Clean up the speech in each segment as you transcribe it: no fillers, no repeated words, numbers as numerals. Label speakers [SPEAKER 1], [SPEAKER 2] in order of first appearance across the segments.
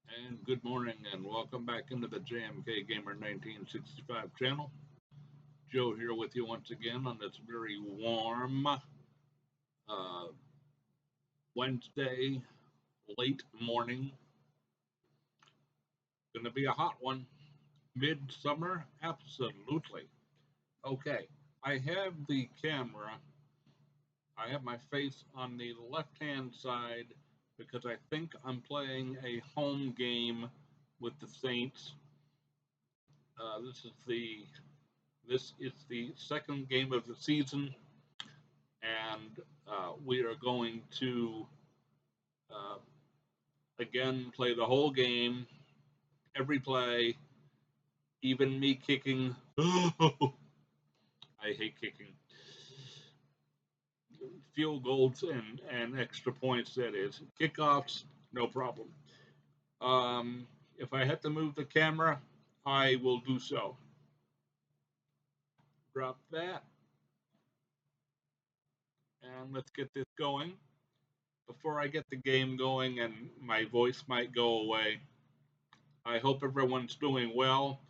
[SPEAKER 1] And good morning, and welcome back into the JMK Gamer 1965 channel. Joe here with you once again on this very warm Wednesday late morning. Gonna be a hot one. Midsummer? Absolutely. Okay, I have the camera. I have my face on the left hand side because I think I'm playing a home game with the Saints. This is the second game of the season, and we are going to uh, again play the whole game, every play, even me kicking. I hate kicking. Field goals and extra points, that is. Kickoffs, no problem. If I have to move the camera, I will do so. Drop that. And let's get this going. Before I get the game going and my voice might go away, I hope everyone's doing well.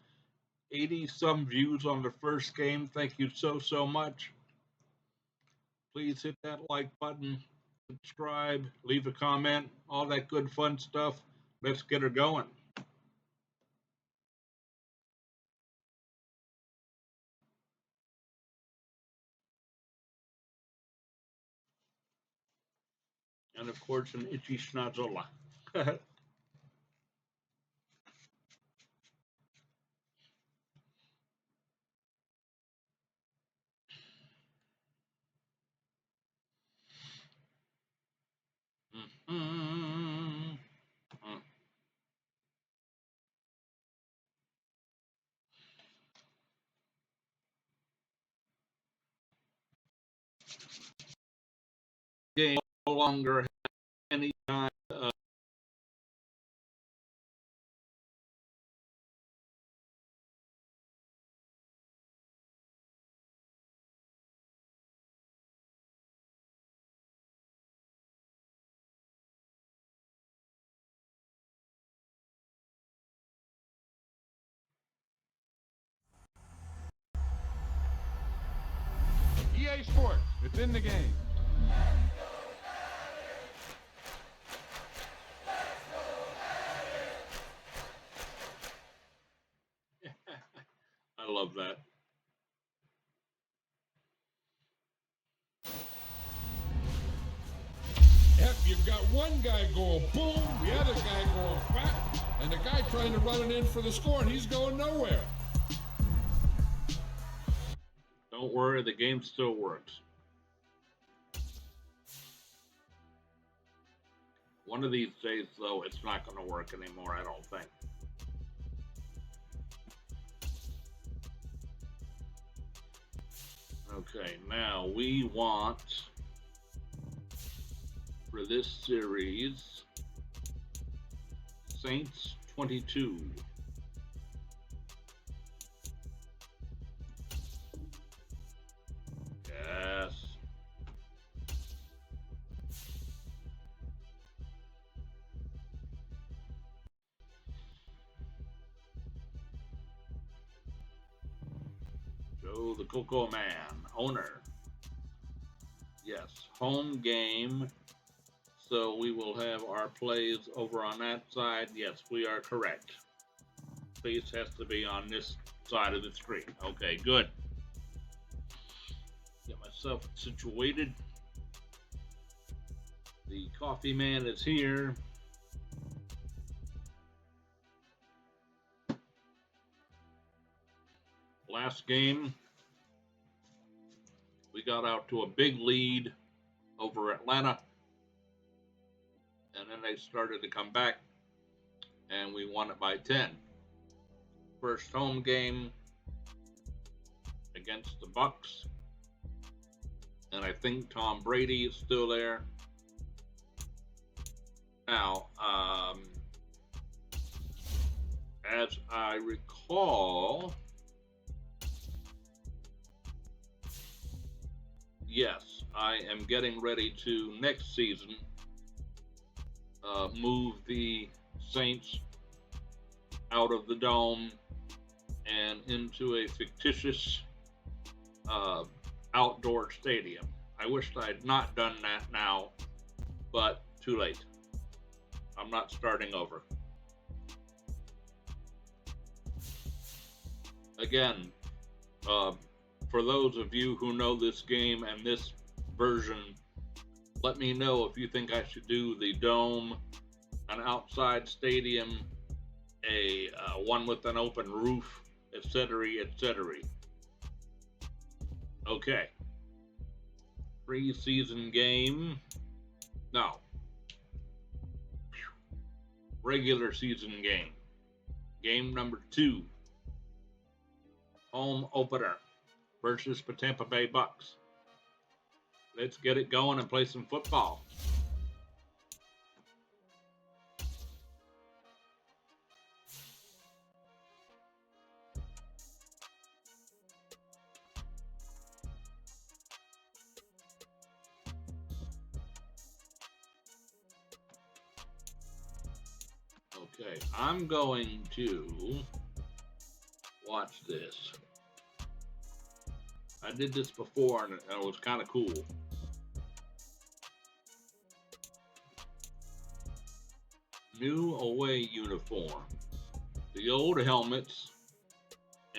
[SPEAKER 1] 80 some views on the first game. Thank you so much. Please hit that like button, subscribe, leave a comment, all that good fun stuff. Let's get her going. And of course, an itchy schnozzola. Game no longer has any kind of
[SPEAKER 2] EA Sports, it's in the game.
[SPEAKER 1] I love that.
[SPEAKER 2] You've got one guy going boom, the other guy going fat, and the guy trying to run it in for the score, and he's going nowhere.
[SPEAKER 1] Don't worry, the game still works. One of these days, though, it's not going to work anymore, I don't think. Okay, now we want, for this series, Saints 22. Yes. Joe the Cocoa Man, owner. Yes, home game. So we will have our plays over on that side. Yes, we are correct. Face has to be on this side of the screen. Okay, good. Get myself situated. The coffee man is here. Last game, we got out to a big lead over Atlanta, and then they started to come back, and we won it by 10. First home game against the Bucks, and I think Tom Brady is still there. Now, as I recall, yes, I am getting ready to next season move the Saints out of the dome and into a fictitious outdoor stadium. I wished I had not done that now, but too late. I'm not starting over. Again, for those of you who know this game and this version, let me know if you think I should do the dome, an outside stadium, a one with an open roof, etc., etc. Okay. Preseason game. No. Regular season game. Game number 2. Home opener versus the Tampa Bay Bucks. Let's get it going and play some football. Okay, I'm going to watch this. I did this before and it was kind of cool. New away uniform. The old helmets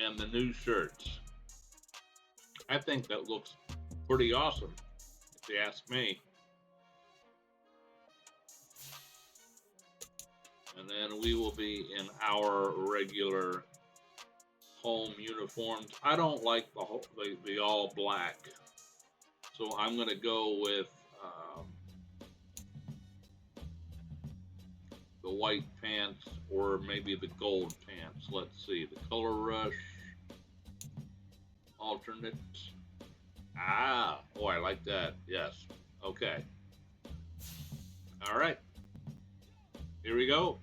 [SPEAKER 1] and the new shirts. I think that looks pretty awesome, if you ask me. And then we will be in our regular home uniforms. I don't like the all black, so I'm going to go with the white pants or maybe the gold pants. Let's see, the Color Rush alternate. Oh, I like that. Yes. Okay. All right. Here we go.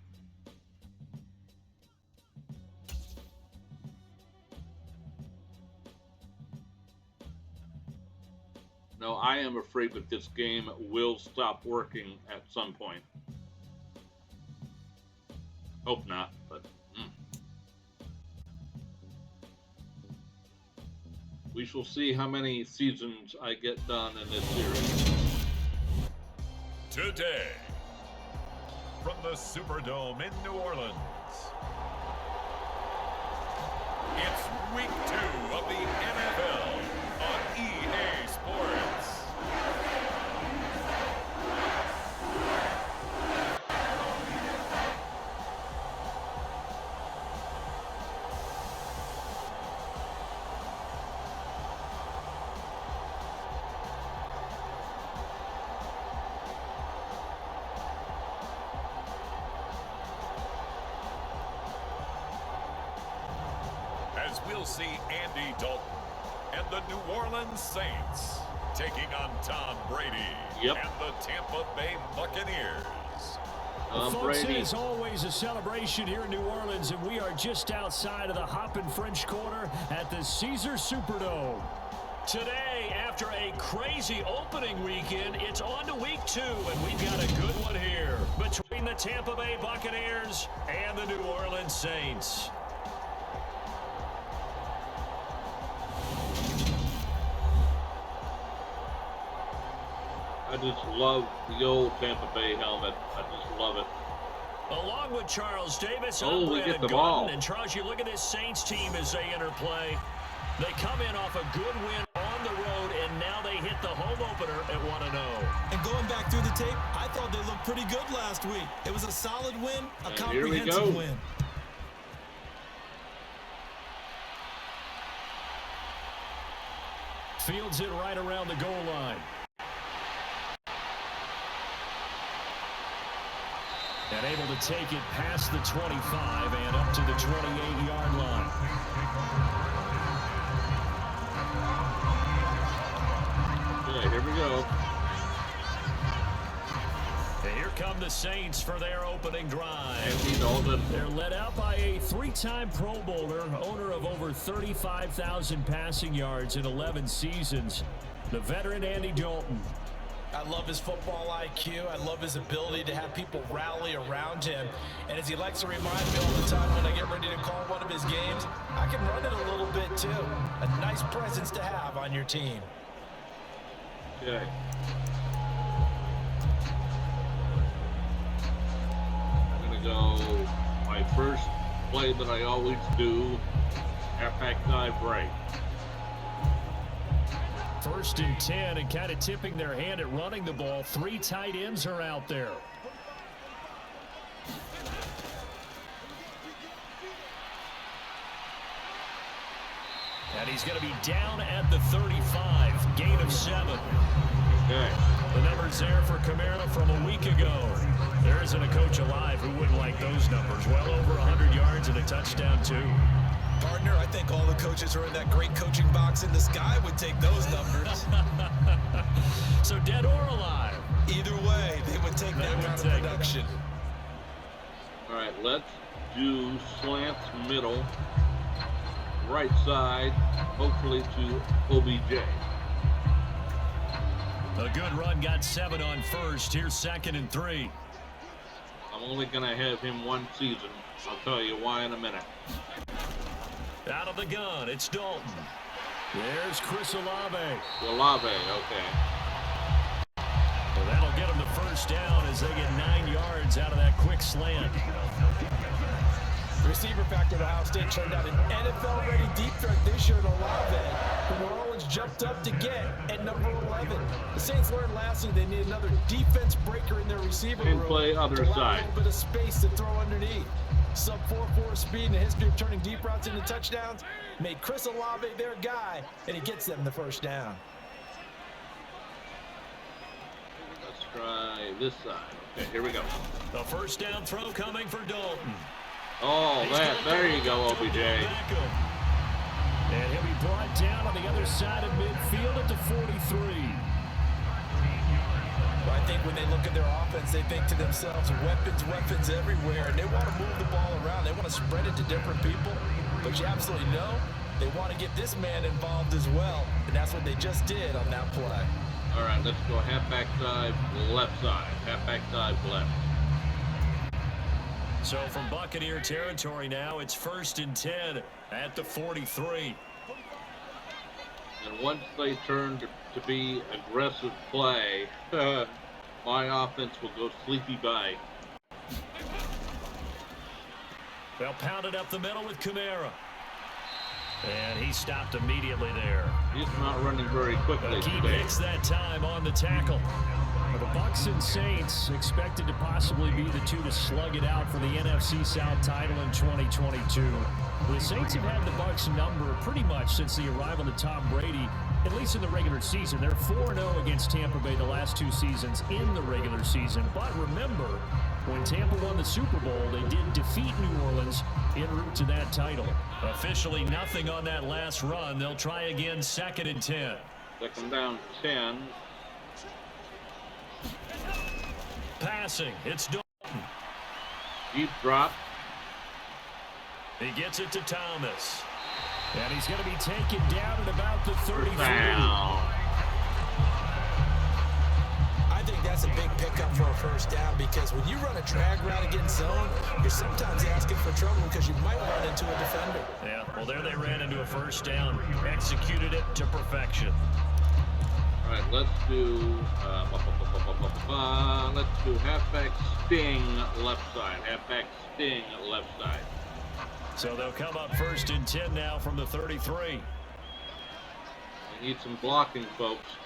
[SPEAKER 1] No, I am afraid that this game will stop working at some point. Hope not, but we shall see how many seasons I get done in this series.
[SPEAKER 3] Today, from the Superdome in New Orleans, it's week 2 of the NFL on EA Sports. As we'll see Andy Dalton and the New Orleans Saints taking on Tom Brady and the Tampa Bay Buccaneers.
[SPEAKER 4] Folks, it is always a celebration here in New Orleans, and we are just outside of the Hoppin' French Quarter at the Caesars Superdome. Today, after a crazy opening weekend, it's on to week 2, and we've got a good one here between the Tampa Bay Buccaneers and the New Orleans Saints.
[SPEAKER 1] I just love the old Tampa Bay helmet. I just love it.
[SPEAKER 4] Along with Charles Davis,
[SPEAKER 1] we get the ball.
[SPEAKER 4] And Charles, you look at this Saints team as they enter play. They come in off a good win on the road, and now they hit the home opener at 1-0.
[SPEAKER 5] And going back through the tape, I thought they looked pretty good last week. It was a solid win, a comprehensive win.
[SPEAKER 4] Fields it right around the goal line. And able to take it past the 25 and up to the 28-yard line.
[SPEAKER 1] Okay, here we go.
[SPEAKER 4] And here come the Saints for their opening drive.
[SPEAKER 1] Andy Dalton.
[SPEAKER 4] They're led out by a 3-time Pro Bowler, owner of over 35,000 passing yards in 11 seasons, the veteran Andy Dalton.
[SPEAKER 5] I love his football IQ. I love his ability to have people rally around him. And as he likes to remind me all the time when I get ready to call one of his games, I can run it a little bit too. A nice presence to have on your team.
[SPEAKER 1] Okay. I'm going to go my first play that I always do, halfback dive right.
[SPEAKER 4] 1st and 10, and kind of tipping their hand at running the ball. 3 tight ends are out there. And he's going to be down at the 35. Gain of 7.
[SPEAKER 1] Okay.
[SPEAKER 4] The numbers there for Kamara from a week ago. There isn't a coach alive who wouldn't like those numbers. Well over 100 yards and a touchdown, too.
[SPEAKER 5] Partner, I think all the coaches who are in that great coaching box in the sky would take those numbers.
[SPEAKER 4] So dead or alive?
[SPEAKER 5] Either way, they would take that kind of production.
[SPEAKER 1] All right, let's do slants middle, right side, hopefully to OBJ.
[SPEAKER 4] A good run, got 7 on first. Here's 2nd and 3.
[SPEAKER 1] I'm only going to have him one season. I'll tell you why in a minute.
[SPEAKER 4] Out of the gun, it's Dalton. There's Chris Olave.
[SPEAKER 1] Olave, okay.
[SPEAKER 4] Well, that'll get him the first down as they get 9 yards out of that quick slant.
[SPEAKER 5] The receiver factor of Ohio State turned out an NFL-ready deep threat this year in Olave, who New Orleans jumped up to get at number 11. The Saints learned last year they need another defense breaker in their receiver room
[SPEAKER 1] play other
[SPEAKER 5] to allow
[SPEAKER 1] side.
[SPEAKER 5] a little bit of space to throw underneath. Sub 4.4 speed and a history of turning deep routes into touchdowns made Chris Olave their guy, and he gets them the first down.
[SPEAKER 1] Let's try this side. Okay, here we go.
[SPEAKER 4] The first down throw coming for Dalton.
[SPEAKER 1] Oh, there you go, OBJ.
[SPEAKER 4] And he'll be brought down on the other side of midfield at the 43.
[SPEAKER 5] Well, I think when they look at their offense, they think to themselves, weapons everywhere, and they want to move the ball around. They want to spread it to different people, but you absolutely know they want to get this man involved as well, and that's what they just did on that play.
[SPEAKER 1] All right, let's go halfback dive, left side. Halfback dive, left.
[SPEAKER 4] So from Buccaneer territory now, it's 1st and 10 at the 43.
[SPEAKER 1] And once they turn to be aggressive play, my offense will go sleepy by.
[SPEAKER 4] They'll pound it up the middle with Kamara. And he stopped immediately there.
[SPEAKER 1] He's not running very quickly
[SPEAKER 4] He
[SPEAKER 1] today.
[SPEAKER 4] makes that time on the tackle. The Bucs and Saints expected to possibly be the two to slug it out for the NFC South title in 2022. The Saints have had the Bucs number pretty much since the arrival of Tom Brady, at least in the regular season. They're 4-0 against Tampa Bay the last 2 seasons in the regular season. But remember, when Tampa won the Super Bowl, they did defeat New Orleans en route to that title. Officially nothing on that last run. They'll try again 2nd and 10.
[SPEAKER 1] Second down, 10.
[SPEAKER 4] Passing, it's Dalton.
[SPEAKER 1] Deep drop.
[SPEAKER 4] He gets it to Thomas. And he's going to be taken down at about the 33.
[SPEAKER 1] Down.
[SPEAKER 5] I think that's a big pickup for a first down because when you run a drag route against zone, you're sometimes asking for trouble because you might run into a defender.
[SPEAKER 4] Yeah, well, there they ran into a first down. Executed it to perfection.
[SPEAKER 1] All right, let's do halfback sting left side. Halfback sting left side.
[SPEAKER 4] So they'll come up 1st and 10 now from the 33.
[SPEAKER 1] We need some blocking, folks.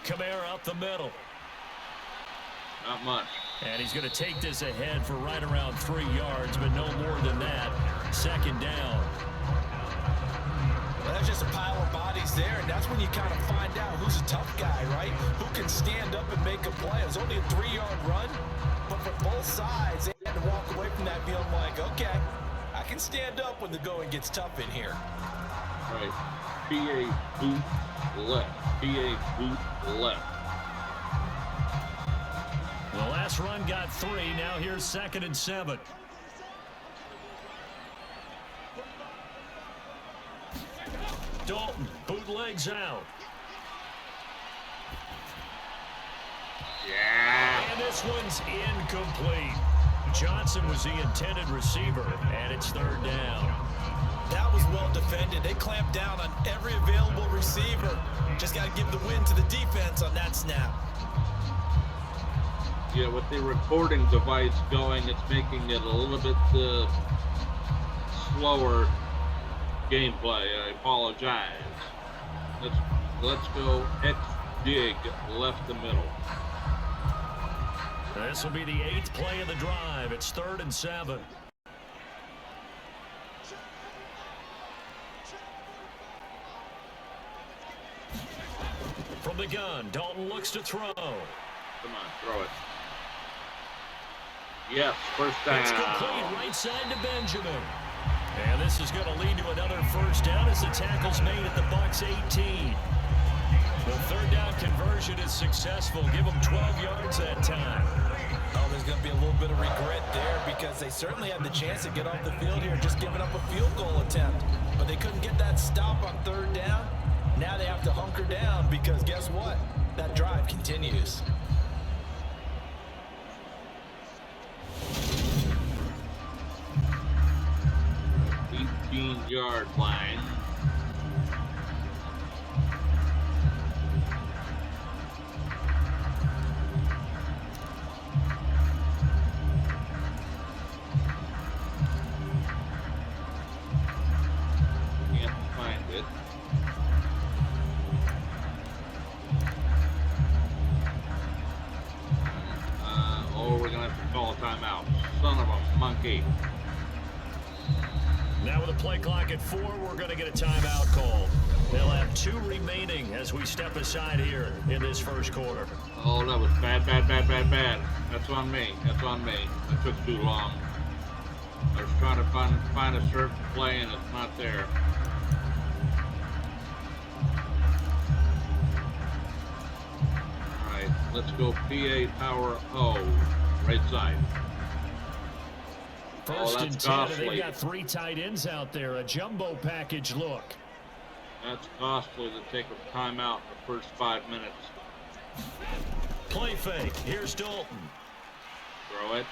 [SPEAKER 4] Kamara up the middle.
[SPEAKER 1] Not much.
[SPEAKER 4] And he's going to take this ahead for right around 3 yards, but no more than that. 2nd down.
[SPEAKER 5] Well, there's just a pile of bodies there, and that's when you kind of find out who's a tough guy, right? Who can stand up and make a play. It was only a 3-yard run, but for both sides, they had to walk away from that feeling like, okay, I can stand up when the going gets tough in here.
[SPEAKER 1] All right, PA boot left. PA boot left.
[SPEAKER 4] The last run got 3. Now here's 2nd and 7. Dalton, bootleg legs out.
[SPEAKER 1] Yeah.
[SPEAKER 4] And this one's incomplete. Johnson was the intended receiver, and it's third down.
[SPEAKER 5] That was well defended. They clamped down on every available receiver. Just got to give the win to the defense on that snap.
[SPEAKER 1] Yeah, with the recording device going, it's making it a little bit slower gameplay. I apologize. Let's go X dig left to middle.
[SPEAKER 4] This will be the 8th play of the drive. It's 3rd and 7. From the gun, Dalton looks to throw.
[SPEAKER 1] Come on, throw it. Yes, first down.
[SPEAKER 4] It's complete right side to Benjamin. And this is going to lead to another first down as the tackle's made at the Bucs 18. The third down conversion is successful. Give them 12 yards that time.
[SPEAKER 5] Oh, there's going to be a little bit of regret there because they certainly had the chance to get off the field here, just giving up a field goal attempt. But they couldn't get that stop on third down. Now they have to hunker down because guess what? That drive continues.
[SPEAKER 1] 18-yard line. Can't find it. We're going to have to call a timeout. Son of a monkey.
[SPEAKER 4] Now with a play clock at 4, we're going to get a timeout call. They'll have 2 remaining as we step aside here in this first quarter.
[SPEAKER 1] Oh, that was bad. That's on me. That took too long. I was trying to find a certain play and it's not there. All right, let's go PA power O, right side.
[SPEAKER 4] First and 10, and they've got 3 tight ends out there. A jumbo package look.
[SPEAKER 1] That's costly to take a timeout in the first 5 minutes.
[SPEAKER 4] Play fake. Here's Dalton.
[SPEAKER 1] Throw it.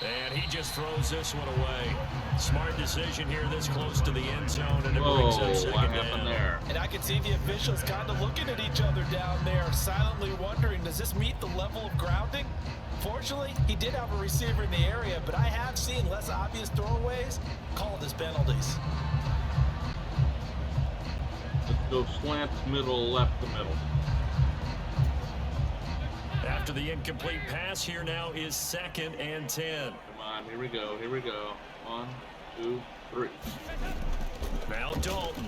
[SPEAKER 4] And he just throws this one away. Smart decision here this close to the end zone, and it brings up second
[SPEAKER 1] what
[SPEAKER 4] down.
[SPEAKER 1] happened there?
[SPEAKER 5] And I can see the officials kind of looking at each other down there, silently wondering, does this meet the level of grounding? Fortunately, he did have a receiver in the area, but I have seen less obvious throwaways called as penalties.
[SPEAKER 1] Let's go slants middle, left to middle.
[SPEAKER 4] After the incomplete pass, here now is 2nd and 10.
[SPEAKER 1] Come on, here we go. 1, 2, 3.
[SPEAKER 4] Now Dalton.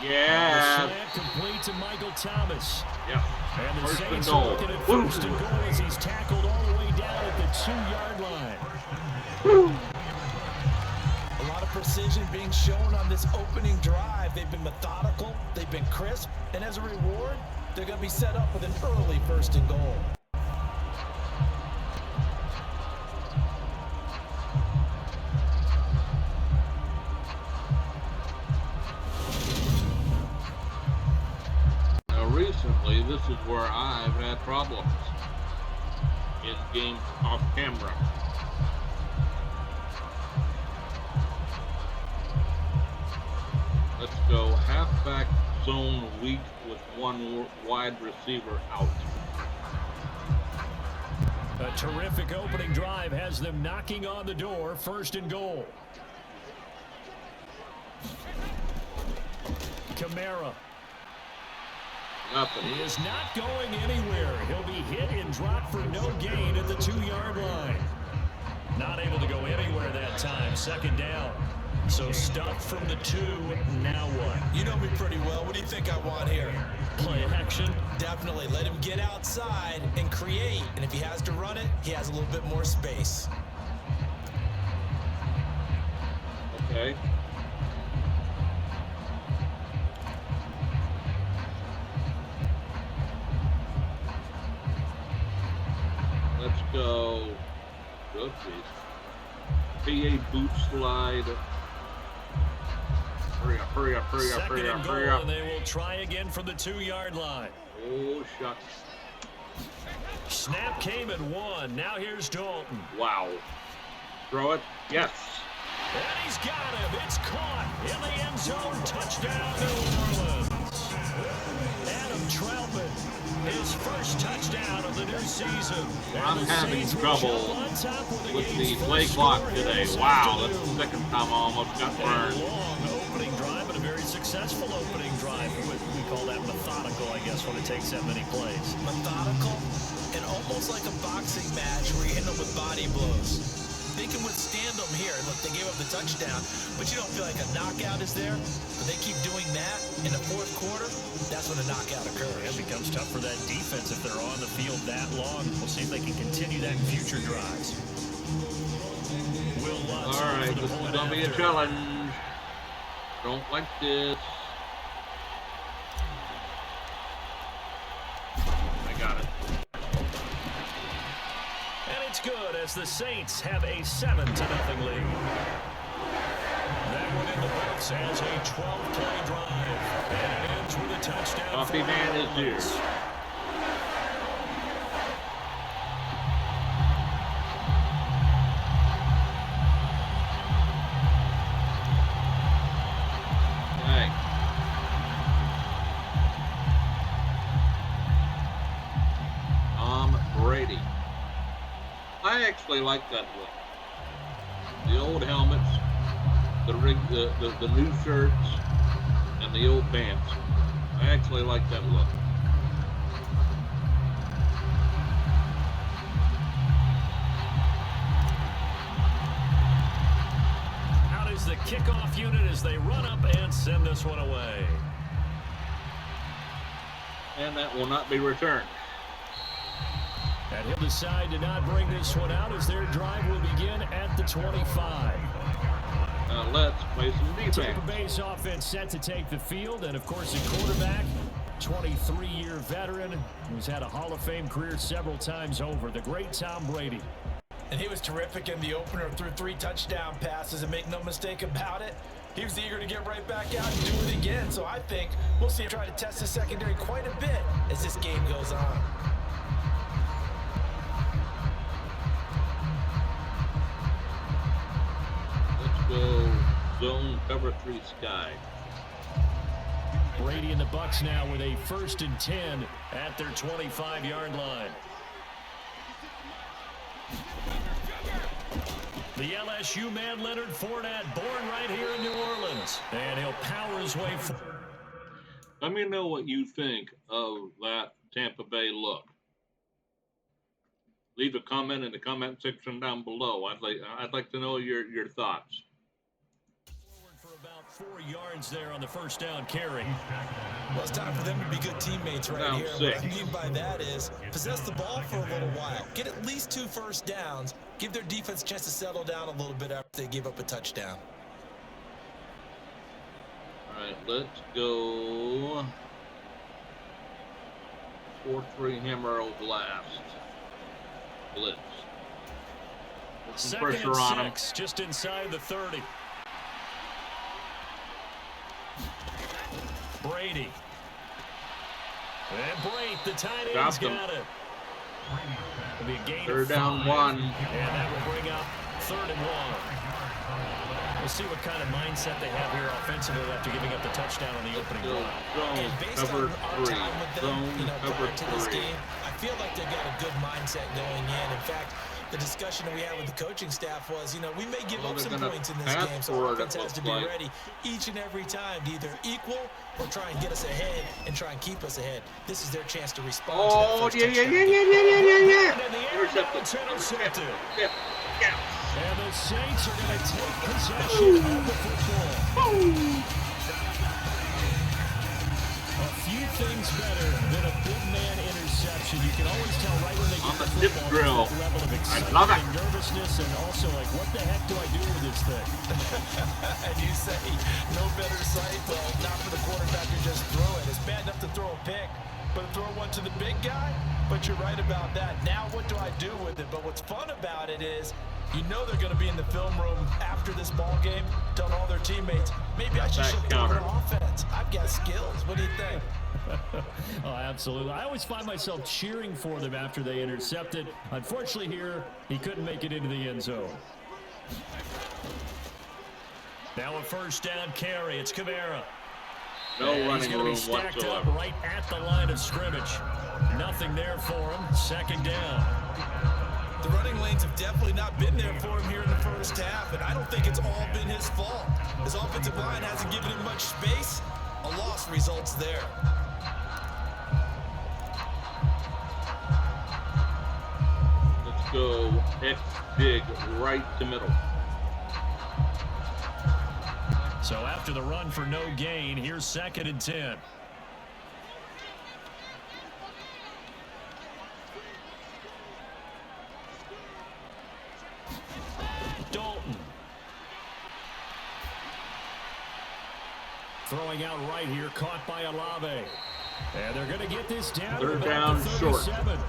[SPEAKER 1] Yeah.
[SPEAKER 4] The slant complete to Michael Thomas.
[SPEAKER 1] Yeah.
[SPEAKER 4] And the
[SPEAKER 1] First and
[SPEAKER 4] Saints
[SPEAKER 1] goal.
[SPEAKER 4] are looking at first and goal as he's tackled all the way down at the 2-yard line.
[SPEAKER 5] A lot of precision being shown on this opening drive. They've been methodical, they've been crisp, and as a reward, they're going to be set up with an early first and goal.
[SPEAKER 1] Now, recently, this is where I've had problems in games off camera. Let's go halfback zone weak with 1 wide receiver out.
[SPEAKER 4] A terrific opening drive has them knocking on the door. First and goal. Kamara.
[SPEAKER 1] Nothing.
[SPEAKER 4] He is not going anywhere. He'll be hit and dropped for no gain at the 2-yard line. Not able to go anywhere that time. Second down. So stuck from the 2. Now what?
[SPEAKER 5] You know me pretty well. What do you think I want here?
[SPEAKER 4] Play action.
[SPEAKER 5] Definitely. Let him get outside and create. And if he has to run it, he has a little bit more space.
[SPEAKER 1] Okay. Let's go. Oh, geez. PA boot slide. Hurry up, hurry up, hurry up, hurry up, hurry up.
[SPEAKER 4] And they will try again from the 2-yard line.
[SPEAKER 1] Oh, shucks.
[SPEAKER 4] Snap came at 1. Now here's Dalton.
[SPEAKER 1] Wow. Throw it. Yes.
[SPEAKER 4] And he's got him. It's caught in the end zone. Touchdown, New Orleans. Adam Troutman, his first touchdown of the new season.
[SPEAKER 1] I'm having trouble with the play clock today. Wow, that's the second time I almost got burned.
[SPEAKER 4] A long opening drive, but a very successful opening drive. We call that methodical, I guess, when it takes that many plays.
[SPEAKER 5] Methodical and almost like a boxing match where you hit them with body blows. They can withstand them here. Look, they gave up the touchdown, but you don't feel like a knockout is there. But they keep doing that in the fourth quarter. That's when a knockout occurs.
[SPEAKER 4] It becomes tough for that defense if they're on the field that long. We'll see if they can continue that in future drives.
[SPEAKER 1] All right, this is going to be a challenge. Don't like this. I got it.
[SPEAKER 4] It's good as the Saints have a 7-0 lead. That one in the books as a 12-play drive. And it ends with a touchdown.
[SPEAKER 1] Coffee man is here. Okay. Tom Brady. I actually like that look. The old helmets, the new shirts, and the old pants. I actually like that look.
[SPEAKER 4] Out is the kickoff unit as they run up and send this one away.
[SPEAKER 1] And that will not be returned.
[SPEAKER 4] And he'll decide to not bring this one out as their drive will begin at the 25.
[SPEAKER 1] Now let's play some defense.
[SPEAKER 4] Tampa Bay's offense set to take the field, and of course the quarterback, 23-year veteran, who's had a Hall of Fame career several times over, the great Tom Brady.
[SPEAKER 5] And he was terrific in the opener, threw 3 touchdown passes, and make no mistake about it, he was eager to get right back out and do it again. So I think we'll see him try to test the secondary quite a bit as this game goes on.
[SPEAKER 1] Go zone cover 3 sky.
[SPEAKER 4] Brady and the Bucs now with a 1st and 10 at their 25-yard line. The LSU man Leonard Fournette, born right here in New Orleans, and he'll power his way forward.
[SPEAKER 1] Let me know what you think of that Tampa Bay look. Leave a comment in the comment section down below. I'd like to know your thoughts.
[SPEAKER 4] For about 4 yards there on the first down carry.
[SPEAKER 5] Well, it's time for them to be good teammates right
[SPEAKER 1] down
[SPEAKER 5] here.
[SPEAKER 1] 6.
[SPEAKER 5] What I mean by that is possess the ball for a little while. Get at least 2 first downs. Give their defense a chance to settle down a little bit after they give up a touchdown.
[SPEAKER 1] All right, let's go 4-3 hammer blast. Blitz. Put some pressure on him.
[SPEAKER 4] Just inside the 30. Brady. And Brate, the tight end's got it. It'll be a gain of
[SPEAKER 1] 3rd down 1.
[SPEAKER 4] And that will bring up 3rd and 1. We'll see what kind of mindset they have here offensively after giving up the touchdown on the opening drive.
[SPEAKER 5] And based on our time with them, prior to this game, I feel like they've got a good mindset going in. In fact, the discussion that we had with the coaching staff was, we may give up some points in this game, so our offense has to be ready each and every time to either equal or try and get us ahead and try and keep us ahead. This is their chance to respond to that first touchdown.
[SPEAKER 4] Intercepted. And the Saints are going to take possession of the football. A few things better than a big man interception. You can always tell right when they get the football level of excitement and nervousness, and also like, what the heck do I do with this thing?
[SPEAKER 5] And you say, no better sight, well, not for the quarterback to just throw it. It's bad enough to throw a pick, but to throw one to the big guy, But you're right about that. Now what do I do with it? But what's fun about it is, you know they're going to be in the film room after this ball game, telling all their teammates, maybe I should shift over to offense. I've got skills. What do you think?
[SPEAKER 4] Oh, absolutely. I always find myself cheering for them after they intercepted. Unfortunately here, he couldn't make it into the end zone. Now a first down carry. It's Kamara.
[SPEAKER 1] No running room
[SPEAKER 4] stacked
[SPEAKER 1] whatsoever.
[SPEAKER 4] up right at the line of scrimmage. Nothing there for him. Second down.
[SPEAKER 5] The running lanes have definitely not been there for him here in the first half, and I don't think it's all been his fault. His offensive line hasn't given him much space. A loss results there.
[SPEAKER 1] Let's go X big right to middle.
[SPEAKER 4] So after the run for no gain, here's 2nd and 10. Dalton. Throwing out right here, caught by Olave. And they're going to get this down to
[SPEAKER 1] Third
[SPEAKER 4] about
[SPEAKER 1] down
[SPEAKER 4] the
[SPEAKER 1] short.
[SPEAKER 4] 37.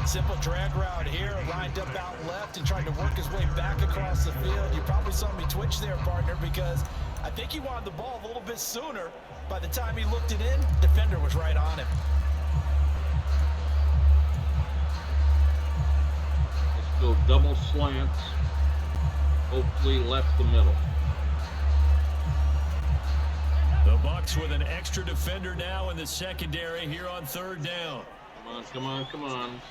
[SPEAKER 5] Simple drag route here, lined up out left and trying to work his way back across the field. You probably saw me twitch there, partner, because I think he wanted the ball a little bit sooner. By the time he looked it in, defender was right on him.
[SPEAKER 1] Let's go double slants. Hopefully left the middle.
[SPEAKER 4] The Bucs with an extra defender now in the secondary here on 3rd down.
[SPEAKER 1] Come on, come on, come on.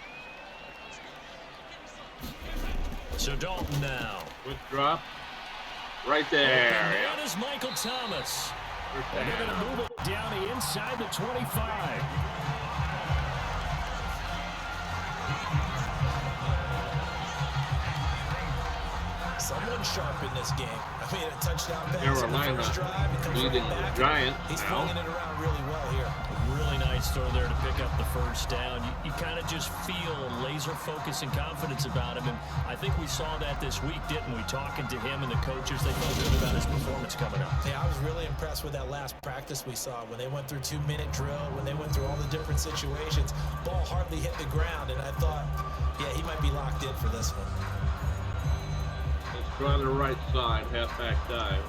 [SPEAKER 4] So Dalton now.
[SPEAKER 1] Quick drop. Right there.
[SPEAKER 4] And that is Michael Thomas. And they're going to move it down the inside the 25.
[SPEAKER 5] Someone sharp in this game. I mean, a touchdown pass
[SPEAKER 1] Carolina
[SPEAKER 5] in the first drive. It comes
[SPEAKER 1] leading
[SPEAKER 5] right back.
[SPEAKER 1] the Giants
[SPEAKER 5] He's
[SPEAKER 1] now.
[SPEAKER 5] flinging it around really well here.
[SPEAKER 4] Really nice throw there to pick up the first down. You kind of just feel laser focus and confidence about him. And I think we saw that this week, didn't we? Talking to him and the coaches, they felt good about his performance coming up.
[SPEAKER 5] Yeah, I was really impressed with that last practice we saw when they went through 2-minute drill, when they went through all the different situations. Ball hardly hit the ground, and I thought, yeah, he might be locked in for this one.
[SPEAKER 1] Let's try the right side, halfback dive.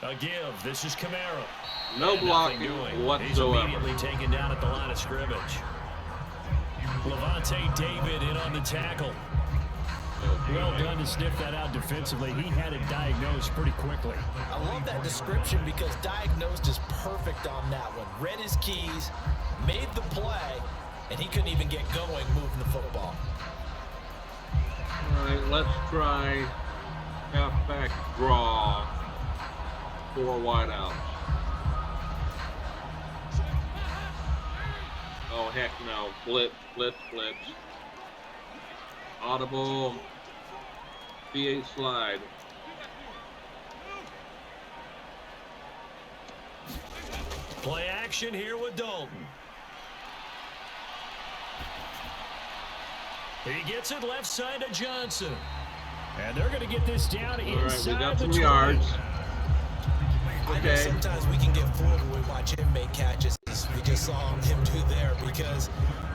[SPEAKER 4] A give. This is Kamara.
[SPEAKER 1] No
[SPEAKER 4] And
[SPEAKER 1] blocking
[SPEAKER 4] He's
[SPEAKER 1] whatsoever.
[SPEAKER 4] immediately taken down at the line of scrimmage. Levante David in on the tackle. Well done to sniff that out defensively. He had it diagnosed pretty quickly.
[SPEAKER 5] I love that description because diagnosed is perfect on that one. Read his keys, made the play, and he couldn't even get going moving the football.
[SPEAKER 1] All right, let's try halfback draw. 4 wideouts. Oh, heck no. Blitz, blitz, blitz. Audible. B8 slide.
[SPEAKER 4] Play action here with Dalton. He gets it left side to Johnson. And they're going to get this down inside
[SPEAKER 1] we got
[SPEAKER 4] the
[SPEAKER 1] some
[SPEAKER 4] 20.
[SPEAKER 1] yards.
[SPEAKER 5] I know sometimes we can get fooled when we watch him make catches. We just saw him do there because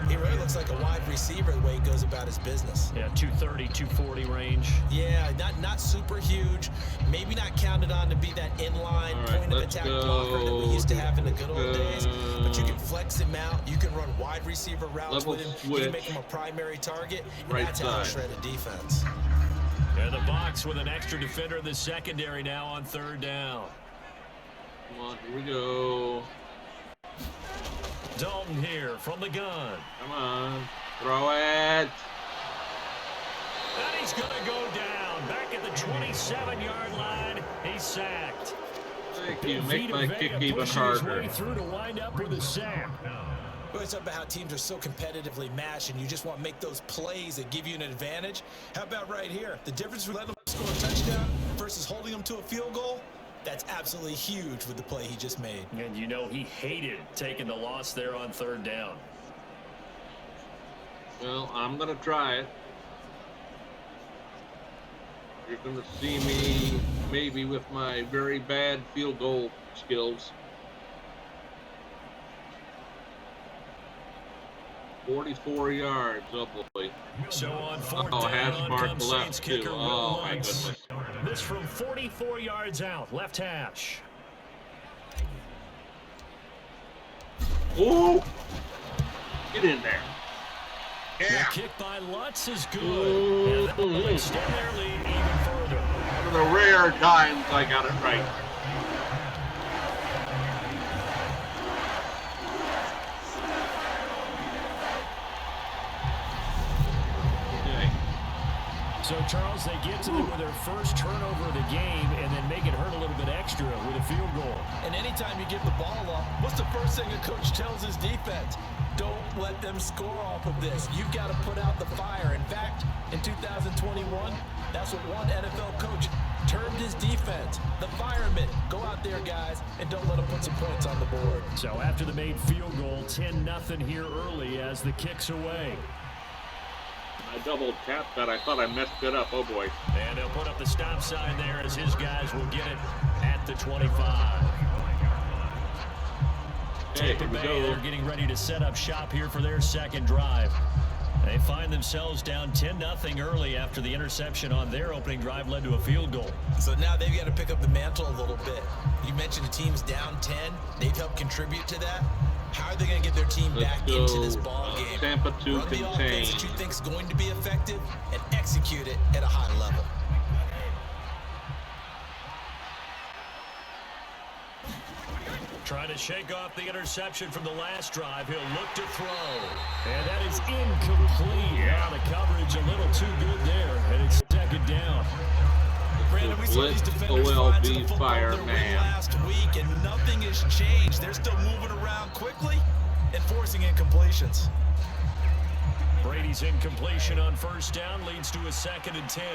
[SPEAKER 5] he really looks like a wide receiver the way he goes about his business.
[SPEAKER 4] Yeah, 230, 240 range.
[SPEAKER 5] Yeah, not super huge. Maybe not counted on to be that inline point of attack blocker that we used to have in the good old days. But you can flex him out. You can run wide receiver routes with him. You can make him a primary target. And that's how you shred a defense.
[SPEAKER 4] And the Bucs with an extra defender in the secondary now on 3rd down.
[SPEAKER 1] Come on, here we go.
[SPEAKER 4] Dalton here from the gun.
[SPEAKER 1] Come on. Throw it.
[SPEAKER 4] And he's going to go down. Back at the 27-yard line. He's sacked.
[SPEAKER 1] Thank you. Make my kick even harder.
[SPEAKER 4] Way through to wind up with a sack.
[SPEAKER 5] We always talk about how teams are so competitively matched and you just want to make those plays that give you an advantage. How about right here? The difference between letting them score a touchdown versus holding them to a field goal, that's absolutely huge with the play he just made.
[SPEAKER 4] And you know he hated taking the loss there on 3rd down.
[SPEAKER 1] Well, I'm going to try it. You're going to see me maybe with my very bad field goal skills. 44 yards, oh boy.
[SPEAKER 4] So on fourth
[SPEAKER 1] down,
[SPEAKER 4] hash
[SPEAKER 1] mark left too. Oh my goodness.
[SPEAKER 4] This from 44 yards out, left hash.
[SPEAKER 1] Ooh! Get in there. Yeah.
[SPEAKER 4] The kick by Lutz is good. And that will extend their lead even further.
[SPEAKER 1] One of the rare times I got it right.
[SPEAKER 4] So, Charles, they get to them with their first turnover of the game and then make it hurt a little bit extra with a field goal.
[SPEAKER 5] And anytime you give the ball up, what's the first thing a coach tells his defense? Don't let them score off of this. You've got to put out the fire. In fact, in 2021, that's what one NFL coach termed his defense. The firemen. Go out there, guys, and don't let them put some points on the board.
[SPEAKER 4] So after the made field goal, 10-0 here early as the kick's away.
[SPEAKER 1] I double tapped that. I thought I messed it up. Oh, boy.
[SPEAKER 4] And they'll put up the stop sign there as his guys will get it at the 25. Tampa Bay, they're getting ready to set up shop here for their second drive. They find themselves down 10-0 early after the interception on their opening drive led to a field goal.
[SPEAKER 5] So now they've got to pick up the mantle a little bit. You mentioned the team's down 10. They've helped contribute to that. How are they going to get their team back into this ball game?
[SPEAKER 1] Tampa to
[SPEAKER 5] Run the
[SPEAKER 1] contain.
[SPEAKER 5] offense that you think is going to be effective and execute it at a high level.
[SPEAKER 4] Trying to shake off the interception from the last drive. He'll look to throw. And that is incomplete. Yeah, the coverage a little too good there. And it's second down.
[SPEAKER 5] Brandon, we saw these defenders fly to the football their win last week, and nothing has changed. They're still moving around quickly and forcing incompletions.
[SPEAKER 4] Brady's incompletion on first down leads to a 2nd and 10.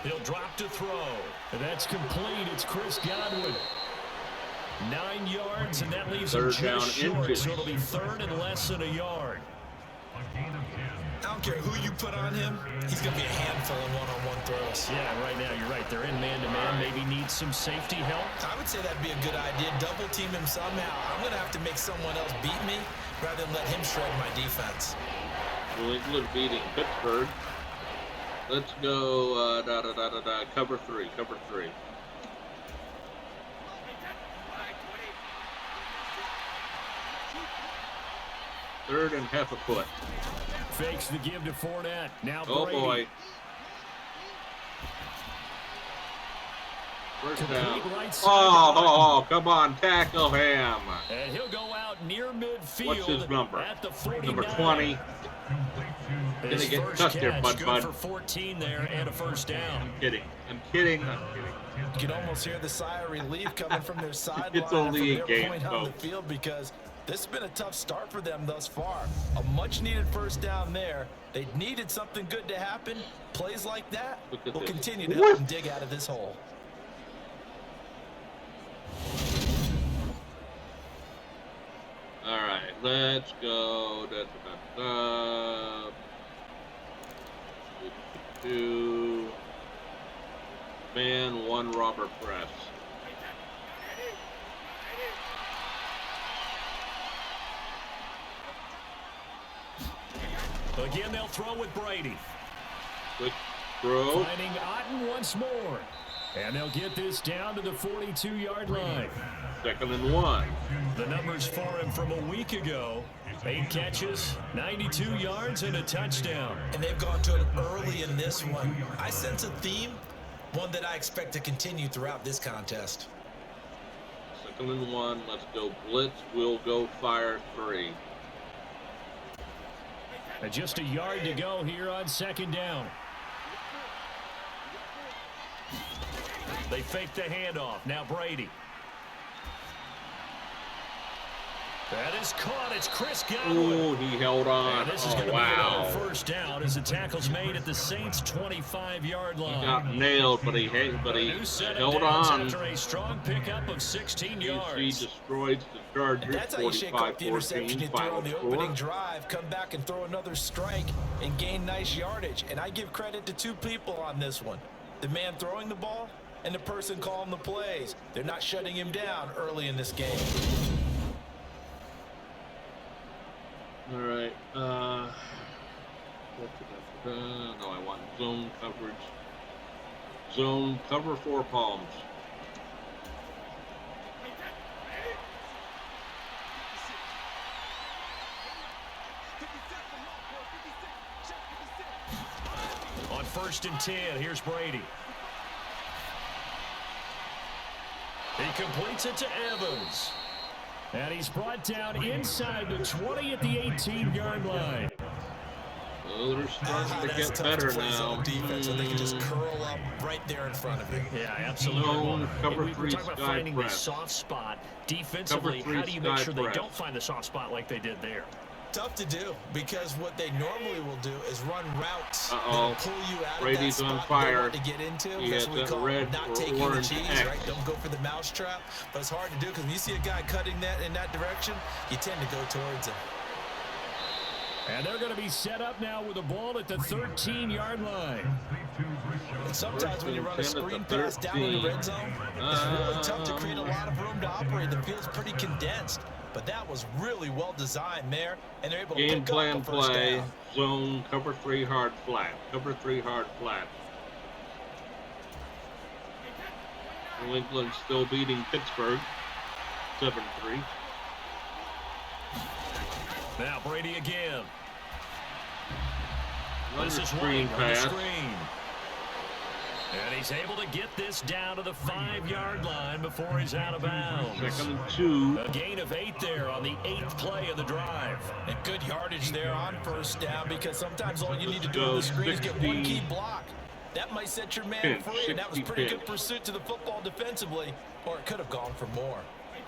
[SPEAKER 4] He'll drop to throw. And that's complete. It's Chris Godwin. 9 yards, and that leaves him just short, so it'll be 3rd and less than a yard.
[SPEAKER 5] I don't care who you put on him, he's going to be a handful in one-on-one throws.
[SPEAKER 4] Yeah, right now, you're right. They're in man-to-man. Maybe needs some safety help.
[SPEAKER 5] I would say that'd be a good idea. Double team him somehow. I'm going to have to make someone else beat me rather than let him shred my defense.
[SPEAKER 1] New England beating Pittsburgh. Let's go cover three. 3rd and half a foot.
[SPEAKER 4] Fakes the give to Fournette. Now
[SPEAKER 1] oh
[SPEAKER 4] Brady.
[SPEAKER 1] Boy. First down.
[SPEAKER 4] Right
[SPEAKER 1] oh, come on, tackle him.
[SPEAKER 4] And he'll go out near midfield.
[SPEAKER 1] What's his number?
[SPEAKER 4] At the 49.
[SPEAKER 1] Number 20. Gonna get cut there, bud.
[SPEAKER 4] For 14 there and a first down.
[SPEAKER 1] I'm kidding.
[SPEAKER 5] You can almost hear the sigh of relief coming from their sideline.
[SPEAKER 1] It's only
[SPEAKER 5] from
[SPEAKER 1] a
[SPEAKER 5] their
[SPEAKER 1] game,
[SPEAKER 5] point on the field because this has been a tough start for them thus far. A much-needed first down there. They needed something good to happen. Plays like that will continue to help them dig out of this hole.
[SPEAKER 1] All right, let's go. Two man, one robber press.
[SPEAKER 4] Again, they'll throw with Brady.
[SPEAKER 1] Quick throw.
[SPEAKER 4] Finding Otten once more. And they'll get this down to the 42-yard line.
[SPEAKER 1] 2nd and 1.
[SPEAKER 4] The numbers for him from a week ago. 8 catches, 92 yards, and a touchdown.
[SPEAKER 5] And they've gone to him early in this one. I sense a theme, one that I expect to continue throughout this contest.
[SPEAKER 1] 2nd and 1. Let's go blitz. We'll go fire 3.
[SPEAKER 4] And just a yard to go here on 2nd down. They fake the handoff. Now Brady. That is caught. It's Chris Godwin.
[SPEAKER 1] Oh, he held on.
[SPEAKER 4] And this is going to be
[SPEAKER 1] wow.
[SPEAKER 4] a first first down as the tackle's made at the Saints' 25-yard line.
[SPEAKER 1] He got nailed, but he held on.
[SPEAKER 4] After a strong pickup of 16 yards.
[SPEAKER 1] He destroyed the Chargers.
[SPEAKER 5] That's how you shake up the interception you throw on the opening drive, come back and throw another strike and gain nice yardage. And I give credit to two people on this one. The man throwing the ball and the person calling the plays. They're not shutting him down early in this game.
[SPEAKER 1] All right. No, I want zone coverage. Zone cover 4 palms.
[SPEAKER 4] On 1st and 10, here's Brady. He completes it to Evans. And he's brought down inside the 20 at the 18-yard line.
[SPEAKER 1] Well, they're starting to get better now.
[SPEAKER 5] Defense, so they can just curl up right there in front of you.
[SPEAKER 4] Yeah, absolutely.
[SPEAKER 1] Zone cover 3
[SPEAKER 4] we talk about finding
[SPEAKER 1] sky
[SPEAKER 4] the
[SPEAKER 1] press.
[SPEAKER 4] soft spot defensively. How do you make sure they don't find the soft spot like they did there?
[SPEAKER 5] Tough to do, because what they normally will do is run routes that
[SPEAKER 1] Uh-oh.
[SPEAKER 5] will pull you out
[SPEAKER 1] Brady's
[SPEAKER 5] of that
[SPEAKER 1] on
[SPEAKER 5] spot
[SPEAKER 1] fire.
[SPEAKER 5] they want to get into.
[SPEAKER 1] He
[SPEAKER 5] That's
[SPEAKER 1] has
[SPEAKER 5] what we
[SPEAKER 1] that
[SPEAKER 5] call
[SPEAKER 1] red
[SPEAKER 5] not
[SPEAKER 1] or
[SPEAKER 5] taking the
[SPEAKER 1] orange
[SPEAKER 5] cheese,
[SPEAKER 1] X.
[SPEAKER 5] right? Don't go for the mousetrap. But it's hard to do, because when you see a guy cutting that in that direction, you tend to go towards him.
[SPEAKER 4] And they're going to be set up now with the ball at the 13-yard line.
[SPEAKER 5] And sometimes when you run a screen pass down in the red zone, it's really tough to create a lot of room to operate. The field's pretty condensed. But that was really well designed there, and they're able to
[SPEAKER 1] Game
[SPEAKER 5] pick
[SPEAKER 1] plan
[SPEAKER 5] up the first
[SPEAKER 1] play,
[SPEAKER 5] down.
[SPEAKER 1] zone, cover 3 hard flat. Cover 3 hard flat. New England still beating Pittsburgh 7-3.
[SPEAKER 4] Now Brady again.
[SPEAKER 1] Another
[SPEAKER 4] This is
[SPEAKER 1] screen
[SPEAKER 4] White on the
[SPEAKER 1] pass.
[SPEAKER 4] screen. And he's able to get this down to the 5-yard line before he's out of bounds.
[SPEAKER 1] 2nd and 2.
[SPEAKER 4] A gain of 8 there on the 8th play of the drive.
[SPEAKER 5] And good yardage there on first down, because sometimes all you need to do on the screen is get
[SPEAKER 1] 60.
[SPEAKER 5] one key block. That might set your man free, and that was pretty good pursuit to the football defensively, or it could have gone for more.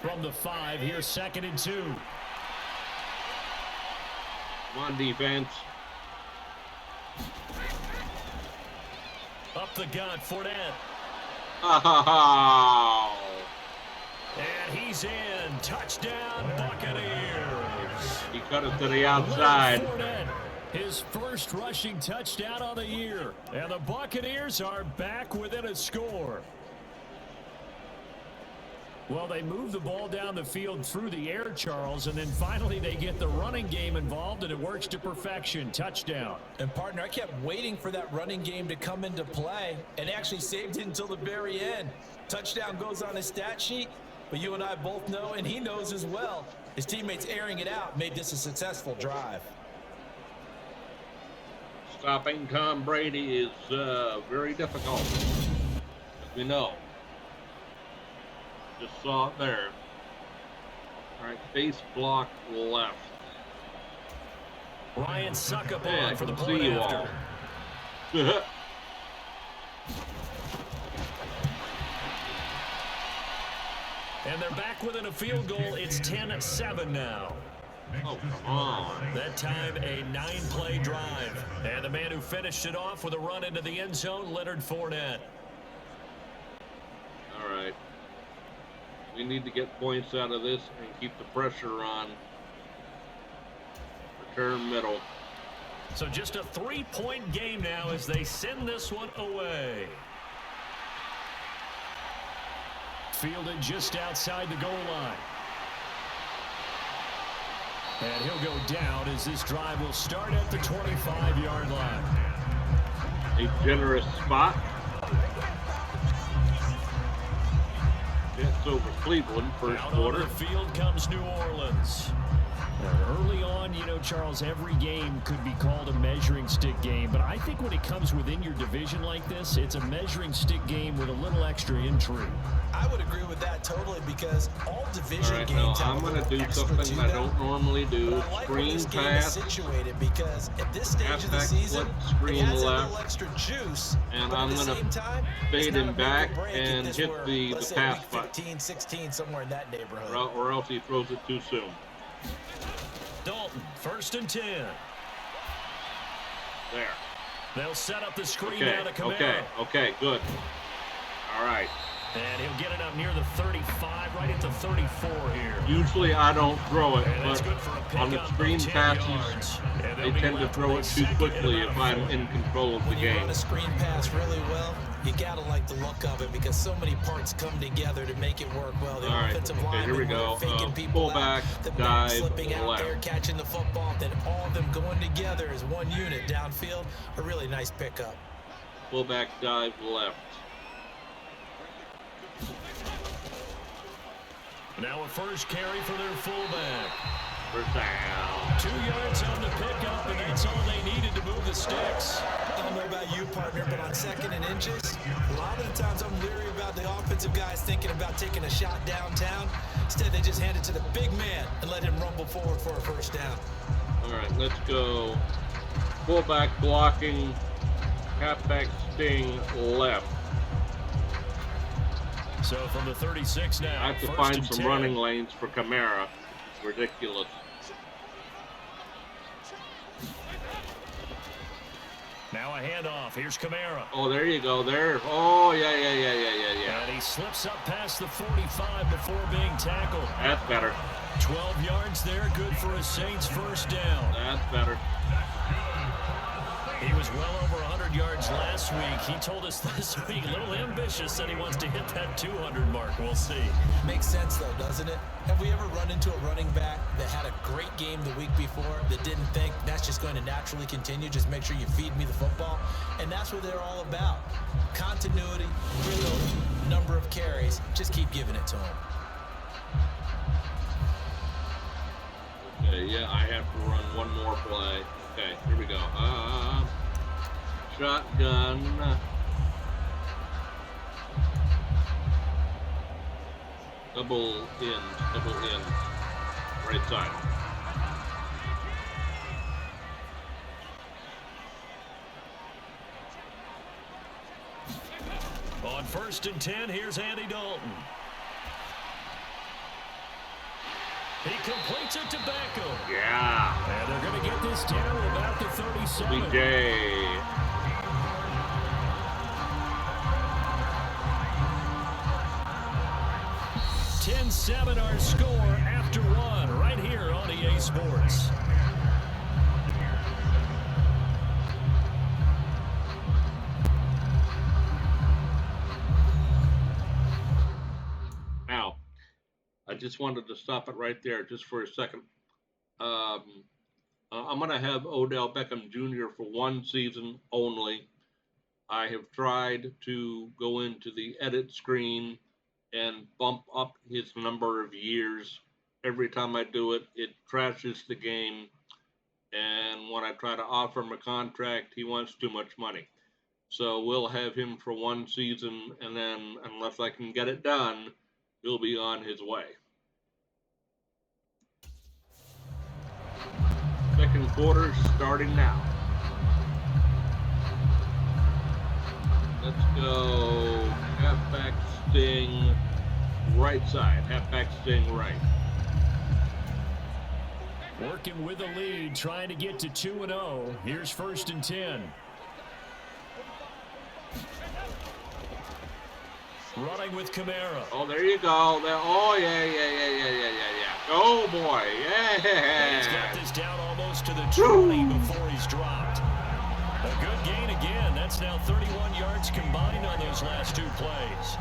[SPEAKER 4] From the 5, here's 2nd and 2.
[SPEAKER 1] Come on, defense.
[SPEAKER 4] Up the gut, Fournette.
[SPEAKER 1] Oh.
[SPEAKER 4] And he's in. Touchdown, Buccaneers.
[SPEAKER 1] He cut it to the outside.
[SPEAKER 4] Fournette, his first rushing touchdown of the year. And the Buccaneers are back within a score. Well, they move the ball down the field through the air, Charles, and then finally they get the running game involved, and it works to perfection. Touchdown.
[SPEAKER 5] And, partner, I kept waiting for that running game to come into play and actually saved it until the very end. Touchdown goes on his stat sheet, but you and I both know, and he knows as well, his teammates airing it out made this a successful drive.
[SPEAKER 1] Stopping Tom Brady is very difficult, as we know. Just saw it there. All right, base block left.
[SPEAKER 4] Ryan Succop
[SPEAKER 1] Yeah,
[SPEAKER 4] on for the
[SPEAKER 1] see
[SPEAKER 4] point
[SPEAKER 1] you
[SPEAKER 4] after.
[SPEAKER 1] all.
[SPEAKER 4] And they're back within a field goal. It's 10-7 now.
[SPEAKER 1] Oh, come on.
[SPEAKER 4] That time, a 9-play drive. And the man who finished it off with a run into the end zone, Leonard Fournette.
[SPEAKER 1] All right. We need to get points out of this and keep the pressure on. Return middle.
[SPEAKER 4] So just a 3-point game now as they send this one away. Fielded just outside the goal line. And he'll go down as this drive will start at the 25-yard line.
[SPEAKER 1] A generous spot. Jets over Cleveland first
[SPEAKER 4] Out
[SPEAKER 1] quarter.
[SPEAKER 4] on the field comes New Orleans. Now, early on, you know, Charles, every game could be called a measuring stick game, but I think when it comes within your division like this, it's a measuring stick game with a little extra intrigue.
[SPEAKER 5] I would agree with that totally, because all division
[SPEAKER 1] All right,
[SPEAKER 5] games
[SPEAKER 1] now
[SPEAKER 5] have
[SPEAKER 1] I'm
[SPEAKER 5] a
[SPEAKER 1] going
[SPEAKER 5] little
[SPEAKER 1] to do
[SPEAKER 5] extra
[SPEAKER 1] something
[SPEAKER 5] to
[SPEAKER 1] I
[SPEAKER 5] them.
[SPEAKER 1] don't normally do.
[SPEAKER 5] But I like where
[SPEAKER 1] Screen
[SPEAKER 5] this game is
[SPEAKER 1] pass.
[SPEAKER 5] situated, because at this stage of the
[SPEAKER 1] Halfback
[SPEAKER 5] season,
[SPEAKER 1] split, screen
[SPEAKER 5] it has a
[SPEAKER 1] left.
[SPEAKER 5] little extra juice.
[SPEAKER 1] And
[SPEAKER 5] but
[SPEAKER 1] I'm
[SPEAKER 5] at the
[SPEAKER 1] gonna
[SPEAKER 5] same time,
[SPEAKER 1] fade
[SPEAKER 5] it's not
[SPEAKER 1] him
[SPEAKER 5] a make or
[SPEAKER 1] back
[SPEAKER 5] break if
[SPEAKER 1] and
[SPEAKER 5] this
[SPEAKER 1] hit
[SPEAKER 5] were,
[SPEAKER 1] the
[SPEAKER 5] let's say,
[SPEAKER 1] pass
[SPEAKER 5] week
[SPEAKER 1] button.
[SPEAKER 5] 15, 16, somewhere in that neighborhood.
[SPEAKER 1] Or else he throws it too soon.
[SPEAKER 4] Dalton, 1st and 10.
[SPEAKER 1] There.
[SPEAKER 4] They'll set up the screen now to Camara.
[SPEAKER 1] Okay, good. All right.
[SPEAKER 4] And he'll get it up near the 35, right at the 34 here.
[SPEAKER 1] Usually I don't throw it, but on the screen passes, they tend to throw it too quickly if I'm in control of the game.
[SPEAKER 5] When you run a screen pass really well, you gotta like the look of it because so many parts come together to make it work well. The offensive line,
[SPEAKER 1] here we go.
[SPEAKER 5] Faking people
[SPEAKER 1] Fullback,
[SPEAKER 5] out, the
[SPEAKER 1] dive,
[SPEAKER 5] slipping out
[SPEAKER 1] left.
[SPEAKER 5] there, catching the football, then all of them going together as one unit downfield. A really nice pickup.
[SPEAKER 1] Fullback, dive, left.
[SPEAKER 4] Now a first carry for their fullback.
[SPEAKER 1] First down.
[SPEAKER 4] 2 yards on the pickup, and that's all they needed to move the sticks.
[SPEAKER 5] I don't know about you, partner, but on 2nd and inches, a lot of the times I'm leery about the offensive guys thinking about taking a shot downtown. Instead, they just hand it to the big man and let him rumble forward for a first down.
[SPEAKER 1] All right, let's go. Fullback blocking, halfback sting left.
[SPEAKER 4] So from the 36 now,
[SPEAKER 1] I have to find some running lanes for Camara. It's ridiculous.
[SPEAKER 4] Now a handoff. Here's Camara.
[SPEAKER 1] Oh, there you go. There. Oh, yeah.
[SPEAKER 4] And he slips up past the 45 before being tackled.
[SPEAKER 1] That's better.
[SPEAKER 4] 12 yards there. Good for a Saints first down.
[SPEAKER 1] That's better.
[SPEAKER 4] He was well over 100 yards last week. He told us this week, a little ambitious, said he wants to hit that 200 mark. We'll see.
[SPEAKER 5] Makes sense, though, doesn't it? Have we ever run into a running back that had a great game the week before that didn't think that's just going to naturally continue? Just make sure you feed me the football. And that's what they're all about. Continuity, rhythm, number of carries. Just keep giving it to them.
[SPEAKER 1] Okay, yeah, I have to run one more play. Okay, here we go. Shotgun. Double in. Right side.
[SPEAKER 4] On 1st and 10, here's Andy Dalton. He completes it to Beckham.
[SPEAKER 1] Yeah.
[SPEAKER 4] And they're going to get this down to about the 37.
[SPEAKER 1] BJ.
[SPEAKER 4] 10-7 our score after one right here on EA Sports.
[SPEAKER 1] Now, I just wanted to stop it right there just for a second. I'm going to have Odell Beckham Jr. for one season only. I have tried to go into the edit screen and bump up his number of years. Every time I do it, it crashes the game. And when I try to offer him a contract, he wants too much money. So we'll have him for one season, and then unless I can get it done, he'll be on his way. Second quarter starting now. Let's go halfback sting right side. Halfback sting right.
[SPEAKER 4] Working with a lead, trying to get to 2-0. Here's 1st and 10. Running with Camara.
[SPEAKER 1] Oh, there you go. There. Oh, yeah. Oh, boy. Yeah.
[SPEAKER 4] He's got this down almost to the 20 before he's dropped. A good gain again. That's now 31 yards combined on those last two plays.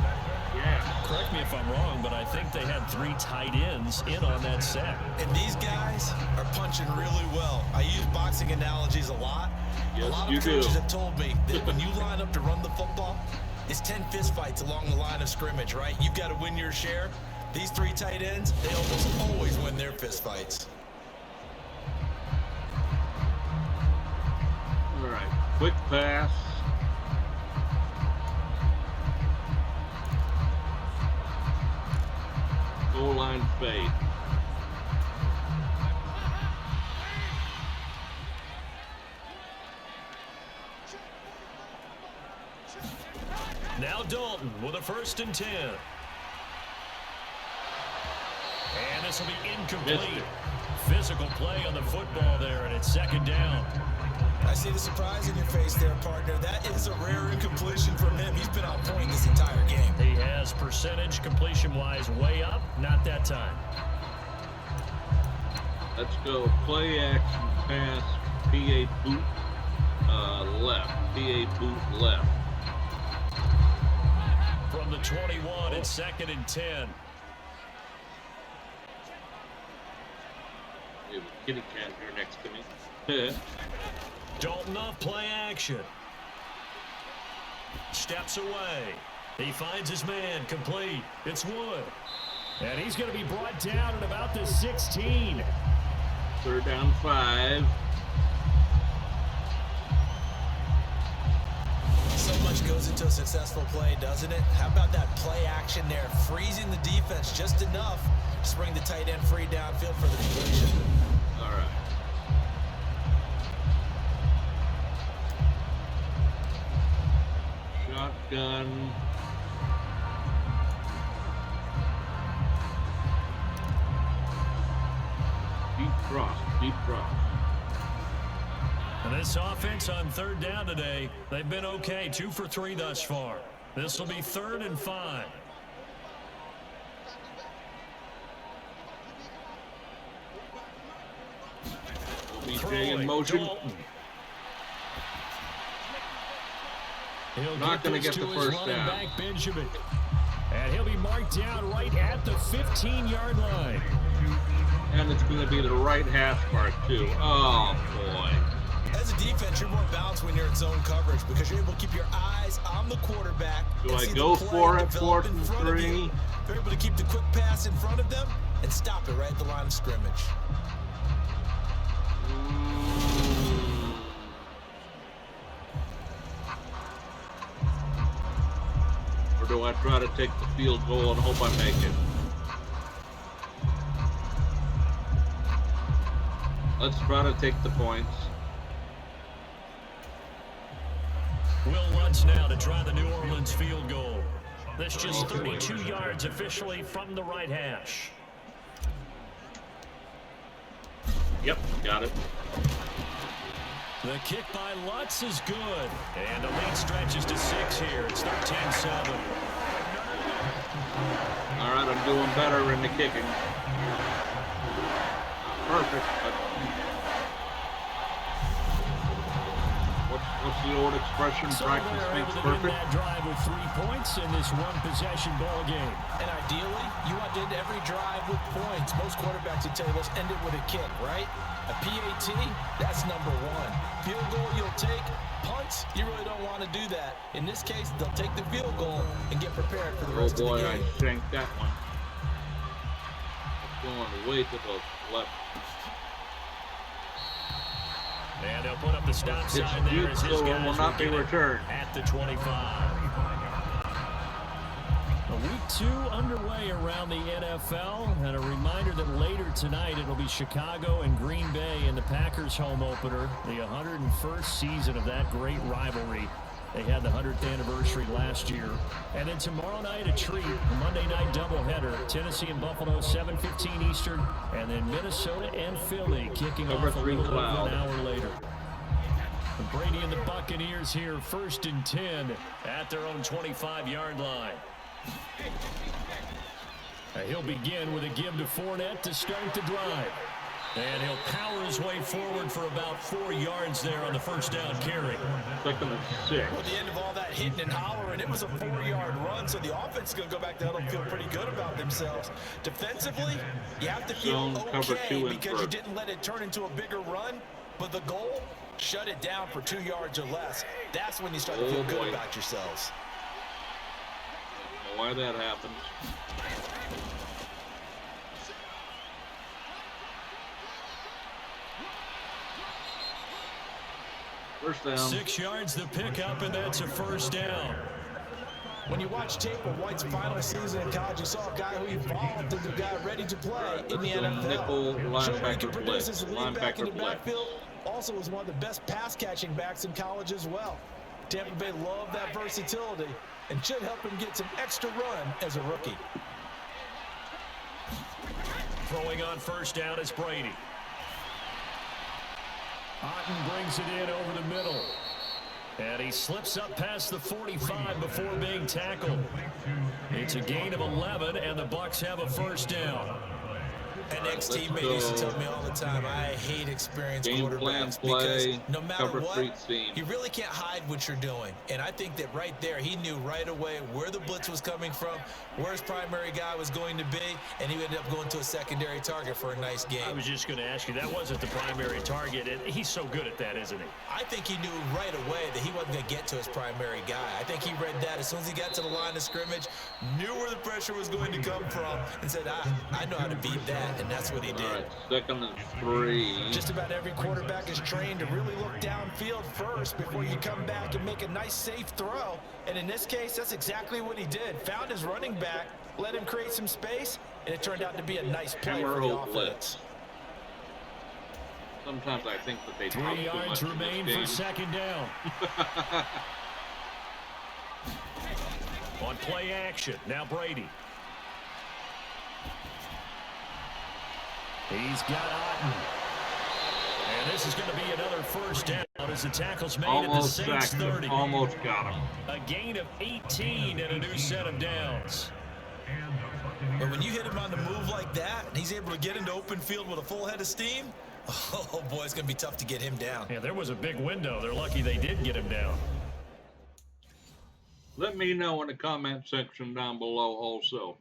[SPEAKER 1] Yeah.
[SPEAKER 4] Correct me if I'm wrong, but I think they had 3 tight ends in on that set.
[SPEAKER 5] And these guys are punching really well. I use boxing analogies a lot.
[SPEAKER 1] Yes,
[SPEAKER 5] a lot of coaches have told me that when you line up to run the football, it's 10 fistfights along the line of scrimmage, right? You've got to win your share. These 3 tight ends, they almost always win their fistfights.
[SPEAKER 1] All right. Quick pass. Goal line fade.
[SPEAKER 4] Now Dalton with a 1st and 10. And this will be incomplete. physical play on the football there, and it's second down.
[SPEAKER 5] I see the surprise in your face there, partner. That is a rare incompletion from him. He's been on point this entire game.
[SPEAKER 4] He has percentage completion-wise way up. Not that time.
[SPEAKER 1] Let's go. Play action pass. PA boot left. PA boot left.
[SPEAKER 4] From the 21, it's second and 10.
[SPEAKER 1] We have a kitty cat here next to me.
[SPEAKER 4] Dalton off play action. Steps away. He finds his man, complete. It's Wood. And he's going to be brought down at about the 16.
[SPEAKER 1] Third down 5.
[SPEAKER 5] So much goes into a successful play, doesn't it? How about that play action there? Freezing the defense just enough to bring the tight end free downfield for the completion.
[SPEAKER 1] All right. Shotgun. Deep cross.
[SPEAKER 4] And this offense on third down today, they've been okay. 2 for 3 thus far. This will be 3rd and 5.
[SPEAKER 1] OBJ in motion.
[SPEAKER 4] He'll
[SPEAKER 1] Not going to get
[SPEAKER 4] to
[SPEAKER 1] the
[SPEAKER 4] his
[SPEAKER 1] first
[SPEAKER 4] running
[SPEAKER 1] down.
[SPEAKER 4] back, Benjamin. And he'll be marked down right at the 15-yard line.
[SPEAKER 1] And it's going to be the right hash mark, too. Oh, boy.
[SPEAKER 5] As a defense, you're more balanced when you're in zone coverage because you're able to keep your eyes on the quarterback.
[SPEAKER 1] Do I go for it, 4th and 3?
[SPEAKER 5] They're able to keep the quick pass in front of them and stop it right at the line of scrimmage.
[SPEAKER 1] Or do I try to take the field goal and hope I make it? Let's try to take the points.
[SPEAKER 4] Will Lutz now to try the New Orleans field goal. That's just 32 yards officially from the right hash.
[SPEAKER 1] Yep, got it.
[SPEAKER 4] The kick by Lutz is good. And the lead stretches to 6 here. It's 13-7.
[SPEAKER 1] All right, I'm doing better in the kicking. Perfect, but what's the old expression?
[SPEAKER 4] So
[SPEAKER 1] Practice makes perfect.
[SPEAKER 4] That drive with 3 points in this one-possession ball game.
[SPEAKER 5] And ideally, you want to end every drive with points. Most quarterbacks would tell you, let's end it with a kick, right? A PAT, that's number 1. Field goal, you'll take. Punts, you really don't want to do that. In this case, they'll take the field goal and get prepared for the rest of the game.
[SPEAKER 1] Oh boy, I shanked that one. Going way to the left.
[SPEAKER 4] And they'll put up the stop sign there as his guys
[SPEAKER 1] will not be returned
[SPEAKER 4] at the 25. Week 2 underway around the NFL, and a reminder that later tonight it'll be Chicago and Green Bay in the Packers home opener, the 101st season of that great rivalry. They had the 100th anniversary last year. And then tomorrow night, a treat, a Monday night doubleheader. Tennessee and Buffalo, 7:15 Eastern. And then Minnesota and Philly kicking off a little over an hour later. Brady and the Buccaneers here, 1st and 10 at their own 25-yard line. He'll begin with a give to Fournette to start the drive. And he'll power his way forward for about 4 yards there on the first down carry.
[SPEAKER 1] 2nd and 6.
[SPEAKER 5] At the end of all that hitting and hollering, it was a 4-yard run, so the offense is going to go back to huddle and feel pretty good about themselves. Defensively, you have to feel okay because you didn't let it turn into a bigger run, but the goal, shut it down for 2 yards or less. That's when you start to feel good about yourselves.
[SPEAKER 1] I don't know why that happened. First down.
[SPEAKER 4] 6 yards the pickup, and that's a first down.
[SPEAKER 5] When you watch tape of White's final season in college, you saw a guy who evolved into a guy ready to play in the NFL.
[SPEAKER 1] Nickel linebacker
[SPEAKER 5] produce as a lead back in the
[SPEAKER 1] blitz.
[SPEAKER 5] backfield. Also was one of the best pass-catching backs in college as well. Tampa Bay loved that versatility and should help him get some extra run as a rookie.
[SPEAKER 4] Throwing on first down is Brady. Otten brings it in over the middle. And he slips up past the 45 before being tackled. It's a gain of 11, and the Bucs have a first down.
[SPEAKER 5] An ex-teammate used to tell me all the time, I hate experienced quarterbacks because no matter what, you really can't hide what you're doing. And I think that right there, he knew right away where the blitz was coming from, where his primary guy was going to be, and he ended up going to a secondary target for a nice game.
[SPEAKER 4] I was just going to ask you, that wasn't the primary target, and he's so good at that, isn't he?
[SPEAKER 5] I think he knew right away that he wasn't going to get to his primary guy. I think he read that as soon as he got to the line of scrimmage, knew where the pressure was going to come from, and said, I know how to beat that. And that's what he did.
[SPEAKER 1] Right, 2nd and 3.
[SPEAKER 5] Just about every quarterback is trained to really look downfield first before you come back and make a nice, safe throw. And in this case, that's exactly what he did. Found his running back, let him create some space, and it turned out to be a nice play for the offense.
[SPEAKER 1] Sometimes I think that they
[SPEAKER 4] 3 yards remain for 2nd down. On play action, now Brady. He's got Otten. And this is going to be another first down as the tackle's made at the Saints 30.
[SPEAKER 1] Almost got him.
[SPEAKER 4] A gain of 18 and a new set of downs.
[SPEAKER 5] But when you hit him on the move like that, and he's able to get into open field with a full head of steam, oh boy, it's going to be tough to get him down.
[SPEAKER 4] Yeah, there was a big window. They're lucky they did get him down.
[SPEAKER 1] Let me know in the comment section down below also.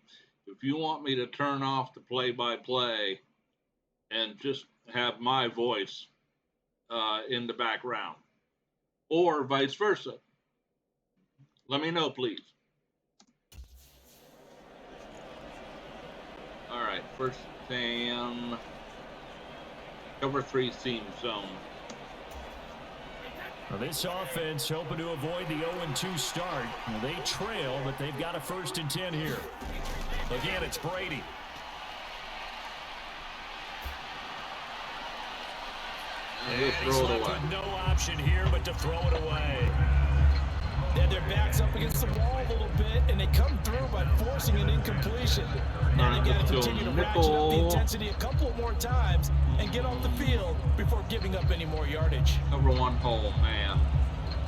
[SPEAKER 1] If you want me to turn off the play-by-play and just have my voice in the background, or vice versa. Let me know, please. All right, 1st and 10. Cover 3 seam zone.
[SPEAKER 4] Well, this offense hoping to avoid the 0-2 start. Well, they trail, but they've got a 1st and 10 here. Again, it's Brady.
[SPEAKER 1] And he's left with
[SPEAKER 4] no option here but to throw it away.
[SPEAKER 5] They had their backs up against the wall a little bit, and they come through by forcing an incompletion. Now they've got to continue to ratchet up the intensity a couple more times and get off the field before giving up any more yardage.
[SPEAKER 1] Cover 1 hole, man.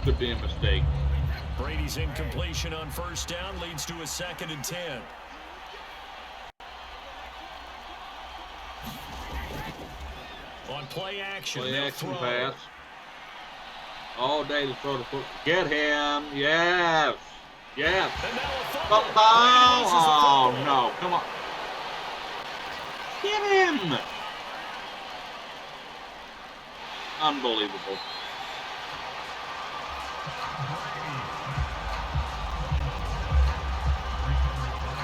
[SPEAKER 1] Could be a mistake.
[SPEAKER 4] Brady's incompletion on 1st down leads to a 2nd and 10. On play action.
[SPEAKER 1] Play action pass. All day to throw the foot. Get him. Yes. Yes. Oh, no. Come on. Get him. Unbelievable.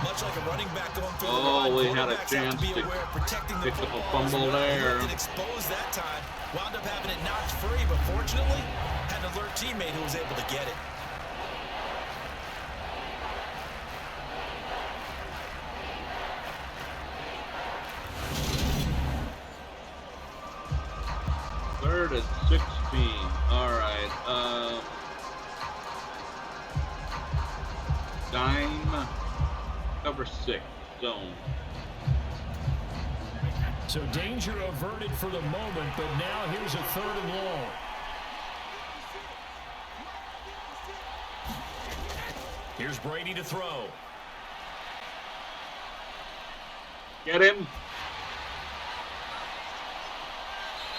[SPEAKER 5] Much like a running back going through the
[SPEAKER 1] line, we had a
[SPEAKER 5] quarterbacks
[SPEAKER 1] chance
[SPEAKER 5] have to be
[SPEAKER 1] to
[SPEAKER 5] aware of protecting the
[SPEAKER 1] pick up a
[SPEAKER 5] football.
[SPEAKER 1] fumble there.
[SPEAKER 5] Didn't expose that time. Wound up having it knocked free, but fortunately, had an alert teammate who was able to get it.
[SPEAKER 1] Third and 16. All right. Dime. Cover 6 zone.
[SPEAKER 4] So danger averted for the moment, but now here's a 3rd and long. Here's Brady to throw.
[SPEAKER 1] Get him.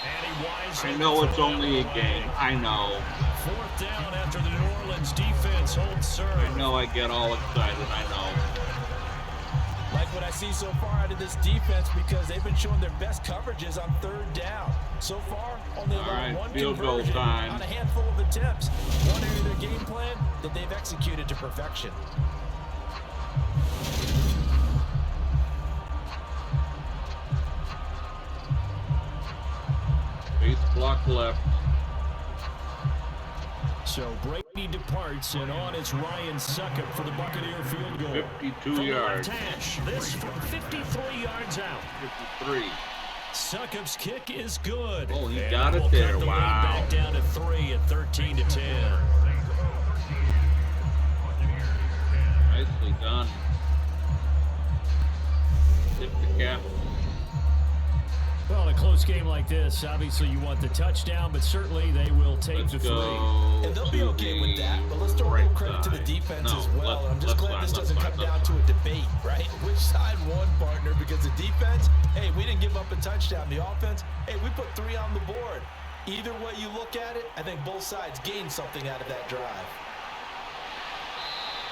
[SPEAKER 4] And he wisely
[SPEAKER 1] I know it's only a game. I know.
[SPEAKER 4] 4th down after the New Orleans defense holds serve.
[SPEAKER 1] I know I get all excited. I know.
[SPEAKER 5] Like what I see so far out of this defense because they've been showing their best coverages on 3rd down. So far, only allowed one conversion on a handful of attempts. One area of their game plan that they've executed to perfection.
[SPEAKER 1] Base block left.
[SPEAKER 4] So Brady departs, and on it's Ryan Suckup for the Buccaneer field goal.
[SPEAKER 1] 52 yards.
[SPEAKER 4] This from 53 yards out.
[SPEAKER 1] 53.
[SPEAKER 4] Succup's kick is good.
[SPEAKER 1] Oh, he got it there. Wow.
[SPEAKER 4] Back down to 3 at 13-10.
[SPEAKER 1] Nicely done. Tip the cap.
[SPEAKER 4] Well, the close game like this, obviously you want the touchdown, but certainly they will take the 3.
[SPEAKER 5] And they'll be okay with that, but let's throw a little credit to the defense as well. I'm just glad this doesn't come down to a debate, right? Which side won, partner? Because the defense, hey, we didn't give up a touchdown. The offense, hey, we put 3 on the board. Either way you look at it, I think both sides gained something out of that drive.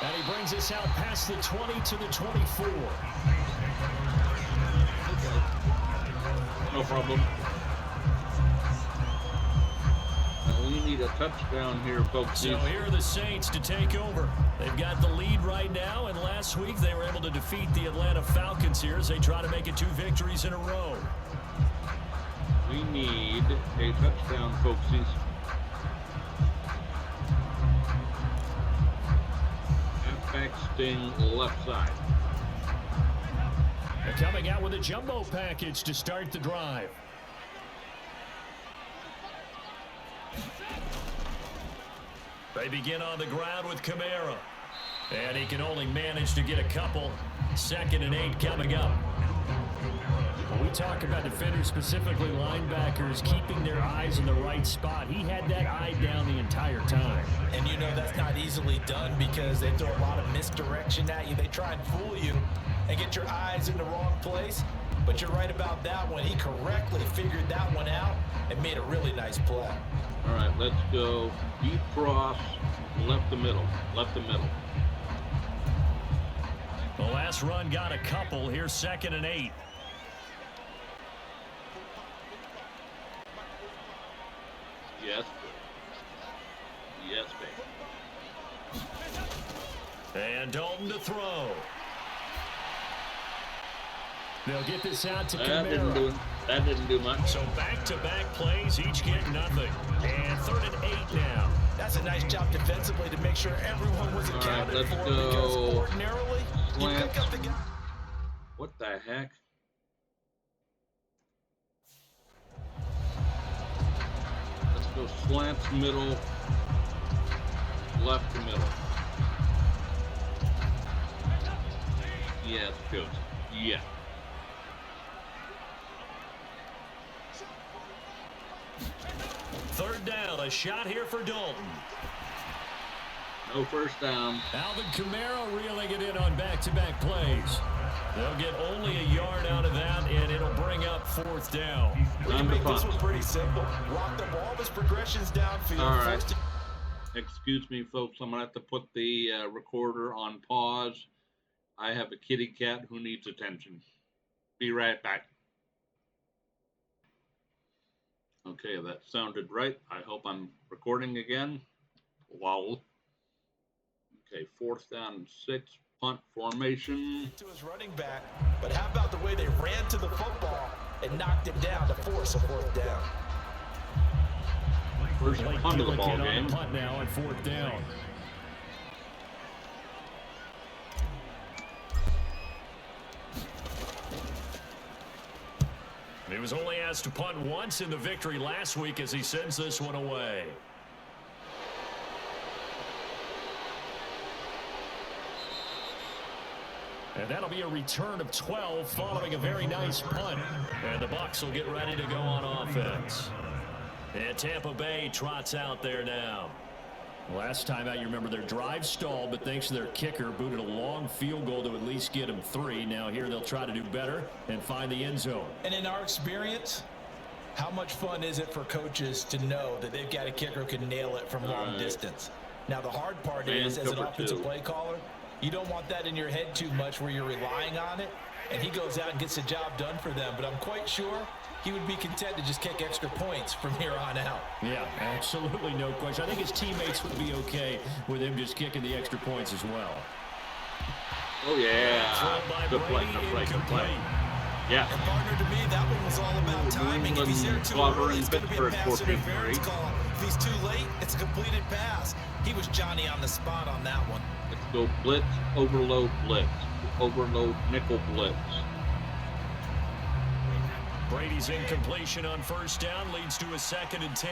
[SPEAKER 4] And he brings us out past the 20 to the 24.
[SPEAKER 1] No problem. We need a touchdown here, folks.
[SPEAKER 4] So here are the Saints to take over. They've got the lead right now, and last week they were able to defeat the Atlanta Falcons here as they try to make it 2 victories in a row.
[SPEAKER 1] We need a touchdown, folksies. Halfback sting left side.
[SPEAKER 4] They're coming out with a jumbo package to start the drive. They begin on the ground with Kamara. And he can only manage to get a couple. 2nd and 8 coming up. When we talk about defenders, specifically linebackers, keeping their eyes in the right spot, he had that eye down the entire time.
[SPEAKER 5] And you know that's not easily done because they throw a lot of misdirection at you. They try and fool you and get your eyes in the wrong place. But you're right about that one. He correctly figured that one out and made a really nice play.
[SPEAKER 1] All right, let's go deep cross, left the middle, left the middle.
[SPEAKER 4] The last run got a couple. Here's 2nd and 8.
[SPEAKER 1] Yes. Yes, baby.
[SPEAKER 4] And Dalton to throw. They'll get this out to Kamara.
[SPEAKER 1] That didn't do much.
[SPEAKER 4] So back-to-back plays, each get nothing. And 3rd and 8 now.
[SPEAKER 5] That's a nice job defensively to make sure everyone was accounted for. Because ordinarily, you pick up the guy.
[SPEAKER 1] What the heck? Let's go slants middle, left to middle. Yes, coach. Yeah.
[SPEAKER 4] Third down, a shot here for Dalton.
[SPEAKER 1] No first down.
[SPEAKER 4] Alvin Kamara reeling it in on back-to-back plays. They'll get only a yard out of that, and it'll bring up 4th down.
[SPEAKER 5] We can make this one pretty simple. Rock the ball, his progressions downfield.
[SPEAKER 1] All right. Excuse me, folks. I'm going to have to put the recorder on pause. I have a kitty cat who needs attention. Be right back. Okay, that sounded right. I hope I'm recording again. Wow. Okay, 4th down and 6. Punt formation.
[SPEAKER 5] To his running back, but how about the way they ran to the football and knocked it down to force a 4th down?
[SPEAKER 1] First punt of the ball game.
[SPEAKER 4] Punt now on 4th down. He was only asked to punt once in the victory last week as he sends this one away. And that'll be a return of 12 following a very nice punt. And the Bucs will get ready to go on offense. And Tampa Bay trots out there now. Last time out, you remember their drive stalled, but thanks to their kicker, booted a long field goal to at least get them 3. Now here they'll try to do better and find the end zone.
[SPEAKER 5] And in our experience, how much fun is it for coaches to know that they've got a kicker who can nail it from long distance? Now the hard part is, as an offensive play caller, you don't want that in your head too much where you're relying on it, and he goes out and gets the job done for them. But I'm quite sure he would be content to just kick extra points from here on out.
[SPEAKER 4] Yeah, absolutely no question. I think his teammates would be okay with him just kicking the extra points as well.
[SPEAKER 1] Oh, yeah. Good play, good play, good play. Yeah.
[SPEAKER 5] And partner, to me, that one was all about timing. If he's there too early, it's going to be a pass interference call. If he's too late, it's a completed pass. He was Johnny on the spot on that one.
[SPEAKER 1] Let's go blitz, overload, blitz. Overload, nickel, blitz.
[SPEAKER 4] Brady's incompletion on 1st down leads to a 2nd and 10.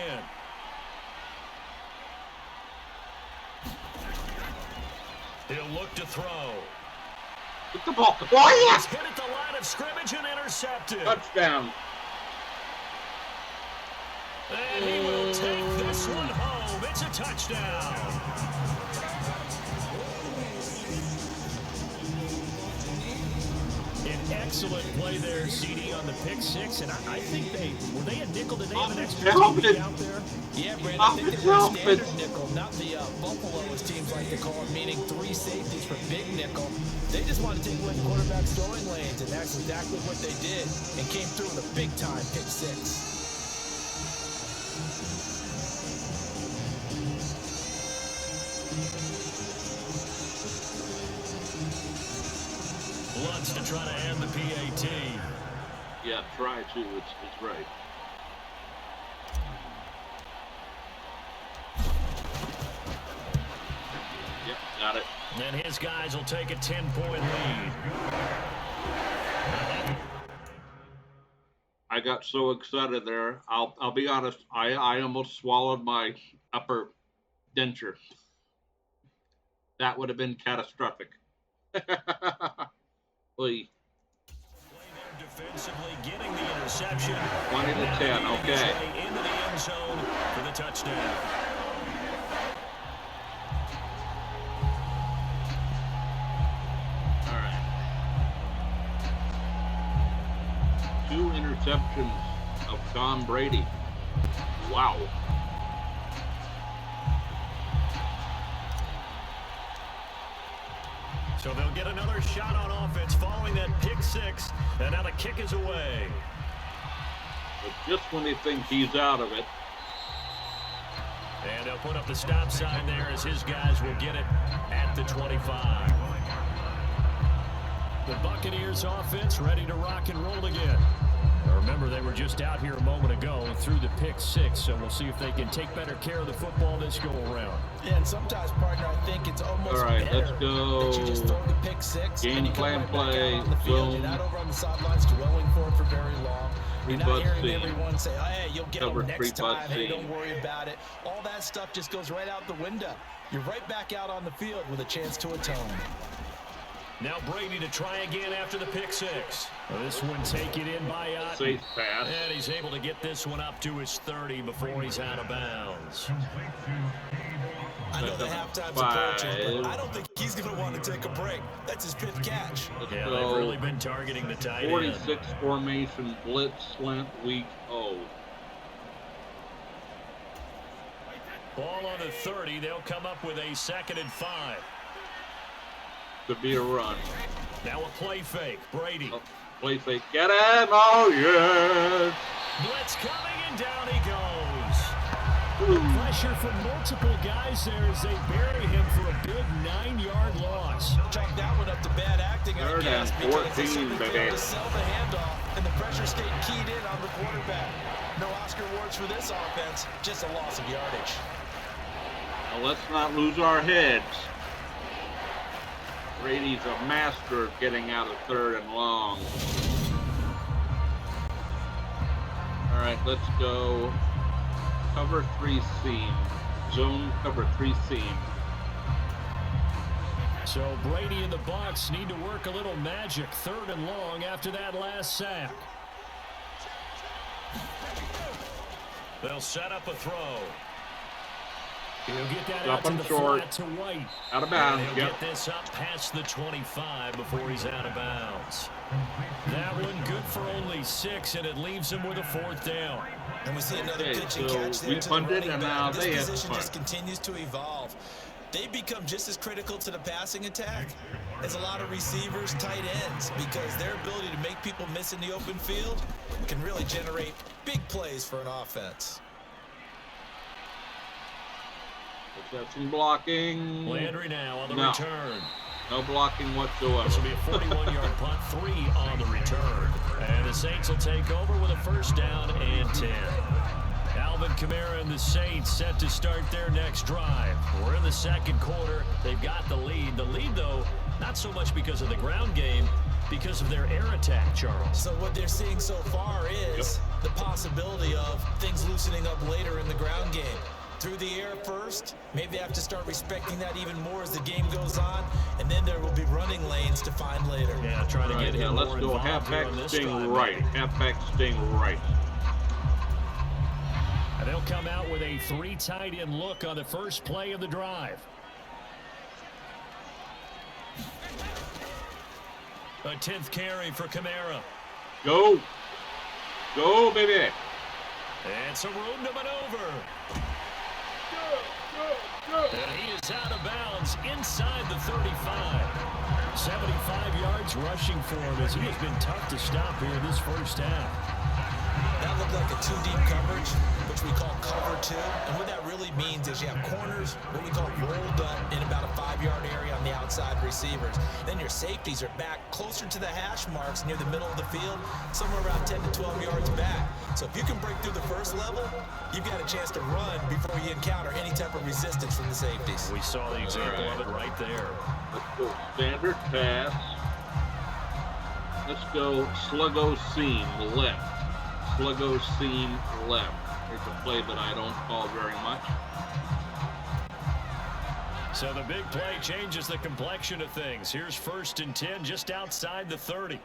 [SPEAKER 4] He'll look to throw.
[SPEAKER 1] Get the ball. Oh, yes!
[SPEAKER 4] He's hit at the line of scrimmage and intercepted.
[SPEAKER 1] Touchdown.
[SPEAKER 4] And he will take this one home. It's a touchdown. An excellent play there, CD, on the pick six. And I think were they a nickel? Did they have an extra TV out there?
[SPEAKER 5] Yeah, Brandon, I think they were a standard nickel, not the Buffalo, as teams like to call it, meaning 3 safeties for big nickel. They just want to take away the quarterback's throwing lanes, and that's exactly what they did, and came through with a big-time pick six.
[SPEAKER 4] Lutz to try to end the PAT.
[SPEAKER 1] Yeah, try to. It's right. Yep, got it.
[SPEAKER 4] And his guys will take a 10-point lead.
[SPEAKER 1] I got so excited there. I'll be honest. I almost swallowed my upper denture. That would have been catastrophic. Oy.
[SPEAKER 4] Defensively getting the interception.
[SPEAKER 1] 20 to 10. Okay.
[SPEAKER 4] Into the end zone for the touchdown.
[SPEAKER 1] All right. 2 interceptions of Tom Brady. Wow.
[SPEAKER 4] So they'll get another shot on offense following that pick six, and now the kick is away.
[SPEAKER 1] But just when they think he's out of it.
[SPEAKER 4] And they'll put up the stop sign there as his guys will get it at the 25. The Buccaneers offense ready to rock and roll again. Now remember, they were just out here a moment ago through the pick six, so we'll see if they can take better care of the football this go around.
[SPEAKER 5] Yeah, and sometimes, partner, I think it's almost
[SPEAKER 1] all right,
[SPEAKER 5] better
[SPEAKER 1] let's go.
[SPEAKER 5] that you just throw the pick six.
[SPEAKER 1] Game plan play.
[SPEAKER 5] On the field. You're not over on the sidelines dwelling for it for very long. You're not hearing everyone say, oh, hey, you'll get them next time. Hey, don't worry about it. All that stuff just goes right out the window. You're right back out on the field with a chance to atone.
[SPEAKER 4] Now Brady to try again after the pick six. Well, this one taken in by Otten.
[SPEAKER 1] Safe pass.
[SPEAKER 4] And he's able to get this one up to his 30 before he's out of bounds.
[SPEAKER 5] I know the halftime's approaching, but I don't think he's going to want to take a break. That's his 5th catch.
[SPEAKER 4] Yeah, they've really been targeting the tight end.
[SPEAKER 1] 46 formation, blitz, slant, weak,
[SPEAKER 4] Ball on the 30. They'll come up with a 2nd and 5.
[SPEAKER 1] Could be a run.
[SPEAKER 4] Now a play fake. Brady.
[SPEAKER 1] Oh, play fake. Get him. Oh, yes.
[SPEAKER 4] Blitz coming, and down he goes. Pressure from multiple guys there as they bury him for a big 9-yard loss.
[SPEAKER 5] Chalk that one up to bad acting, I guess, because they simply failed to sell the handoff, and the pressure stayed keyed in on the quarterback. No Oscar awards for this offense, just a loss of yardage.
[SPEAKER 1] Now let's not lose our heads. Brady's a master of getting out of 3rd and long. All right, let's go cover 3 seam. Zone cover 3 seam.
[SPEAKER 4] So Brady and the Bucs need to work a little magic 3rd and long after that last sack. They'll set up a throw. He'll get that out to the flat to White.
[SPEAKER 1] Out of bounds.
[SPEAKER 4] He'll get this up past the 25 before he's out of bounds. That one good for only 6, and it leaves him with a 4th down.
[SPEAKER 5] And we see another pitch and catch there to the running back. This position just continues to evolve. They become just as critical to the passing attack as a lot of receivers, tight ends, because their ability to make people miss in the open field can really generate big plays for an offense.
[SPEAKER 1] Let's have some blocking.
[SPEAKER 4] Landry now on the return.
[SPEAKER 1] No blocking whatsoever.
[SPEAKER 4] This will be a 41-yard punt, 3 on the return. And the Saints will take over with a 1st down and 10. Alvin Kamara and the Saints set to start their next drive. We're in the 2nd quarter. They've got the lead. The lead, though, not so much because of the ground game, because of their air attack, Charles.
[SPEAKER 5] So what they're seeing so far is the possibility of things loosening up later in the ground game. Through the air first, maybe they have to start respecting that even more as the game goes on, and then there will be running lanes to find later.
[SPEAKER 4] Yeah, trying to get him more
[SPEAKER 1] let's go halfback
[SPEAKER 4] sting
[SPEAKER 1] right. Halfback sting right.
[SPEAKER 4] And they'll come out with a 3 tight end look on the first play of the drive. A 10th carry for Kamara.
[SPEAKER 1] Go. Go, baby.
[SPEAKER 4] And some room to maneuver. And he is out of bounds inside the 35. 75 yards rushing for him as he has been tough to stop here in this first half.
[SPEAKER 5] That looked like a 2-deep coverage, which we call cover 2. And what that really means is you have corners, what we call rolled up in about a 5-yard area on the outside receivers. Then your safeties are back closer to the hash marks near the middle of the field, somewhere around 10 to 12 yards back. So if you can break through the first level, you've got a chance to run before you encounter any type of resistance from the safeties.
[SPEAKER 4] We saw the example of it right there.
[SPEAKER 1] Let's go standard pass. Let's go sluggo seam left. Sluggo seam left. Here's a play that I don't call very much.
[SPEAKER 4] So the big play changes the complexion of things. Here's 1st and 10 just outside the 30.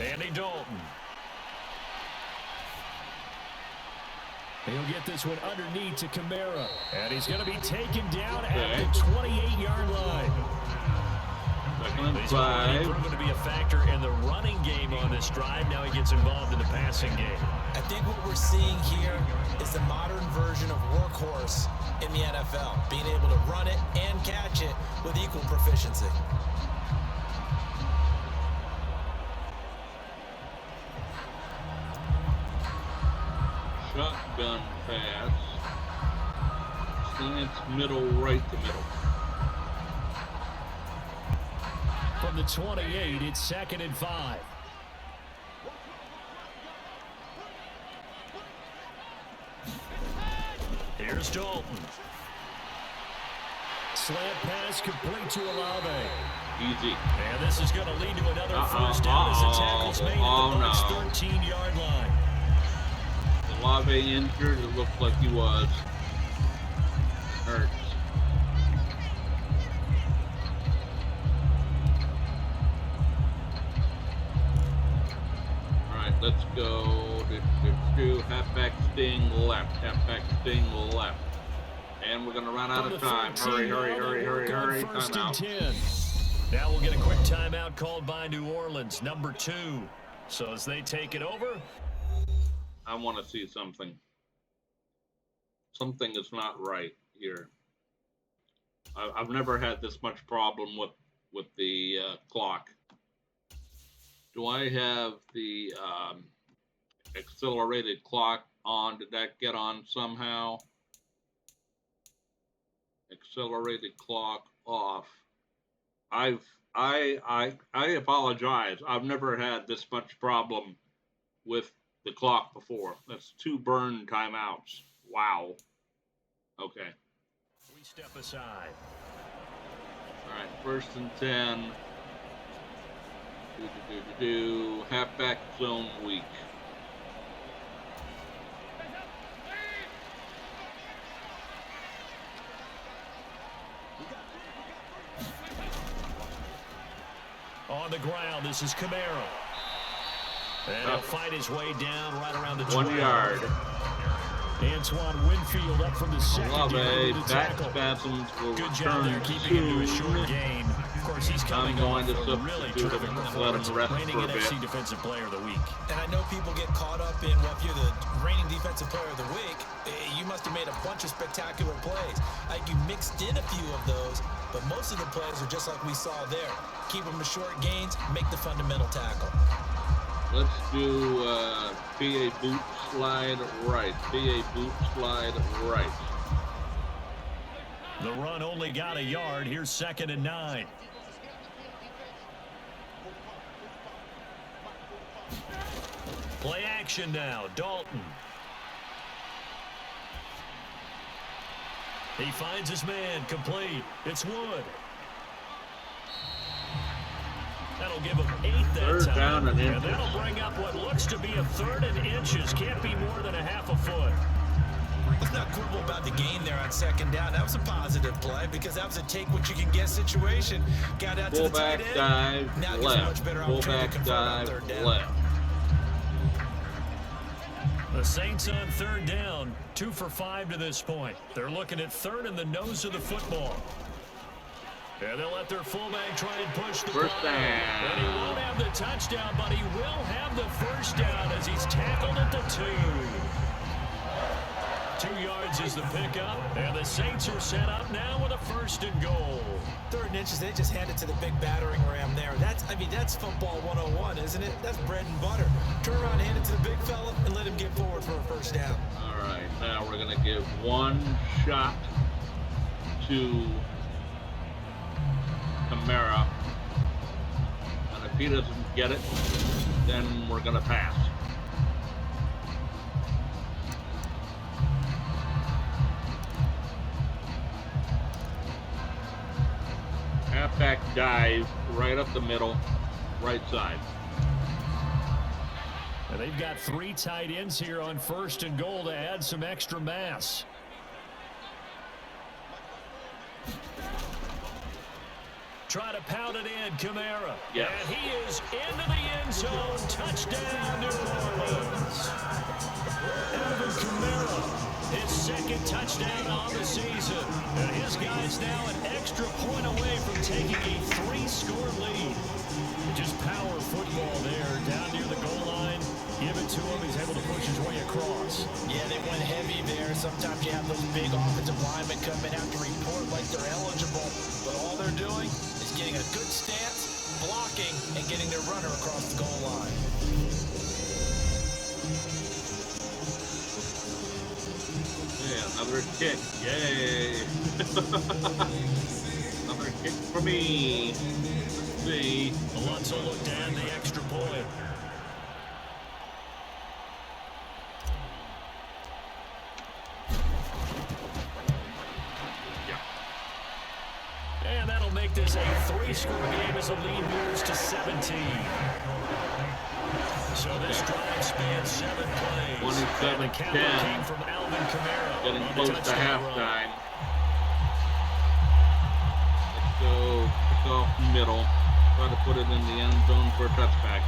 [SPEAKER 4] Andy Dalton. He'll get this one underneath to Kamara. And he's going to be taken down at the 28-yard line. He's already proven to be a factor in the running game on this drive. Now he gets involved in the passing game.
[SPEAKER 5] I think what we're seeing here is the modern version of workhorse in the NFL, being able to run it and catch it with equal proficiency.
[SPEAKER 1] Shotgun pass. Slants middle, right to middle.
[SPEAKER 4] From the 28, it's 2nd and 5. Here's Dalton. Slant pass complete to Olave.
[SPEAKER 1] Easy.
[SPEAKER 4] And this is going to lead to another first down as the tackle's made at the Bucs' 13-yard line.
[SPEAKER 1] Olave injured. It looked like he was hurt. Let's go. Halfback sting left. Halfback sting left. And we're going to run out of time. Hurry. Timeout.
[SPEAKER 4] Now we'll get a quick timeout called by New Orleans, number 2. So as they take it over.
[SPEAKER 1] I want to see something. Something is not right here. I've never had this much problem with the clock. Do I have the accelerated clock on? Did that get on somehow? Accelerated clock off. I apologize. I've never had this much problem with the clock before. That's 2 burn timeouts. Wow. Okay.
[SPEAKER 4] We step aside.
[SPEAKER 1] All right, 1st and 10. Halfback zone weak.
[SPEAKER 4] On the ground, this is Kamara. And he'll fight his way down right around the 12.
[SPEAKER 1] 1 yard.
[SPEAKER 4] Antoine Winfield up from the secondary.
[SPEAKER 1] Back spasms will
[SPEAKER 4] Good job there keeping him to a short gain. Of course, he's coming off a really terrific performance, reigning NFC Defensive Player of the Week.
[SPEAKER 5] And I know people get caught up in, well, if you're the reigning Defensive Player of the Week, you must have made a bunch of spectacular plays. Like you mixed in a few of those, but most of the plays are just like we saw there. Keep them to short gains, make the fundamental tackle.
[SPEAKER 1] Let's do PA boot slide right. PA boot slide right.
[SPEAKER 4] The run only got a yard. Here's 2nd and 9. Play action now. Dalton. He finds his man. Complete. It's Wood. That'll give him 8 that
[SPEAKER 1] third
[SPEAKER 4] time.
[SPEAKER 1] Down and inches.
[SPEAKER 4] That'll bring up what looks to be a 3rd and inches. Can't be more than a half a foot.
[SPEAKER 5] Let's not quibble about the gain there on 2nd down. That was a positive play because that was a take-what-you-can-get situation. Got out to the tight end.
[SPEAKER 1] Dive
[SPEAKER 5] now
[SPEAKER 1] left.
[SPEAKER 5] Much better opportunity to convert on 3rd down.
[SPEAKER 1] Left.
[SPEAKER 4] The Saints on third down, 2 for 5 to this point. They're looking at third in the nose of the football. And they'll let their fullback try and push the
[SPEAKER 1] first down.
[SPEAKER 4] And he won't have the touchdown, but he will have the first down as he's tackled at the 2. 2 yards is the pickup, and the Saints are set up now with a 1st and goal.
[SPEAKER 5] 3rd and inches, they just hand it to the big battering ram there. That's football 101, isn't it? That's bread and butter. Turn around, hand it to the big fella, and let him get forward for a 1st down.
[SPEAKER 1] All right, now we're going to give one shot to Kamara, and if he doesn't get it, then we're going to pass. Halfback dive right up the middle, right side.
[SPEAKER 4] And they've got 3 tight ends here on 1st and goal to add some extra mass. Try to pound it in, Kamara.
[SPEAKER 1] Yes.
[SPEAKER 4] And he is into the end zone. Touchdown, New Orleans. Alvin Kamara, his 2nd touchdown on the season. And his guy's now an extra point away from taking a 3-score lead. Just power football there, down near the goal line. Give it to him. He's able to push his way across.
[SPEAKER 5] Yeah, they went heavy there. Sometimes you have those big offensive linemen come in have to report like they're eligible. But all they're doing is getting a good stance, blocking, and getting their runner across the goal line.
[SPEAKER 1] Yeah, another kick. Yay. Another kick for me. Let's see.
[SPEAKER 4] Alonso looked at the extra point. And that'll make this a 3-score game as the lead moves to 17. So this drive spans 7 plays.
[SPEAKER 1] 27-10.
[SPEAKER 4] Came from Alvin Kamara.
[SPEAKER 1] Getting close to halftime. Let's go pick off middle. Try to put it in the end zone for a touchback.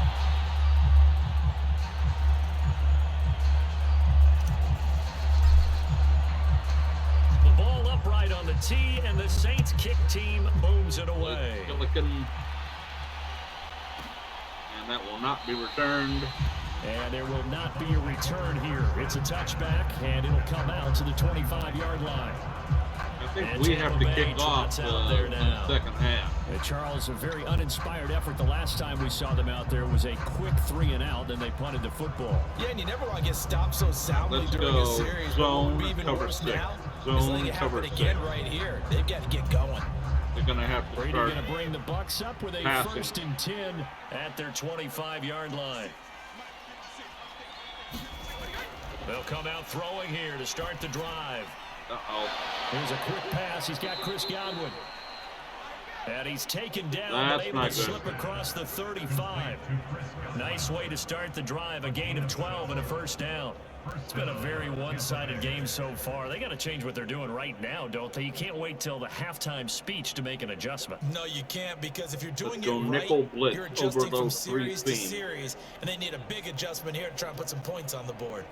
[SPEAKER 4] The ball upright on the tee, and the Saints kick team moves it away.
[SPEAKER 1] And that will not be returned.
[SPEAKER 4] And there will not be a return here. It's a touchback, and it'll come out to the 25-yard line.
[SPEAKER 1] I think we have to kick off in the second half.
[SPEAKER 4] Charles, a very uninspired effort. The last time we saw them out there was a quick 3-and-out, then they punted the football.
[SPEAKER 5] Yeah, and you never want to get stopped so soundly during a series.
[SPEAKER 1] Zone
[SPEAKER 5] even
[SPEAKER 1] cover
[SPEAKER 5] worse
[SPEAKER 1] 6.
[SPEAKER 5] now,
[SPEAKER 1] Zone cover 6.
[SPEAKER 5] Again right here. They've got to get going.
[SPEAKER 1] They're going to have to
[SPEAKER 4] Brady
[SPEAKER 1] start
[SPEAKER 4] going to bring the Bucks up with a
[SPEAKER 1] passing.
[SPEAKER 4] 1st and 10 at their 25-yard line. They'll come out throwing here to start the drive.
[SPEAKER 1] Uh-oh.
[SPEAKER 4] Here's a quick pass. He's got Chris Godwin. And he's taken down,
[SPEAKER 1] That's
[SPEAKER 4] but able
[SPEAKER 1] not
[SPEAKER 4] to
[SPEAKER 1] good.
[SPEAKER 4] slip across the 35. Nice way to start the drive. A gain of 12 and a 1st down. It's been a very one-sided game so far. They got to change what they're doing right now, don't they? You can't wait till the halftime speech to make an adjustment.
[SPEAKER 5] No, you can't, because if you're doing
[SPEAKER 1] Let's go
[SPEAKER 5] it
[SPEAKER 1] nickel
[SPEAKER 5] right,
[SPEAKER 1] blitz
[SPEAKER 5] you're adjusting
[SPEAKER 1] over
[SPEAKER 5] from
[SPEAKER 1] those 3
[SPEAKER 5] series to
[SPEAKER 1] seams.
[SPEAKER 5] series, and they need a big adjustment here to try and put some points on the board.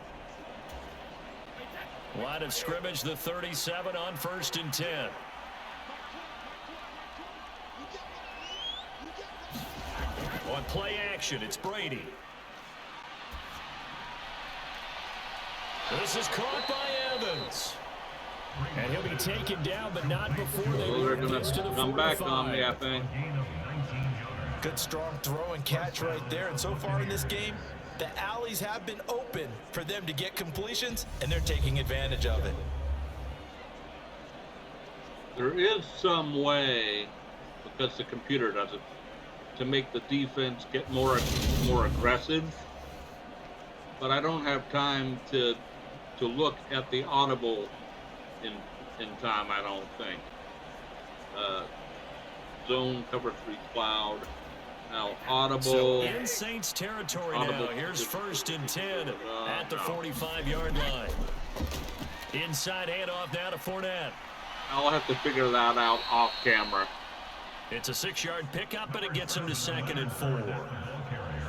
[SPEAKER 4] Line of scrimmage, the 37 on 1st and 10. On play action, it's Brady. This is caught by Evans. And he'll be taken down, but not before they
[SPEAKER 1] They're
[SPEAKER 4] move
[SPEAKER 1] going
[SPEAKER 4] this to the
[SPEAKER 1] to come back on me, I
[SPEAKER 4] 45.
[SPEAKER 1] think.
[SPEAKER 5] Good strong throw and catch right there, and so far in this game, the alleys have been open for them to get completions, and they're taking advantage of it.
[SPEAKER 1] There is some way, because the computer does it, to make the defense get more aggressive. But I don't have time to look at the audible in time, I don't think. Zone cover 3 cloud. Now audible.
[SPEAKER 4] So in Saints territory
[SPEAKER 1] audible,
[SPEAKER 4] now. Here's 1st and 10 at the 45-yard line. Inside handoff now to Fournette.
[SPEAKER 1] I'll have to figure that out off camera.
[SPEAKER 4] It's a 6-yard pickup, but it gets him to 2nd and 4.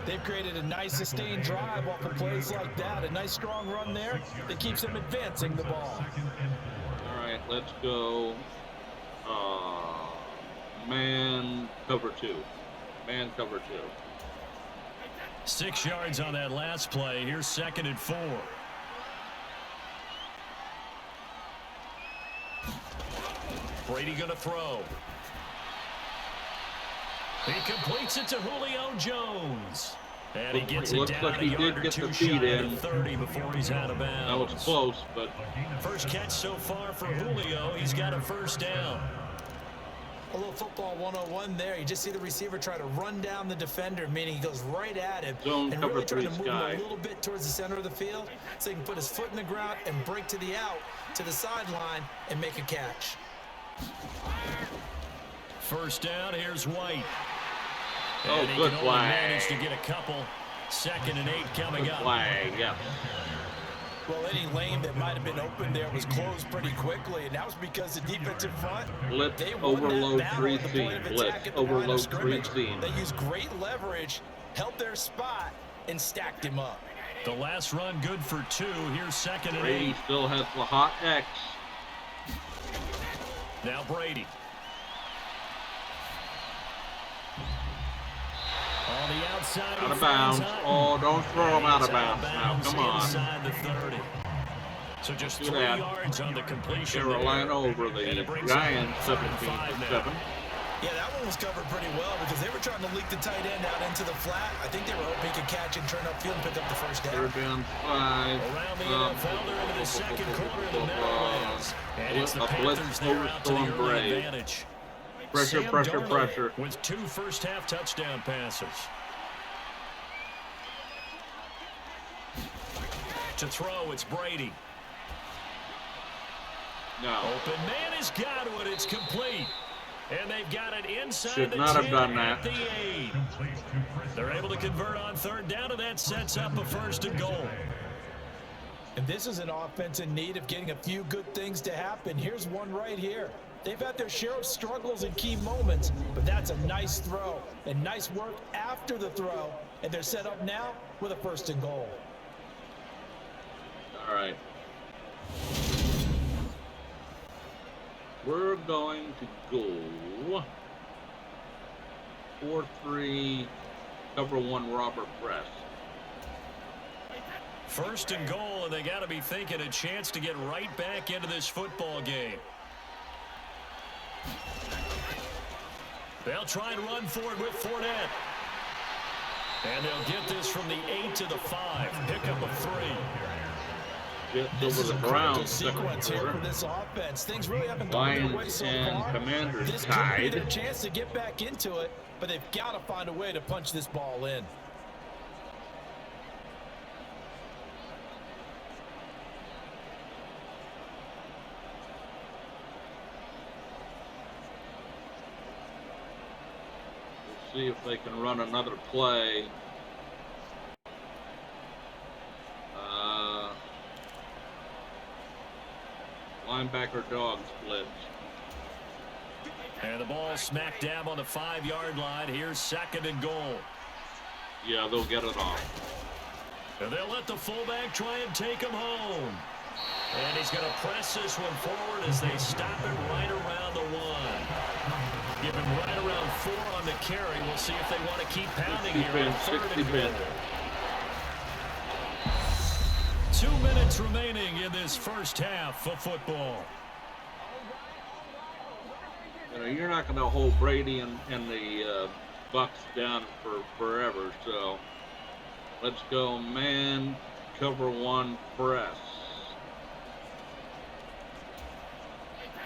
[SPEAKER 5] They've created a nice sustained drive off of plays like that. A nice strong run there that keeps them advancing the ball.
[SPEAKER 1] All right, let's go. Man cover 2. Man cover 2.
[SPEAKER 4] 6 yards on that last play. Here's 2nd and 4. Brady going to throw. He completes it to Julio Jones. And he gets it down
[SPEAKER 1] like he
[SPEAKER 4] a yard
[SPEAKER 1] did get
[SPEAKER 4] or
[SPEAKER 1] the
[SPEAKER 4] two
[SPEAKER 1] feet
[SPEAKER 4] shy
[SPEAKER 1] in.
[SPEAKER 4] of 30 before he's out of bounds.
[SPEAKER 1] That was close, but
[SPEAKER 4] first catch so far for Julio. He's got a first down.
[SPEAKER 5] A little football 101 there. You just see the receiver try to run down the defender, meaning he goes right at him
[SPEAKER 1] Zone
[SPEAKER 5] and
[SPEAKER 1] cover
[SPEAKER 5] really trying to
[SPEAKER 1] 3
[SPEAKER 5] move
[SPEAKER 1] sky.
[SPEAKER 5] him a little bit towards the center of the field so he can put his foot in the ground and break to the out, to the sideline, and make a catch.
[SPEAKER 4] First down, here's White.
[SPEAKER 1] Oh,
[SPEAKER 4] and he
[SPEAKER 1] good
[SPEAKER 4] can only
[SPEAKER 1] flag.
[SPEAKER 4] manage to get a couple. 2nd and 8 coming
[SPEAKER 1] good
[SPEAKER 4] up.
[SPEAKER 1] flag, yeah.
[SPEAKER 5] Well, any lane that might have been open there was closed pretty quickly, and that was because the defensive front,
[SPEAKER 1] Blitz,
[SPEAKER 5] they won
[SPEAKER 1] overload,
[SPEAKER 5] that battle
[SPEAKER 1] 3
[SPEAKER 5] at the point
[SPEAKER 1] seam.
[SPEAKER 5] of attack
[SPEAKER 1] Blitz,
[SPEAKER 5] at the line of
[SPEAKER 1] overload, 3
[SPEAKER 5] scrimmage.
[SPEAKER 1] seam.
[SPEAKER 5] They used great leverage, held their spot, and stacked him up.
[SPEAKER 4] The last run good for 2. Here's 2nd and
[SPEAKER 1] Brady
[SPEAKER 4] 8.
[SPEAKER 1] still has the hot X.
[SPEAKER 4] Now Brady. On the outside.
[SPEAKER 1] Out of bounds. Oh, don't throw him out of bounds now. Come on.
[SPEAKER 4] Inside the 30. So just 3
[SPEAKER 1] that.
[SPEAKER 4] yards on the completion.
[SPEAKER 1] Carolina over
[SPEAKER 4] And
[SPEAKER 1] the
[SPEAKER 4] it brings
[SPEAKER 1] Giants,
[SPEAKER 4] up 3rd and 5 now.
[SPEAKER 1] 17-7.
[SPEAKER 5] Yeah, that one was covered pretty well because they were trying to leak the tight end out into the flat. I think they were hoping he could catch and turn upfield and pick up the first down.
[SPEAKER 1] 3rd down 5.
[SPEAKER 4] Around the NFL, they're into the second quarter of the Meadowlands. And it's the
[SPEAKER 1] A blitz
[SPEAKER 4] Panthers there out to the
[SPEAKER 1] over
[SPEAKER 4] early
[SPEAKER 1] Brave.
[SPEAKER 4] advantage.
[SPEAKER 1] Pressure,
[SPEAKER 4] Sam
[SPEAKER 1] pressure,
[SPEAKER 4] Darnold
[SPEAKER 1] pressure.
[SPEAKER 4] with 2 first-half touchdown passes. To throw, it's Brady.
[SPEAKER 1] No.
[SPEAKER 4] Open man has got it. It's complete. And they've got it inside
[SPEAKER 1] Should
[SPEAKER 4] the
[SPEAKER 1] not
[SPEAKER 4] 10
[SPEAKER 1] have done
[SPEAKER 4] at
[SPEAKER 1] that.
[SPEAKER 4] the 8. They're able to convert on 3rd down, and that sets up a 1st and goal.
[SPEAKER 5] And this is an offense in need of getting a few good things to happen. Here's one right here. They've had their share of struggles in key moments, but that's a nice throw and nice work after the throw. And they're set up now with a 1st and goal.
[SPEAKER 1] All right. We're going to go 4-3, cover 1, Robert Press.
[SPEAKER 4] 1st and goal, and they got to be thinking a chance to get right back into this football game. They'll try and run for it with Fournette. And they'll get this from the 8 to the 5. Pick up a 3.
[SPEAKER 1] Gets over the Browns.
[SPEAKER 5] Sequence here for this offense. Things really haven't gone
[SPEAKER 1] Lions
[SPEAKER 5] their way so
[SPEAKER 1] and
[SPEAKER 5] far.
[SPEAKER 1] Commanders
[SPEAKER 5] This could be
[SPEAKER 1] tied.
[SPEAKER 5] their chance to get back into it, but they've got to find a way to punch this ball in.
[SPEAKER 1] We'll see if they can run another play. Linebacker dog splits.
[SPEAKER 4] And the ball smack dab on the 5-yard line. Here's 2nd and goal.
[SPEAKER 1] Yeah, they'll get it off.
[SPEAKER 4] And they'll let the fullback try and take him home. And he's going to press this one forward as they stop it right around the 1. Give him right around 4 on the carry. We'll see if they want to keep pounding here on 3rd and goal. 2 minutes remaining in this first half of football.
[SPEAKER 1] You know, you're not going to hold Brady and the Bucks down for forever. So let's go man cover 1 press.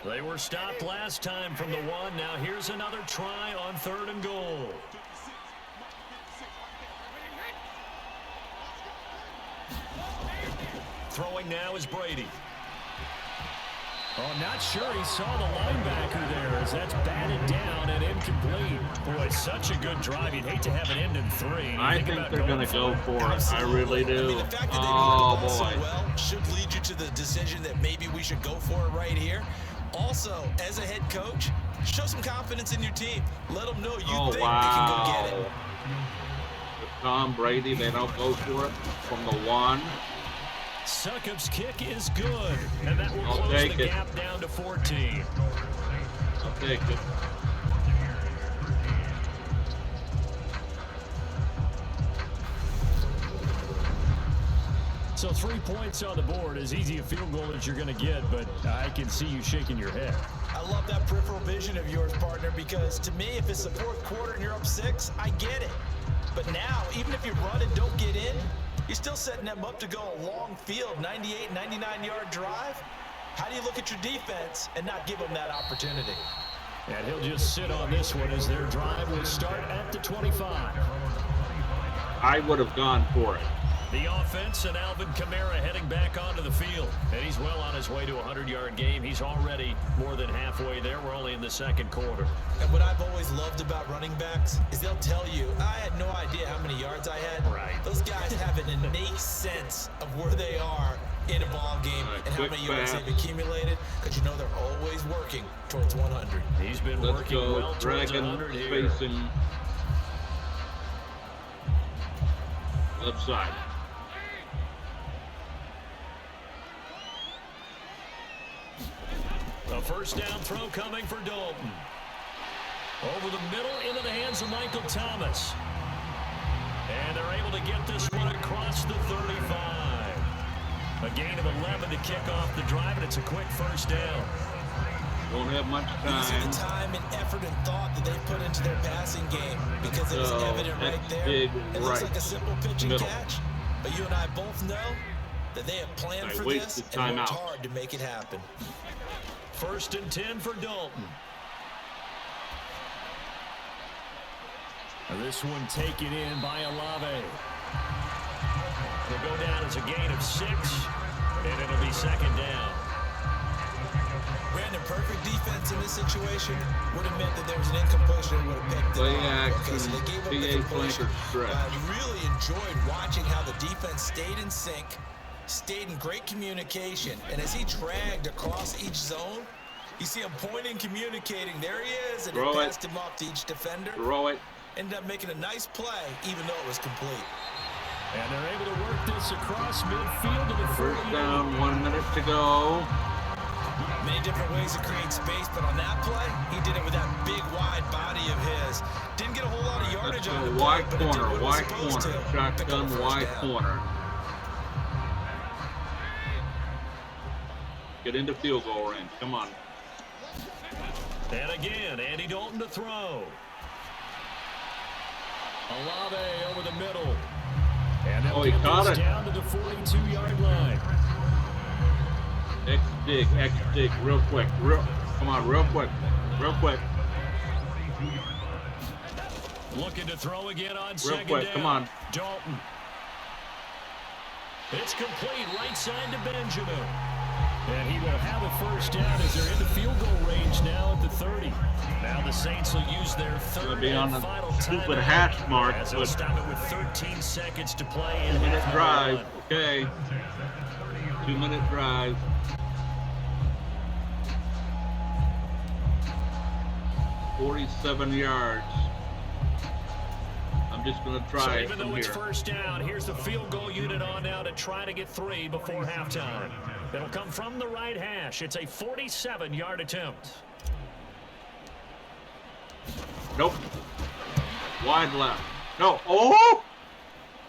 [SPEAKER 4] They were stopped last time from the 1. Now here's another try on 3rd and goal. Throwing now is Brady. Oh, I'm not sure he saw the linebacker there as that's batted down and incomplete. Boy, such a good drive. You'd hate to have it end in 3.
[SPEAKER 1] I think they're going to go for it. I really do.
[SPEAKER 5] I mean, the fact that they
[SPEAKER 1] Oh,
[SPEAKER 5] moved the ball
[SPEAKER 1] boy.
[SPEAKER 5] so well should lead you to the decision that maybe we should go for it right here. Also, as a head coach, show some confidence in your team. Let them know you think they can go get it.
[SPEAKER 1] Tom Brady. They don't go for it from the 1.
[SPEAKER 4] Succop's kick is good, and that will close the gap down to 14.
[SPEAKER 1] I'll take it.
[SPEAKER 4] So 3 points on the board, as easy a field goal as you're going to get, but I can see you shaking your head.
[SPEAKER 5] I love that peripheral vision of yours, partner, because to me, if it's the 4th quarter and you're up 6, I get it. But now, even if you run and don't get in, you're still setting them up to go a long field, 98, 99-yard drive. How do you look at your defense and not give them that opportunity?
[SPEAKER 4] And he'll just sit on this one as their drive will start at the 25.
[SPEAKER 1] I would have gone for it.
[SPEAKER 4] The offense and Alvin Kamara heading back onto the field. And he's well on his way to a 100-yard game. He's already more than halfway there. We're only in the 2nd quarter.
[SPEAKER 5] And what I've always loved about running backs is they'll tell you, I had no idea how many yards I had.
[SPEAKER 4] Right.
[SPEAKER 5] Those guys have an innate sense of where they are in a ball game and how many yards they've accumulated, because you know they're always working towards 100.
[SPEAKER 4] He's been working well towards 100 here.
[SPEAKER 1] Facing left side.
[SPEAKER 4] A first down throw coming for Dalton. Over the middle into the hands of Michael Thomas. And they're able to get this one across the 35. A gain of 11 to kick off the drive, and it's a quick first down.
[SPEAKER 1] Don't have much time.
[SPEAKER 5] These are the time and effort and thought that they put into their passing game, because it was evident right there. It looks like a simple pitch and catch, but you and I both know that they have planned for this and worked hard to make it happen.
[SPEAKER 4] 1st and 10 for Dalton. And this one taken in by Olave. Will go down as a gain of 6, and it'll be 2nd down.
[SPEAKER 5] Brandon, perfect defense in this situation would have meant that there was an incompletion and would have picked it off. Okay, so they gave up the incompletion. But I really enjoyed watching how the defense stayed in sync, stayed in great communication, and as he dragged across each zone, you see him pointing, communicating. There he is, and he passed him off to each defender. Ended up making a nice play, even though it was complete.
[SPEAKER 4] And they're able to work this across midfield to the 48.
[SPEAKER 1] First down, 1 minute to go.
[SPEAKER 5] Many different ways to create space, but on that play, he did it with that big, wide body of his. Didn't get a whole lot of yardage on the play, but it did what it was supposed to.
[SPEAKER 1] Shotgun, wide corner. Get into field goal range. Come on.
[SPEAKER 4] And again, Andy Dalton to throw. Olave over the middle. And
[SPEAKER 1] he caught it.
[SPEAKER 4] Down to the 42-yard line.
[SPEAKER 1] X-dig, real quick. Come on, real quick.
[SPEAKER 4] Looking to throw again on second
[SPEAKER 1] quick,
[SPEAKER 4] down.
[SPEAKER 1] come on.
[SPEAKER 4] Dalton. It's complete, right side to Benjamin. And he will have a first down as they're in the field goal range now at the 30. Now the Saints will use their third and final
[SPEAKER 1] stupid hash mark.
[SPEAKER 4] As they'll stop it with 13 seconds to play.
[SPEAKER 1] 2-minute drive. Okay. 2-minute drive. $47 yards. I'm just going to try
[SPEAKER 4] even though it's first down, here's the field goal unit on now to try to get 3 before halftime. It'll come from the right hash. It's a 47-yard attempt.
[SPEAKER 1] Nope. Wide left. No. Oh!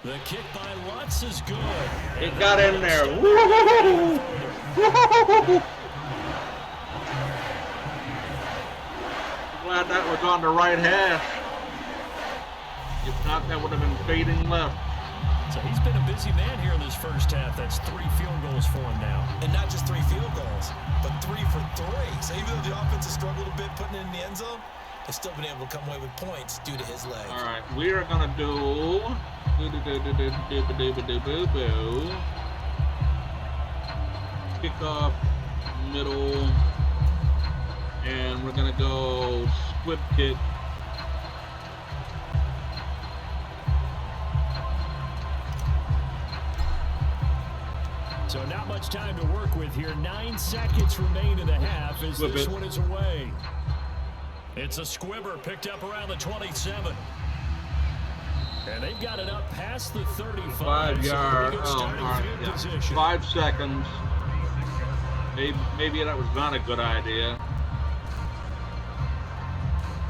[SPEAKER 4] The kick by Lutz is good.
[SPEAKER 1] It got in there. Woo-hoo-hoo-hoo. Woo-hoo-hoo-hoo. Glad that was on the right hash. If not, that would have been fading left.
[SPEAKER 4] So he's been a busy man here in this first half. That's 3 field goals for him now.
[SPEAKER 5] And not just 3 field goals, but 3 for 3. So even though the offense has struggled a bit putting it in the end zone, they've still been able to come away with points due to his legs.
[SPEAKER 1] All right, we are going to do kickoff, middle, and we're going to go squib kick.
[SPEAKER 4] So not much time to work with here. 9 seconds remain in the half as this one is away. It's a squibber picked up around the 27. And they've got it up past the 35.
[SPEAKER 1] 5 yard.
[SPEAKER 4] So
[SPEAKER 1] 5 seconds. Maybe that was not a good idea.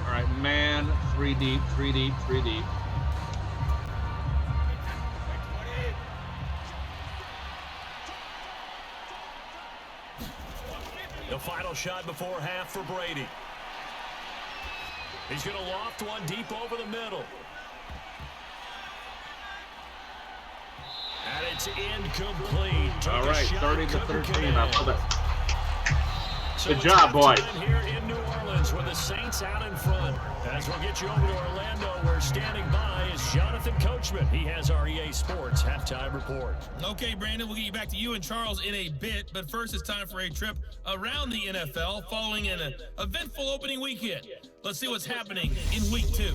[SPEAKER 1] All right, man. 3 deep, 3 deep, 3 deep.
[SPEAKER 4] The final shot before half for Brady. He's going to loft one deep over the middle. And it's incomplete.
[SPEAKER 1] All right, 30-13. I love it. Good job, boys.
[SPEAKER 4] Here in New Orleans with the Saints out in front. As we'll get you over to Orlando, where standing by is Jonathan Coachman. He has our EA Sports halftime report.
[SPEAKER 6] Okay, Brandon, we'll get you back to you and Charles in a bit, but first it's time for a trip around the NFL following an eventful opening weekend. Let's see what's happening in week 2.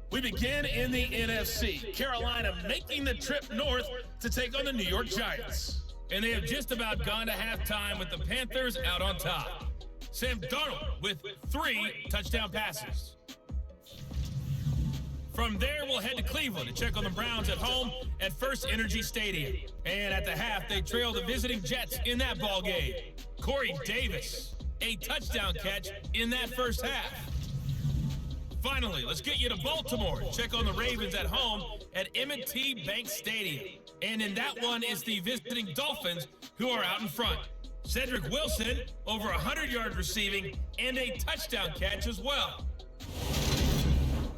[SPEAKER 6] We begin in the NFC. Carolina making the trip north to take on the New York Giants. And they have just about gone to halftime with the Panthers out on top. Sam Darnold with 3 touchdown passes. From there, we'll head to Cleveland to check on the Browns at home at First Energy Stadium. And at the half, they trail the visiting Jets in that ball game. Corey Davis, a touchdown catch in that first half. Finally, let's get you to Baltimore. Check on the Ravens at home at M&T Bank Stadium. And in that one is the visiting Dolphins, who are out in front. Cedric Wilson, over 100 yards receiving, and a touchdown catch as well.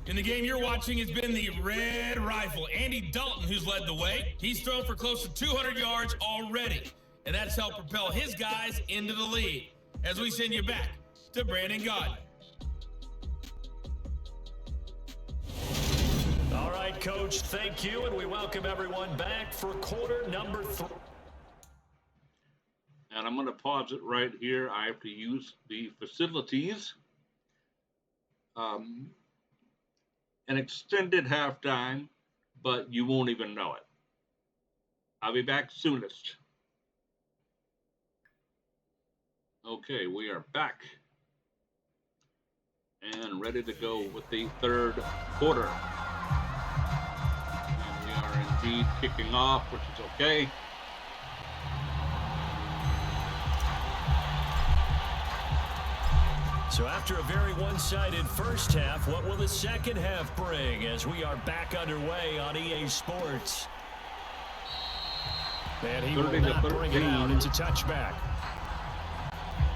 [SPEAKER 6] In the game you're watching has been the Red Rifle, Andy Dalton, who's led the way. He's thrown for close to 200 yards already, and that's helped propel his guys into the lead. As we send you back to Brandon Gaudin.
[SPEAKER 4] All right, Coach, thank you, and we welcome everyone back for quarter number 3.
[SPEAKER 1] And I'm going to pause it right here. I have to use the facilities. An extended halftime, but you won't even know it. I'll be back soonest. Okay, we are back and ready to go with the third quarter. And we are indeed kicking off, which is okay.
[SPEAKER 4] So after a very one-sided first half, what will the second half bring as we are back underway on EA Sports? And he will not bring it out. It's a touchback.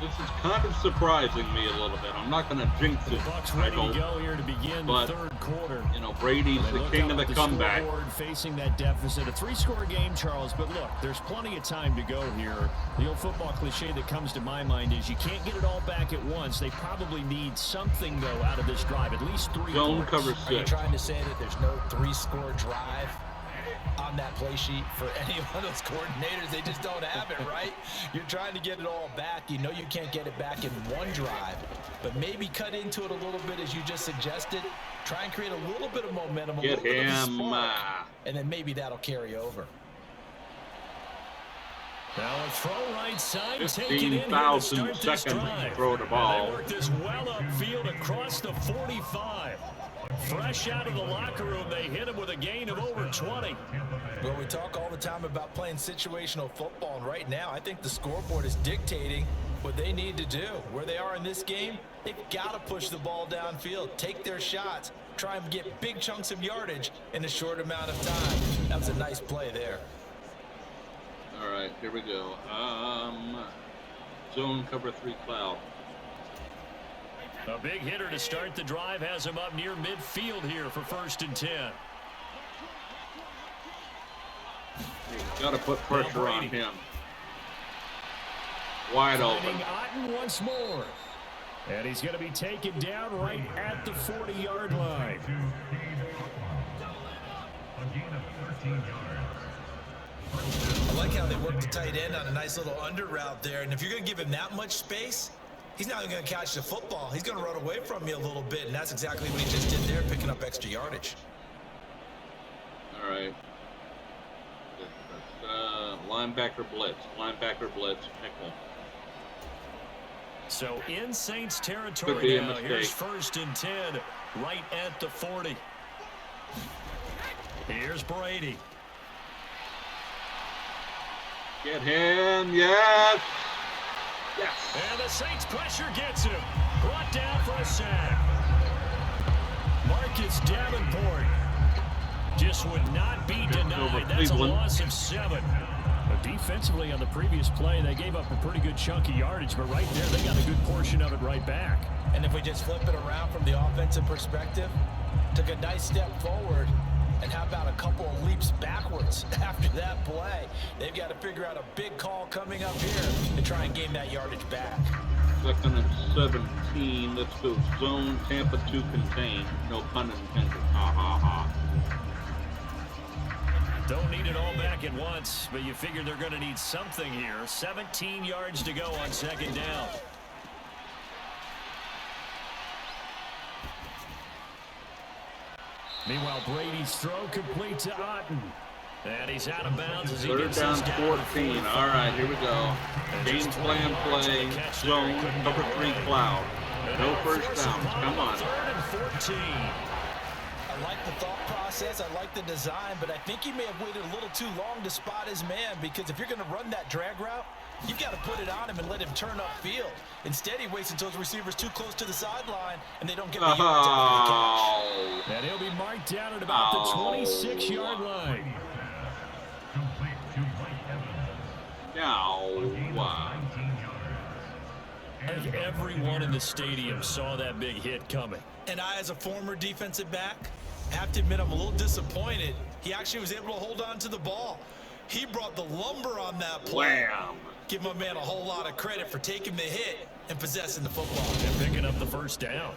[SPEAKER 1] This is kind of surprising me a little bit. I'm not going to jinx it.
[SPEAKER 4] Bucks ready to go here to begin the third quarter.
[SPEAKER 1] You know, Brady's the king of the comeback.
[SPEAKER 4] Facing that deficit, a 3-score game, Charles. But look, there's plenty of time to go here. The old football cliche that comes to my mind is you can't get it all back at once. They probably need something, though, out of this drive. At least 3
[SPEAKER 1] Zone cover 6.
[SPEAKER 5] Are you trying to say that there's no 3-score drive on that play sheet for any one of those coordinators? They just don't have it, right? You're trying to get it all back. You know you can't get it back in one drive, but maybe cut into it a little bit as you just suggested. Try and create a little bit of momentum, a little bit of a spark, and then maybe that'll carry over.
[SPEAKER 4] Now a throw right side,
[SPEAKER 1] 15,000 seconds to throw the ball.
[SPEAKER 4] They worked this well upfield across the 45. Fresh out of the locker room, they hit him with a gain of over 20.
[SPEAKER 5] Well, we talk all the time about playing situational football, and right now I think the scoreboard is dictating what they need to do. Where they are in this game, they've got to push the ball downfield, take their shots, try and get big chunks of yardage in a short amount of time. That was a nice play there.
[SPEAKER 1] All right, here we go. Zone cover 3 cloud.
[SPEAKER 4] A big hitter to start the drive has him up near midfield here for 1st and 10.
[SPEAKER 1] Got to put pressure on him. Wide open.
[SPEAKER 4] Otten once more. And he's going to be taken down right at the 40-yard line.
[SPEAKER 5] I like how they work the tight end on a nice little under route there. And if you're going to give him that much space, he's not going to catch the football. He's going to run away from you a little bit, and that's exactly what he just did there, picking up extra yardage.
[SPEAKER 1] All right. Linebacker blitz. Linebacker blitz. Nickel.
[SPEAKER 4] So in Saints territory now, here's 1st and 10, right at the 40. Here's Brady.
[SPEAKER 1] Get him, yes! Yes!
[SPEAKER 4] And the Saints pressure gets him. Brought down for a sack. Marcus Davenport just would not be denied. That's a loss of 7. But defensively on the previous play, they gave up a pretty good chunk of yardage, but right there, they got a good portion of it right back.
[SPEAKER 5] And if we just flip it around from the offensive perspective, took a nice step forward, and how about a couple of leaps backwards after that play? They've got to figure out a big call coming up here to try and gain that yardage back.
[SPEAKER 1] 2nd and 17. Let's go zone. Tampa 2 contain. No pun intended. Ha ha ha.
[SPEAKER 4] Don't need it all back at once, but you figure they're going to need something here. 17 yards to go on 2nd down. Meanwhile, Brady's throw complete to Otten. And he's out of bounds as he gets
[SPEAKER 1] down 14. All right, here we go. Game plan play, zone, cover 3 cloud. No first downs. Come on.
[SPEAKER 4] 3rd and 14.
[SPEAKER 5] I like the thought process. I like the design, but I think he may have waited a little too long to spot his man, because if you're going to run that drag route, you've got to put it on him and let him turn upfield. Instead, he waits until his receiver's too close to the sideline, and they don't get the yards after the catch.
[SPEAKER 4] And he'll be marked down at about the 26-yard line.
[SPEAKER 1] Now,
[SPEAKER 4] Everyone in the stadium saw that big hit coming.
[SPEAKER 5] And I, as a former defensive back, have to admit I'm a little disappointed. He actually was able to hold on to the ball. He brought the lumber on that play.
[SPEAKER 1] Wham.
[SPEAKER 5] Give my man a whole lot of credit for taking the hit and possessing the football.
[SPEAKER 4] And picking up the 1st down.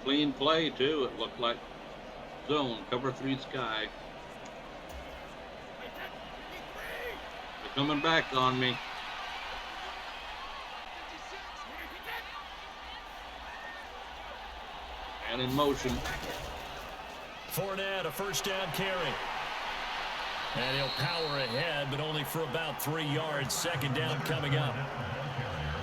[SPEAKER 1] Clean play, too, it looked like. Zone, cover 3 sky. They're coming back on me. And in motion.
[SPEAKER 4] Fournette, a 1st down carry. And he'll power ahead, but only for about 3 yards. 2nd down coming up.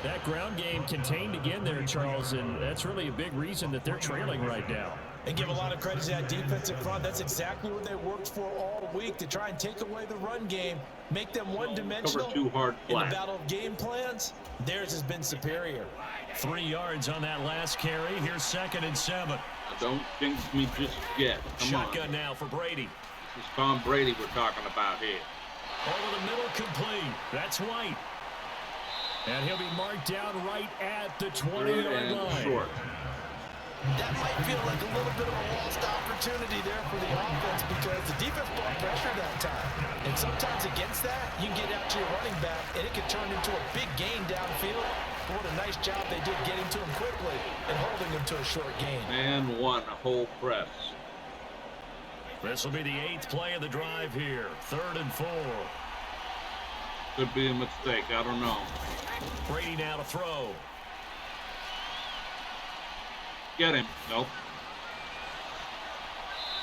[SPEAKER 4] That ground game contained again there, Charles, and that's really a big reason that they're trailing right now.
[SPEAKER 5] And give a lot of credit to that defensive front. That's exactly what they worked for all week, to try and take away the run game, make them one-dimensional.
[SPEAKER 1] Cover 2 hard flat.
[SPEAKER 5] In the battle of game plans, theirs has been superior.
[SPEAKER 4] 3 yards on that last carry. Here's 2nd and 7.
[SPEAKER 1] Don't jinx me just yet. Come
[SPEAKER 4] Shotgun
[SPEAKER 1] on.
[SPEAKER 4] now for Brady.
[SPEAKER 1] This is Tom Brady we're talking about here.
[SPEAKER 4] Over the middle, complete. That's White. And he'll be marked down right at the 20-yard line.
[SPEAKER 1] Short.
[SPEAKER 5] That might feel like a little bit of a lost opportunity there for the offense, because the defense brought pressure that time. And sometimes against that, you can get out to your running back, and it can turn into a big gain downfield. What a nice job they did getting to him quickly and holding him to a short gain.
[SPEAKER 1] And 1 whole press.
[SPEAKER 4] This will be the 8th play of the drive here. 3rd and 4.
[SPEAKER 1] Could be a mistake. I don't know.
[SPEAKER 4] Brady now to throw.
[SPEAKER 1] Get him. Nope.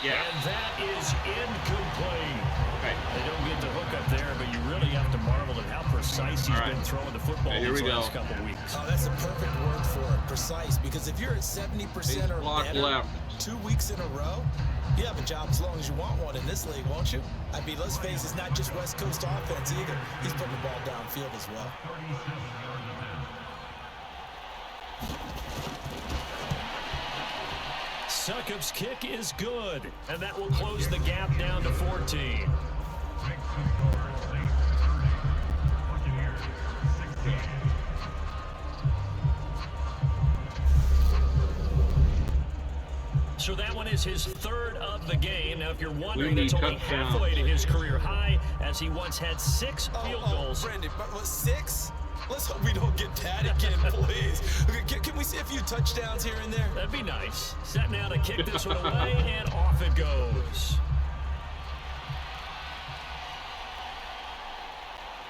[SPEAKER 1] Yeah.
[SPEAKER 4] And that is incomplete.
[SPEAKER 1] Okay.
[SPEAKER 4] They don't get the hook up there, but you really have to marvel at how precise he's been throwing the football these last couple weeks.
[SPEAKER 5] Oh, that's a perfect word for it, precise. Because if you're at 70% or better
[SPEAKER 1] left.
[SPEAKER 5] 2 weeks in a row, you have a job as long as you want one in this league, won't you? I mean, let's face it, it's not just West Coast offense either. He's putting the ball downfield as well.
[SPEAKER 4] Succop's kick is good, and that will close the gap down to 14. So that one is his 3rd of the game. Now, if you're wondering, that's only halfway to his career high, as he once had 6 field goals.
[SPEAKER 5] Brandon, but what, 6? Let's hope we don't get that again, please. Can we see a few touchdowns here and there?
[SPEAKER 4] That'd be nice. Set now to kick this one away, and off it goes.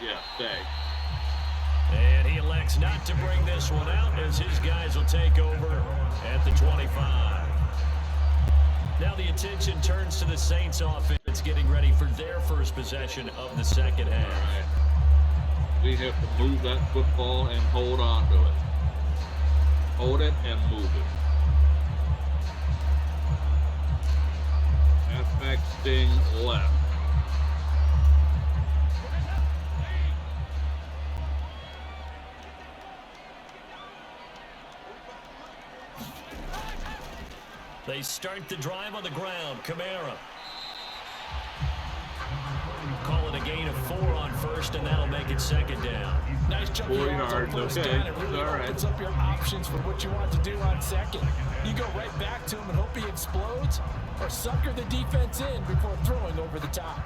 [SPEAKER 1] Yeah, stay.
[SPEAKER 4] And he elects not to bring this one out, as his guys will take over at the 25. Now the attention turns to the Saints offense, getting ready for their first possession of the second half.
[SPEAKER 1] We have to move that football and hold on to it. Hold it and move it. Halfback sting left.
[SPEAKER 4] They start the drive on the ground. Kamara. Call it a gain of 4 on first, and that'll make it second down.
[SPEAKER 5] Nice jump
[SPEAKER 1] 4 yards, okay.
[SPEAKER 5] It really
[SPEAKER 1] all right.
[SPEAKER 5] opens up your options for what you want to do on second. You go right back to him and hope he explodes, or sucker the defense in before throwing over the top.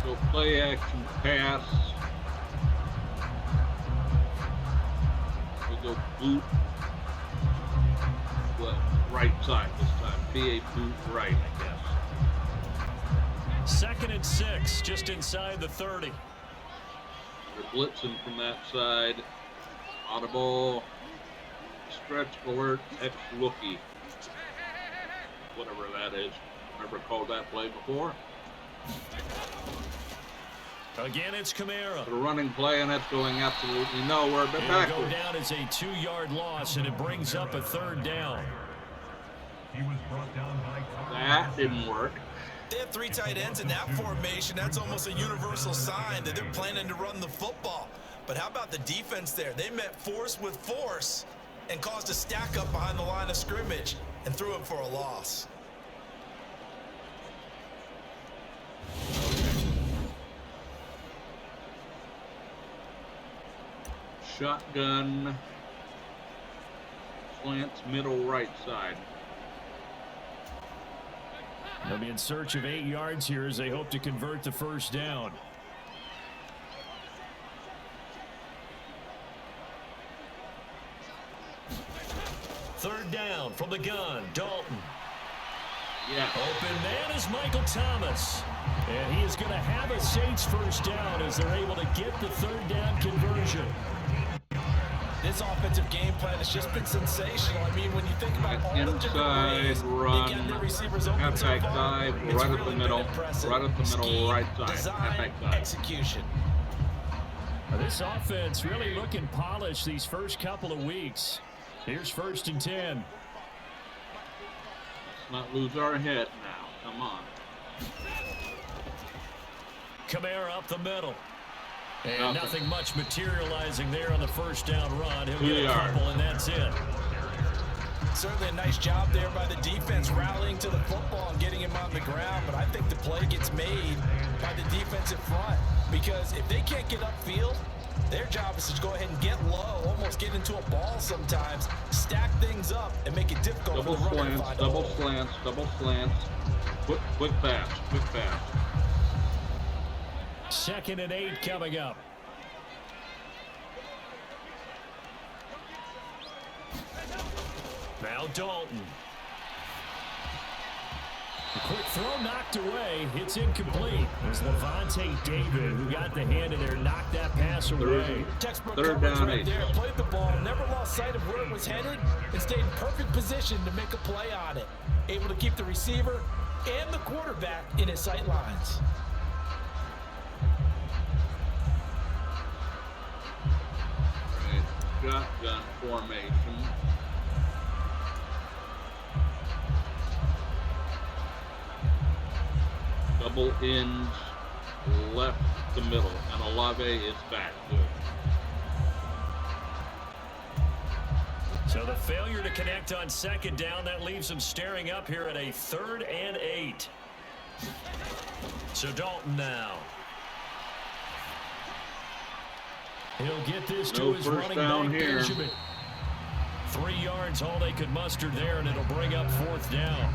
[SPEAKER 1] So play action pass. We go boot. Well, right side this time. BA boot right, I guess.
[SPEAKER 4] 2nd and 6, just inside the 30.
[SPEAKER 1] They're blitzing from that side. Audible. Stretch alert. Ex-rookie. Whatever that is. Never called that play before.
[SPEAKER 4] Again, it's Kamara.
[SPEAKER 1] The running play, and that's going absolutely nowhere but
[SPEAKER 4] It'll
[SPEAKER 1] backwards.
[SPEAKER 4] go down as a 2-yard loss, and it brings up a 3rd down.
[SPEAKER 1] That didn't work.
[SPEAKER 5] They have 3 tight ends in that formation. That's almost a universal sign that they're planning to run the football. But how about the defense there? They met force with force and caused a stack up behind the line of scrimmage and threw him for a loss.
[SPEAKER 1] Shotgun. Slants middle right side.
[SPEAKER 4] They'll be in search of 8 yards here as they hope to convert the 1st down. Third down from the gun, Dalton.
[SPEAKER 1] Yeah.
[SPEAKER 4] Open man is Michael Thomas. And he is going to have a Saints 1st down as they're able to get the 3rd down conversion.
[SPEAKER 5] This offensive game plan has just been sensational. I mean, when you think about all the different ways
[SPEAKER 1] run,
[SPEAKER 5] they get their receivers open so
[SPEAKER 1] halfback
[SPEAKER 5] far,
[SPEAKER 1] side,
[SPEAKER 5] it's
[SPEAKER 1] right
[SPEAKER 5] really
[SPEAKER 1] up the middle,
[SPEAKER 5] impressive.
[SPEAKER 1] right up the middle,
[SPEAKER 5] Scheme,
[SPEAKER 1] right side,
[SPEAKER 5] design,
[SPEAKER 1] halfback side.
[SPEAKER 5] execution.
[SPEAKER 4] Now, this offense really looking polished these first couple of weeks. Here's 1st and 10.
[SPEAKER 1] Let's not lose our head now. Come on.
[SPEAKER 4] Kamara up the middle. And nothing much materializing there on the 1st down run. He'll get a couple, and that's it.
[SPEAKER 5] Certainly a nice job there by the defense rallying to the football and getting him on the ground, but I think the play gets made by the defensive front because if they can't get upfield, their job is to go ahead and get low, almost get into a ball sometimes, stack things up, and make it difficult for the runner to find a hole.
[SPEAKER 1] Double slants. Quick pass.
[SPEAKER 4] 2nd and 8 coming up. Now Dalton. A quick throw knocked away. It's incomplete. It was Levante David who got the hand in there, knocked that pass away.
[SPEAKER 5] Textbook
[SPEAKER 1] 3rd
[SPEAKER 5] coverage
[SPEAKER 1] down,
[SPEAKER 5] right
[SPEAKER 1] 8.
[SPEAKER 5] there. Played the ball, never lost sight of where it was headed, and stayed in perfect position to make a play on it. Able to keep the receiver and the quarterback in his sight lines.
[SPEAKER 1] Shotgun formation. Double ends left the middle, and Olave is back. Good.
[SPEAKER 4] So the failure to connect on 2nd down, that leaves them staring up here at a 3rd and 8. So Dalton now. He'll get this to his running back, Benjamin. 3 yards, all they could muster there, and it'll bring up 4th down.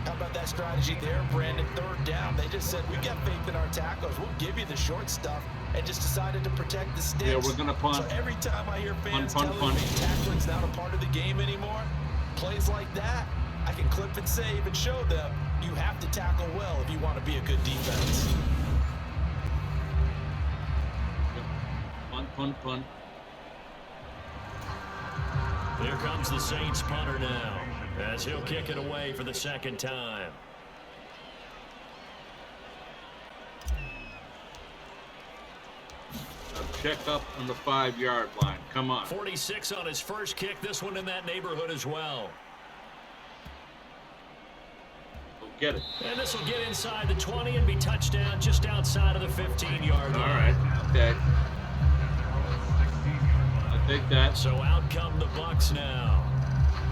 [SPEAKER 5] How about that strategy there, Brandon? 3rd down. They just said, we got faith in our tackles. We'll give you the short stuff, and just decided to protect the sticks.
[SPEAKER 1] Yeah, we're going to punt.
[SPEAKER 5] So every time I hear fans
[SPEAKER 1] punt.
[SPEAKER 5] telling me tackling's not a part of the game anymore, plays like that, I can clip and save and show them you have to tackle well if you want to be a good defense.
[SPEAKER 1] Punt.
[SPEAKER 4] Here comes the Saints punter now, as he'll kick it away for the 2nd time.
[SPEAKER 1] check up on the 5-yard line. Come on.
[SPEAKER 4] 46 on his first kick. This one in that neighborhood as well.
[SPEAKER 1] Get it.
[SPEAKER 4] And this will get inside the 20 and be touchdown just outside of the 15-yard line.
[SPEAKER 1] All right. Okay. I think that.
[SPEAKER 4] So out come the Bucs now.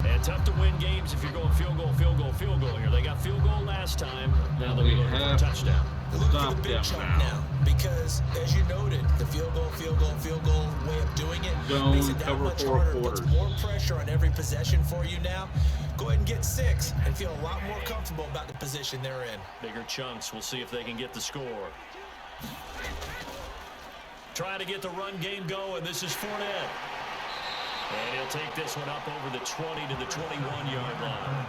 [SPEAKER 4] And tough to win games if you're going field goal, field goal, field goal here. They got field goal last time. Now they'll be looking for a touchdown.
[SPEAKER 5] Look for the big chunk now. Because, as you noted, the field goal way of doing it makes it that much harder. Puts more pressure on every possession for you now. Go ahead and get 6 and feel a lot more comfortable about the position they're in.
[SPEAKER 4] Bigger chunks. We'll see if they can get the score. Trying to get the run game going. This is Fournette. And he'll take this one up over the 20 to the 21-yard line.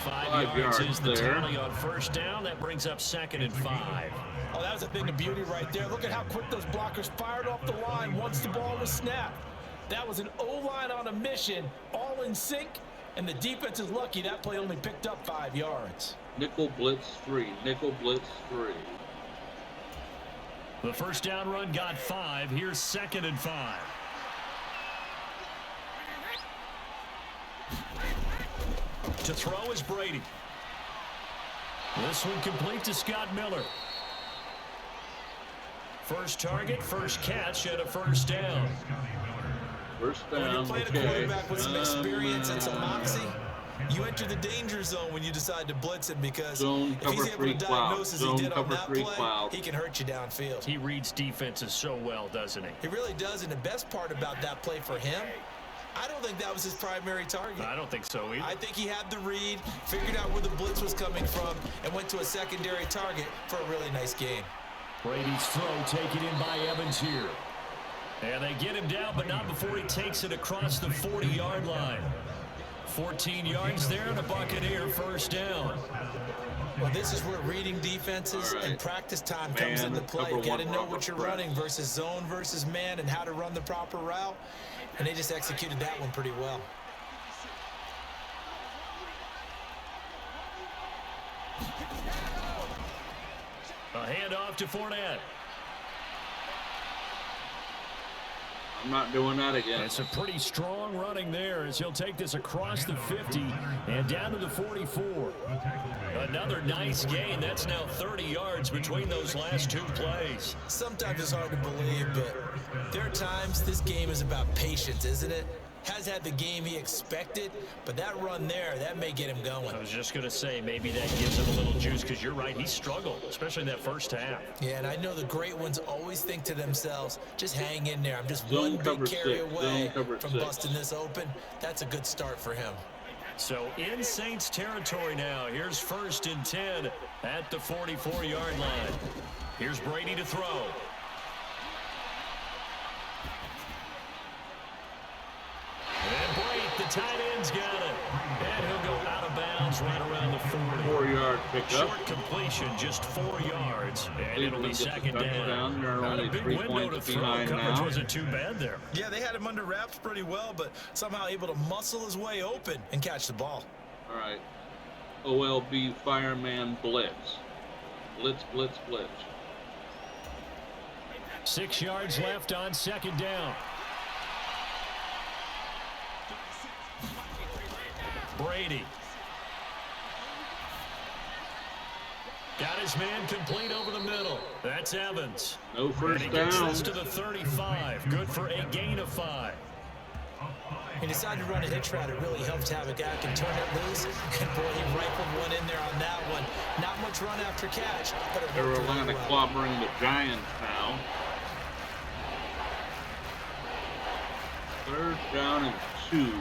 [SPEAKER 4] 5 yards is the tally on first down. That brings up 2nd and 5.
[SPEAKER 5] Oh, that was a thing of beauty right there. Look at how quick those blockers fired off the line once the ball was snapped. That was an O-line on a mission, all in sync, and the defense is lucky that play only picked up 5 yards.
[SPEAKER 1] Nickel blitz 3. Nickel blitz 3.
[SPEAKER 4] The first down run got 5. Here's 2nd and 5. To throw is Brady. This one complete to Scott Miller. First target, first catch, and a first down.
[SPEAKER 1] First down,
[SPEAKER 5] when you're playing a quarterback with some experience and some moxie, you enter the danger zone when you decide to blitz him, because if he's able to diagnose as he did on that play, he can hurt you downfield.
[SPEAKER 4] He reads defenses so well, doesn't he?
[SPEAKER 5] He really does, and the best part about that play for him, I don't think that was his primary target.
[SPEAKER 4] I don't think so either.
[SPEAKER 5] I think he had the read, figured out where the blitz was coming from, and went to a secondary target for a really nice gain.
[SPEAKER 4] Brady's throw taken in by Evans here. And they get him down, but not before he takes it across the 40-yard line. 14 yards there, and a Buccaneer first down.
[SPEAKER 5] Well, this is where reading defenses and practice time comes into play. You got to know what you're running versus zone versus man and how to run the proper route. And they just executed that one pretty well.
[SPEAKER 4] A handoff to Fournette.
[SPEAKER 1] I'm not doing that again.
[SPEAKER 4] It's a pretty strong running there as he'll take this across the 50 and down to the 44. Another nice gain. That's now 30 yards between those last 2 plays.
[SPEAKER 5] Sometimes it's hard to believe, but there are times this game is about patience, isn't it? Has had the game he expected, but that run there, that may get him going.
[SPEAKER 4] I was just going to say, maybe that gives him a little juice, because you're right, he struggled, especially in that first half.
[SPEAKER 5] Yeah, and I know the great ones always think to themselves, just hang in there. I'm just one big carry away from busting this open. That's a good start for him.
[SPEAKER 4] So in Saints territory now. Here's 1st and 10 at the 44-yard line. Here's Brady to throw. And Brady, the tight end's got it. And he'll go out of bounds right around the 40.
[SPEAKER 1] 4-yard pickup.
[SPEAKER 4] Short completion, just 4 yards. And it'll be 2nd down.
[SPEAKER 1] Not
[SPEAKER 4] a big window to throw. Coverage wasn't too bad there.
[SPEAKER 5] Yeah, they had him under wraps pretty well, but somehow able to muscle his way open and catch the ball.
[SPEAKER 1] All right. OLB Fireman Blitz. Blitz, blitz, blitz.
[SPEAKER 4] 6 yards left on 2nd down. Brady. Got his man complete over the middle. That's Evans.
[SPEAKER 1] No first
[SPEAKER 4] down. Gets this
[SPEAKER 1] down.
[SPEAKER 4] to the 35. Good for a gain of 5.
[SPEAKER 5] He decided to run a hitch route. It really helped to have a guy who can turn it loose. And boy, he rifled one in there on that one. Not much run after catch, but it worked
[SPEAKER 1] Carolina
[SPEAKER 5] really well.
[SPEAKER 1] clobbering the Giants now. 3rd down and 2.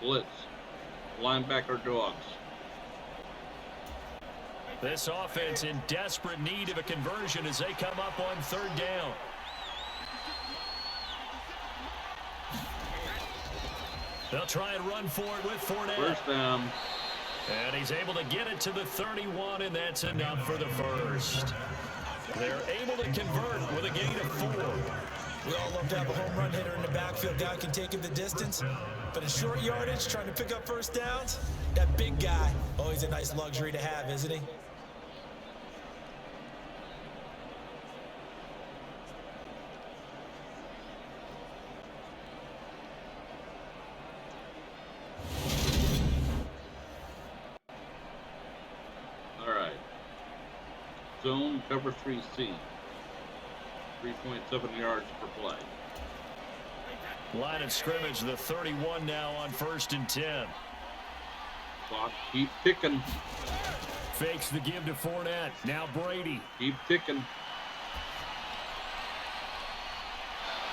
[SPEAKER 1] Blitz. Linebacker dogs.
[SPEAKER 4] This offense in desperate need of a conversion as they come up on 3rd down. They'll try and run for it with Fournette.
[SPEAKER 1] First down.
[SPEAKER 4] And he's able to get it to the 31, and that's enough for the first. They're able to convert with a gain of 4.
[SPEAKER 5] We all love to have a home run hitter in the backfield. Guy can take it the distance. But in short yardage, trying to pick up first downs, that big guy, always a nice luxury to have, isn't he?
[SPEAKER 1] All right. Zone cover 3C. 3.7 yards per play.
[SPEAKER 4] Line of scrimmage, the 31 now on 1st and 10.
[SPEAKER 1] Clock keep ticking.
[SPEAKER 4] Fakes the give to Fournette. Now Brady.
[SPEAKER 1] Keep ticking.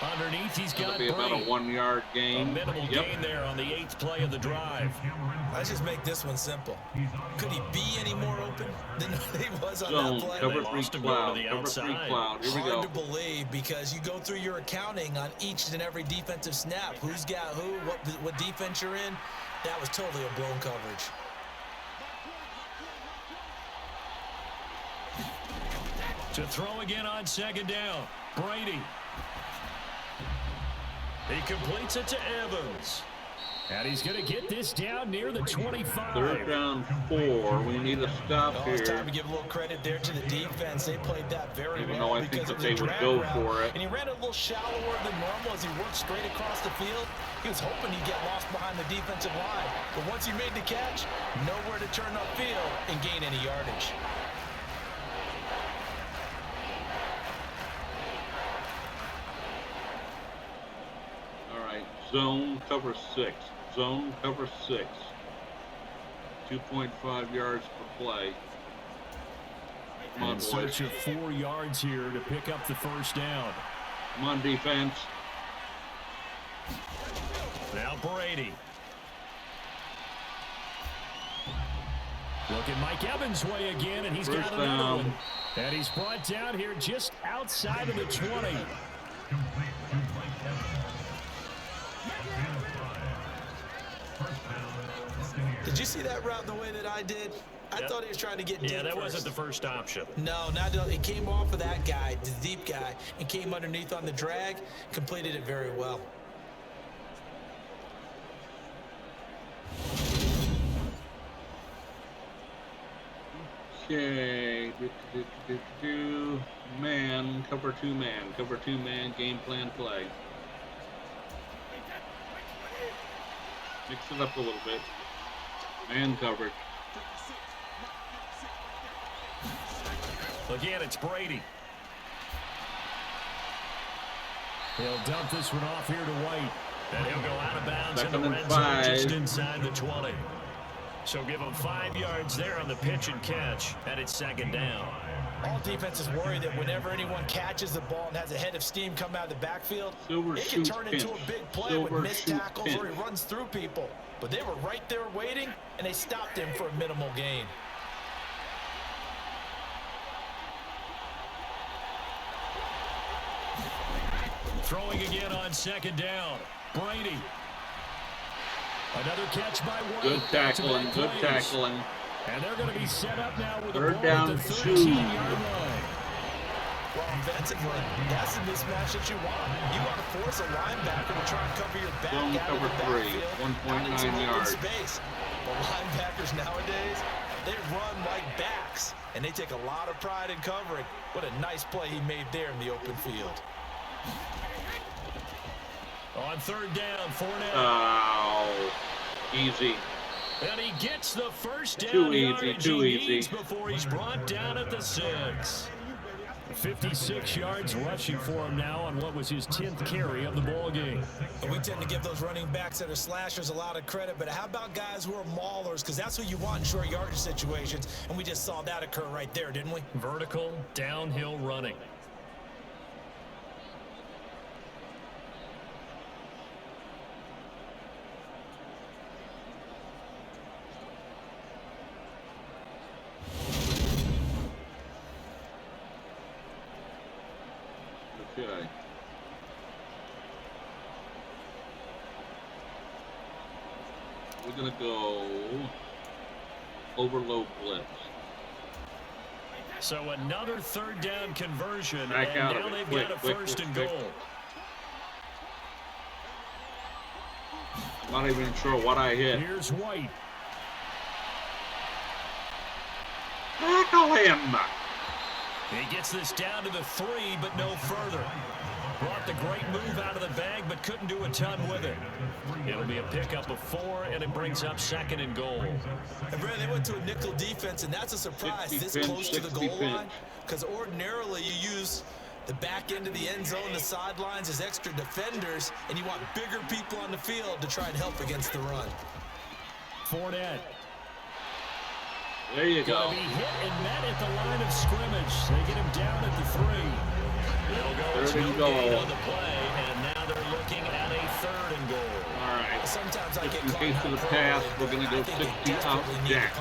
[SPEAKER 4] Underneath, he's got
[SPEAKER 1] It'll be about a 1-yard gain.
[SPEAKER 4] A minimal gain there on the 8th play of the drive.
[SPEAKER 5] Let's just make this one simple. Could he be any more open than he was on
[SPEAKER 1] Zone,
[SPEAKER 5] that play?
[SPEAKER 1] cover 3 cloud. Cover 3 cloud. Here we go.
[SPEAKER 5] Hard to believe because you go through your accounting on each and every defensive snap. Who's got who, what defense you're in. That was totally a blown coverage.
[SPEAKER 4] To throw again on 2nd down. Brady. He completes it to Evans. And he's going to get this down near the 25.
[SPEAKER 1] 3rd down 4. We need a stop here.
[SPEAKER 5] It's time to give a little credit there to the defense. They played that very well.
[SPEAKER 1] Even though I think that they would go for it.
[SPEAKER 5] And he ran a little shallower than normal as he worked straight across the field. He was hoping he'd get lost behind the defensive line. But once he made the catch, nowhere to turn upfield and gain any yardage.
[SPEAKER 1] Zone cover 6. Zone cover 6. 2.5 yards per play. Come on, boys.
[SPEAKER 4] Search of 4 yards here to pick up the 1st down.
[SPEAKER 1] Come on, defense.
[SPEAKER 4] Now Brady. Looking Mike Evans' way again, and he's got another one. And he's brought down here just outside of the 20.
[SPEAKER 5] Did you see that route the way that I did? I thought he was trying to get deep.
[SPEAKER 4] Yeah, that
[SPEAKER 5] wasn't
[SPEAKER 4] the first option.
[SPEAKER 5] No, it came off of that guy, the deep guy, and came underneath on the drag, completed it very well.
[SPEAKER 1] Okay. Man, cover 2 man. Cover 2 man, game plan play. Mix it up a little bit. Man covered.
[SPEAKER 4] Again, it's Brady. He'll dump this one off here to White. And he'll go out of bounds in the red zone just inside the 20. So give him 5 yards there on the pitch and catch, and it's 2nd down.
[SPEAKER 5] All defenses worry that whenever anyone catches the ball and has a head of steam come out of the backfield, it can turn into a big play with missed tackles or he runs through people. But they were right there waiting, and they stopped him for a minimal gain.
[SPEAKER 4] Throwing again on 2nd down. Brady. Another catch by White.
[SPEAKER 1] Good tackling, good tackling.
[SPEAKER 4] And they're going to be set up now with a
[SPEAKER 1] 3rd down
[SPEAKER 4] at the
[SPEAKER 1] 2.
[SPEAKER 4] 13-yard line.
[SPEAKER 5] Well, offensively, that's the mismatch that you want. You want to force a linebacker to try and cover your back
[SPEAKER 1] Zone
[SPEAKER 5] out
[SPEAKER 1] cover
[SPEAKER 5] of the
[SPEAKER 1] 3,
[SPEAKER 5] backfield.
[SPEAKER 1] 1.9 yards.
[SPEAKER 5] Space. Well, linebackers nowadays, they run like backs, and they take a lot of pride in covering. What a nice play he made there in the open field.
[SPEAKER 4] On 3rd down, Fournette.
[SPEAKER 1] Oh, easy.
[SPEAKER 4] And he gets the 1st down
[SPEAKER 1] Too
[SPEAKER 4] yardage
[SPEAKER 1] easy, too
[SPEAKER 4] he
[SPEAKER 1] easy.
[SPEAKER 4] needs before he's brought down at the 6. 56 yards rushing for him now on what was his 10th carry of the ball game.
[SPEAKER 5] We tend to give those running backs that are slashers a lot of credit, but how about guys who are maulers? Because that's what you want in short yardage situations, and we just saw that occur right there, didn't we?
[SPEAKER 4] Vertical, downhill running.
[SPEAKER 1] Okay. We're going to go overload blitz.
[SPEAKER 4] So another 3rd down conversion,
[SPEAKER 1] Back
[SPEAKER 4] and
[SPEAKER 1] out
[SPEAKER 4] now
[SPEAKER 1] of it.
[SPEAKER 4] they've
[SPEAKER 1] Quick,
[SPEAKER 4] got a
[SPEAKER 1] quick,
[SPEAKER 4] 1st and
[SPEAKER 1] quick.
[SPEAKER 4] goal.
[SPEAKER 1] Not even sure what I hit.
[SPEAKER 4] Here's White.
[SPEAKER 1] Tackle him!
[SPEAKER 4] He gets this down to the 3, but no further. Brought the great move out of the bag, but couldn't do a ton with it. It'll be a pickup of 4, and it brings up 2nd and goal.
[SPEAKER 5] And Brad, they went to a nickel defense, and that's a surprise this close to the goal line. Because ordinarily you use the back end of the end zone, the sidelines as extra defenders, and you want bigger people on the field to try and help against the run.
[SPEAKER 4] Fournette.
[SPEAKER 1] There you go.
[SPEAKER 4] Gonna be hit and met at the line of scrimmage. They get him down at the 3. They'll go 2 gain on the play, and now they're looking at a 3rd and goal.
[SPEAKER 1] All right.
[SPEAKER 5] Sometimes I get
[SPEAKER 1] in case of the pass, we're going to go 60 out jack.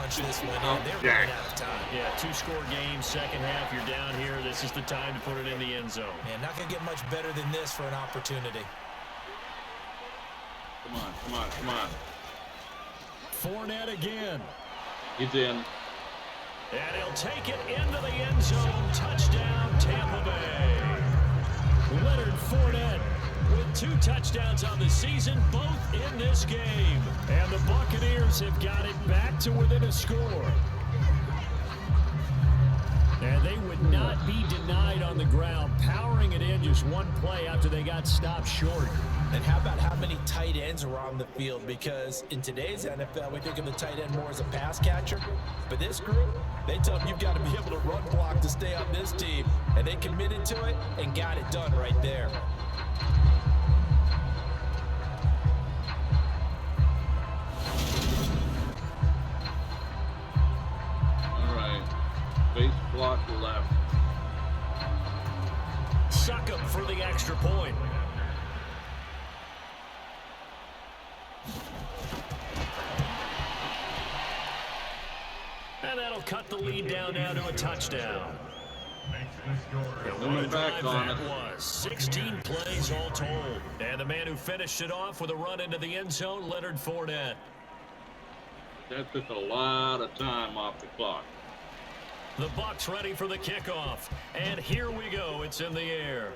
[SPEAKER 4] Yeah, 2-score game, second half. You're down here. This is the time to put it in the end zone.
[SPEAKER 5] Man, not going to get much better than this for an opportunity.
[SPEAKER 1] Come on, come on, come on.
[SPEAKER 4] Fournette again.
[SPEAKER 1] He's in.
[SPEAKER 4] And he'll take it into the end zone. Touchdown, Tampa Bay. Leonard Fournette with 2 touchdowns on the season, both in this game. And the Buccaneers have got it back to within a score. And they would not be denied on the ground, powering it in just 1 play after they got stopped short.
[SPEAKER 5] And how about how many tight ends are on the field? Because in today's NFL, we think of the tight end more as a pass catcher. But this group, they tell them you've got to be able to run block to stay on this team. And they committed to it and got it done right there.
[SPEAKER 1] All right. Base block left.
[SPEAKER 4] Suck him for the extra point. And that'll cut the lead down now to a touchdown. And what a drive that was. 16 plays all told. And the man who finished it off with a run into the end zone, Leonard Fournette.
[SPEAKER 1] That took a lot of time off the clock.
[SPEAKER 4] The Bucs ready for the kickoff. And here we go. It's in the air.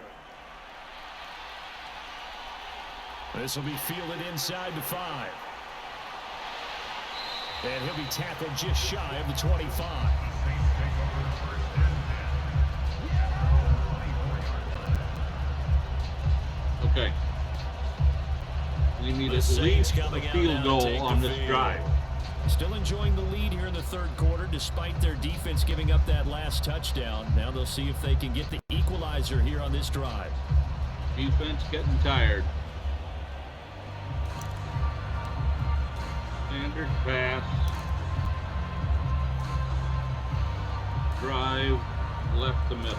[SPEAKER 4] This will be fielded inside the 5. And he'll be tackled just shy of the 25.
[SPEAKER 1] Okay. We need at least a field goal on this drive.
[SPEAKER 4] Still enjoying the lead here in the 3rd quarter, despite their defense giving up that last touchdown. Now they'll see if they can get the equalizer here on this drive.
[SPEAKER 1] Defense getting tired. Standard pass. Drive left to middle.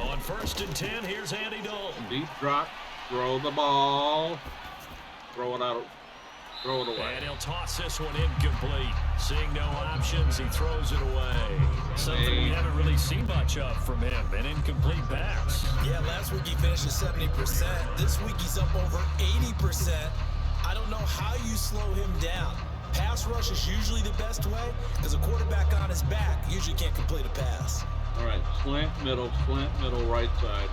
[SPEAKER 4] On 1st and 10, here's Andy Dalton.
[SPEAKER 1] Deep drop, throw the ball, throw it out, throw it away.
[SPEAKER 4] And he'll toss this one incomplete. Seeing no options, he throws it away. Something we haven't really seen much of from him, an incomplete pass.
[SPEAKER 5] Yeah, last week he finished at 70%. This week he's up over 80%. I don't know how you slow him down. Pass rush is usually the best way because a quarterback on his back usually can't complete a pass.
[SPEAKER 1] All right, slant middle, right side.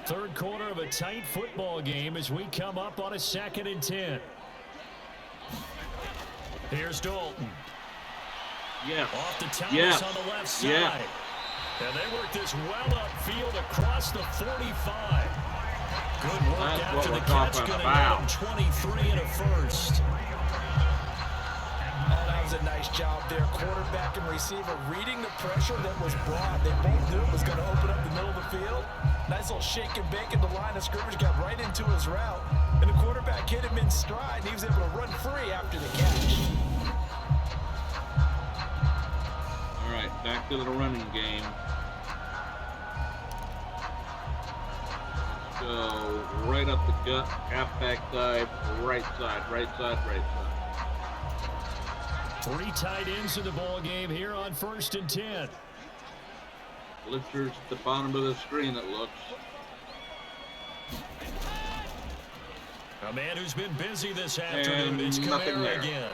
[SPEAKER 4] 3rd quarter of a tight football game as we come up on a 2nd and 10. Here's Dalton.
[SPEAKER 1] Yeah.
[SPEAKER 4] Off the Thomas on the left side.
[SPEAKER 1] Yeah.
[SPEAKER 4] And they work this well upfield across the 45. Good work after the catch. Going to get him 23 and a 1st.
[SPEAKER 5] Oh, that was a nice job there. Quarterback and receiver reading the pressure that was brought. They both knew it was going to open up the middle of the field. Nice little shake and bake at the line of scrimmage. Got right into his route. And the quarterback hit him in stride. And he was able to run free after the catch.
[SPEAKER 1] All right, back to the running game. Go right up the gut, halfback side, right side, right side, right side.
[SPEAKER 4] 3 tight ends in the ball game here on 1st and 10.
[SPEAKER 1] Blitzers at the bottom of the screen, it looks.
[SPEAKER 4] A man who's been busy this afternoon. It's Kamara again.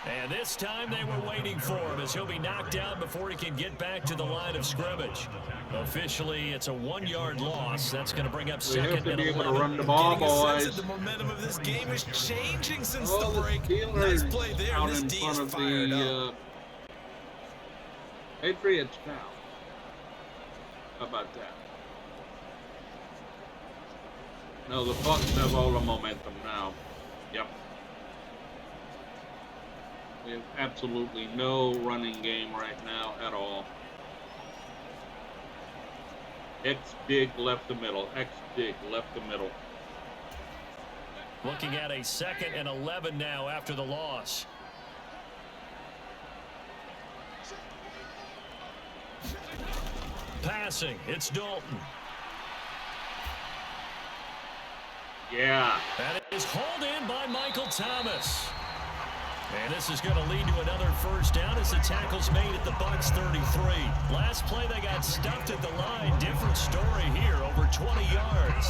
[SPEAKER 4] And this time they were waiting for him as he'll be knocked out before he can get back to the line of scrimmage. Officially, it's a 1-yard loss. That's going to bring up second and 11.
[SPEAKER 1] We have to be able to run the ball, boys.
[SPEAKER 5] The momentum of this game is changing since the break.
[SPEAKER 1] Steelers
[SPEAKER 5] Nice play there.
[SPEAKER 1] out
[SPEAKER 5] This
[SPEAKER 1] in
[SPEAKER 5] D
[SPEAKER 1] front
[SPEAKER 5] is
[SPEAKER 1] of
[SPEAKER 5] fired
[SPEAKER 1] the Patriots now. How about that? No, the Bucs have all the momentum now. Yep. We have absolutely no running game right now at all. X big left the middle. X big left the middle.
[SPEAKER 4] Looking at a 2nd and 11 now after the loss. Passing, it's Dalton.
[SPEAKER 1] Yeah.
[SPEAKER 4] That is hauled in by Michael Thomas. And this is going to lead to another first down as the tackle's made at the Bucs 33. Last play they got stuffed at the line. Different story here, over 20 yards.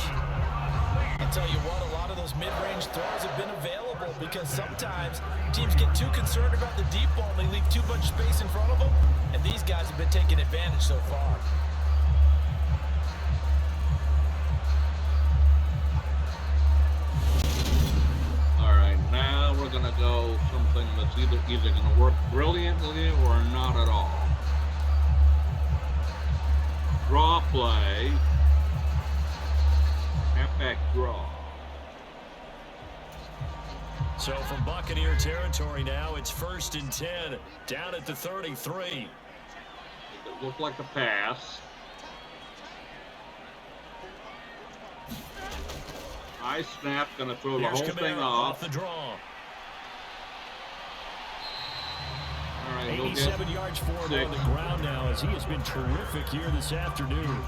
[SPEAKER 5] I'll tell you what, a lot of those mid-range throws have been available because sometimes teams get too concerned about the deep ball and they leave too much space in front of them. And these guys have been taking advantage so far.
[SPEAKER 1] Now we're going to go something that's either going to work brilliantly or not at all. Draw play. Halfback draw.
[SPEAKER 4] So from Buccaneer territory now, it's 1st and 10, down at the 33.
[SPEAKER 1] It looked like a pass. High snap, gonna throw the whole thing off.
[SPEAKER 4] The draw.
[SPEAKER 1] All right,
[SPEAKER 4] 87 yards for him on the ground now as he has been terrific here this afternoon.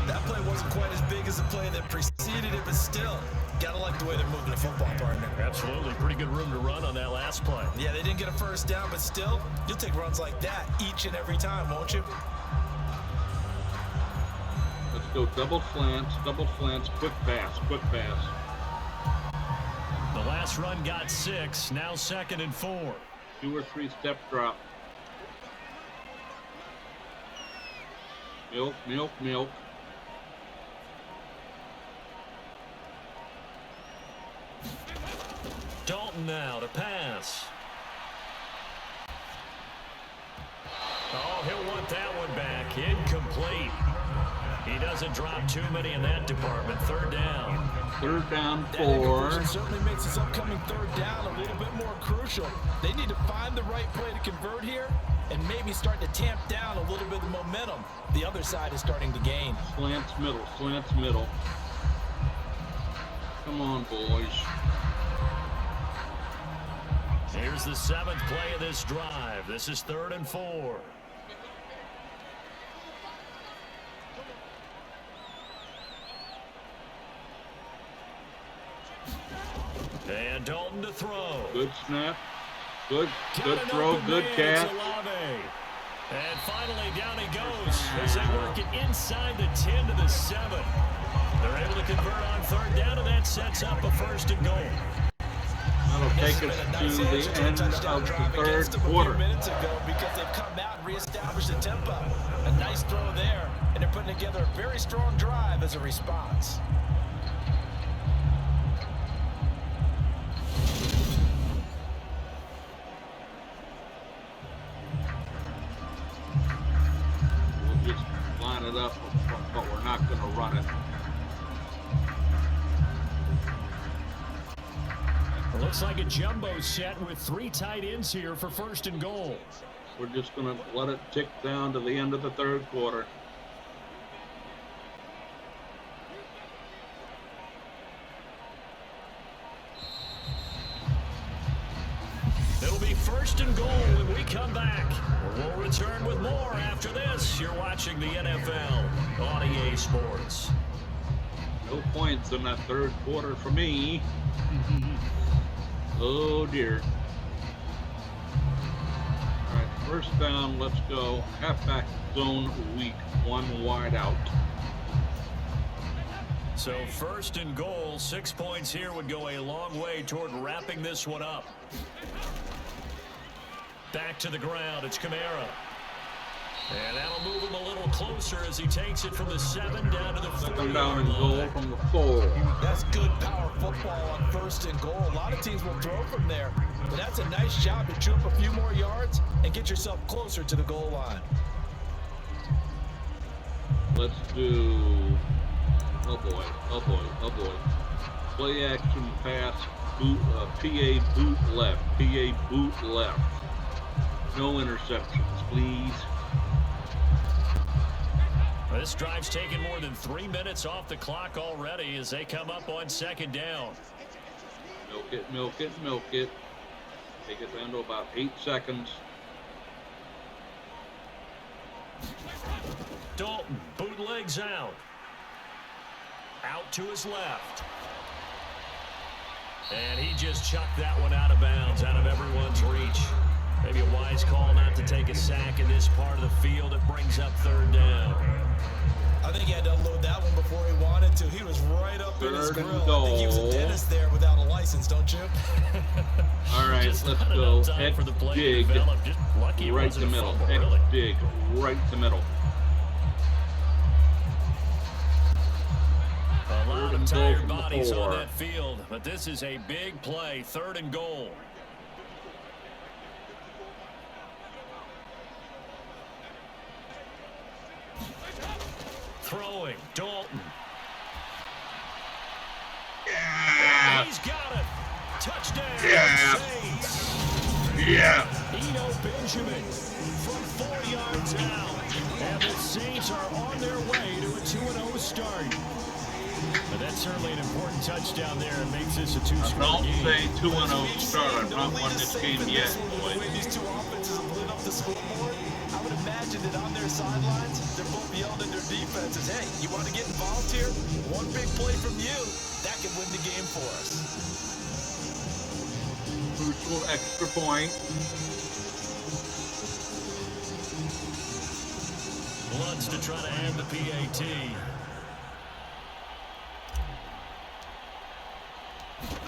[SPEAKER 5] That play wasn't quite as big as the play that preceded it, but still, gotta like the way they're moving the football, partner.
[SPEAKER 4] Absolutely, pretty good room to run on that last play.
[SPEAKER 5] Yeah, they didn't get a first down, but still, you'll take runs like that each and every time, won't you?
[SPEAKER 1] Let's go double slants, quick pass.
[SPEAKER 4] The last run got 6, now 2nd and 4.
[SPEAKER 1] 2 or 3 step drop. Milk.
[SPEAKER 4] Dalton now to pass. Oh, he'll want that one back. Incomplete. He doesn't drop too many in that department. 3rd down.
[SPEAKER 1] 3rd down 4.
[SPEAKER 5] That certainly makes this upcoming 3rd down a little bit more crucial. They need to find the right play to convert here and maybe start to tamp down a little bit of the momentum. The other side is starting to gain.
[SPEAKER 1] Slants middle. Come on, boys.
[SPEAKER 4] Here's the 7th play of this drive. This is 3rd and 4. And Dalton to throw.
[SPEAKER 1] Good snap. Good throw. Good catch.
[SPEAKER 4] And finally down he goes as they work it inside the 10 to the 7. They're able to convert on 3rd down, and that sets up a 1st and goal.
[SPEAKER 1] That'll take us to the end of the 3rd quarter.
[SPEAKER 5] Minutes ago because they've come out and reestablished the tempo. A nice throw there, and they're putting together a very strong drive as a response.
[SPEAKER 1] We'll just line it up, but we're not going to run it.
[SPEAKER 4] Looks like a jumbo set with 3 tight ends here for 1st and goal.
[SPEAKER 1] We're just going to let it tick down to the end of the 3rd quarter.
[SPEAKER 4] It'll be 1st and goal when we come back. We'll return with more after this. You're watching the NFL on EA Sports.
[SPEAKER 1] No points in that 3rd quarter for me. Oh dear. All right, 1st down, let's go. Halfback zone weak, 1 wide out.
[SPEAKER 4] So 1st and goal, 6 points here would go a long way toward wrapping this one up. Back to the ground. It's Kamara. And that'll move him a little closer as he takes it from the 7 down to the 4.
[SPEAKER 1] Come down and goal from the 4.
[SPEAKER 5] That's good power football on 1st and goal. A lot of teams will throw from there, but that's a nice job to chew up a few more yards and get yourself closer to the goal line.
[SPEAKER 1] Let's do, oh boy. Play action pass, boot, PA boot left. No interceptions, please.
[SPEAKER 4] This drive's taken more than 3 minutes off the clock already as they come up on 2nd down.
[SPEAKER 1] Milk it. Take it down to about 8 seconds.
[SPEAKER 4] Dalton bootlegs out. Out to his left. And he just chucked that one out of bounds, out of everyone's reach. Maybe a wise call not to take a sack in this part of the field. It brings up 3rd down.
[SPEAKER 5] I think he had to unload that one before he wanted to. He was right up in his grill. I think he was a dentist there without a license, don't you?
[SPEAKER 1] All right, let's go. Head dig right to middle. Head dig right to middle.
[SPEAKER 4] A lot of tired bodies on that field, but this is a big play. 3rd and goal. Throwing, Dalton.
[SPEAKER 1] Yeah.
[SPEAKER 4] He's got it. Touchdown.
[SPEAKER 1] Yeah. Yeah.
[SPEAKER 4] Eno Benjamin from 4 yards out. And the Saints are on their way to a 2-0 start. But that's certainly an important touchdown there and makes this a 2-score game.
[SPEAKER 1] Don't say 2-0 start. I've not won this game yet, boy.
[SPEAKER 5] The way these two offenses have lit up the scoreboard, I would imagine that on their sidelines, they're both yelling at their defenses, hey, you want to get involved here? One big play from you, that could win the game for us.
[SPEAKER 1] Crucial extra point.
[SPEAKER 4] Bloods to try to end the PAT.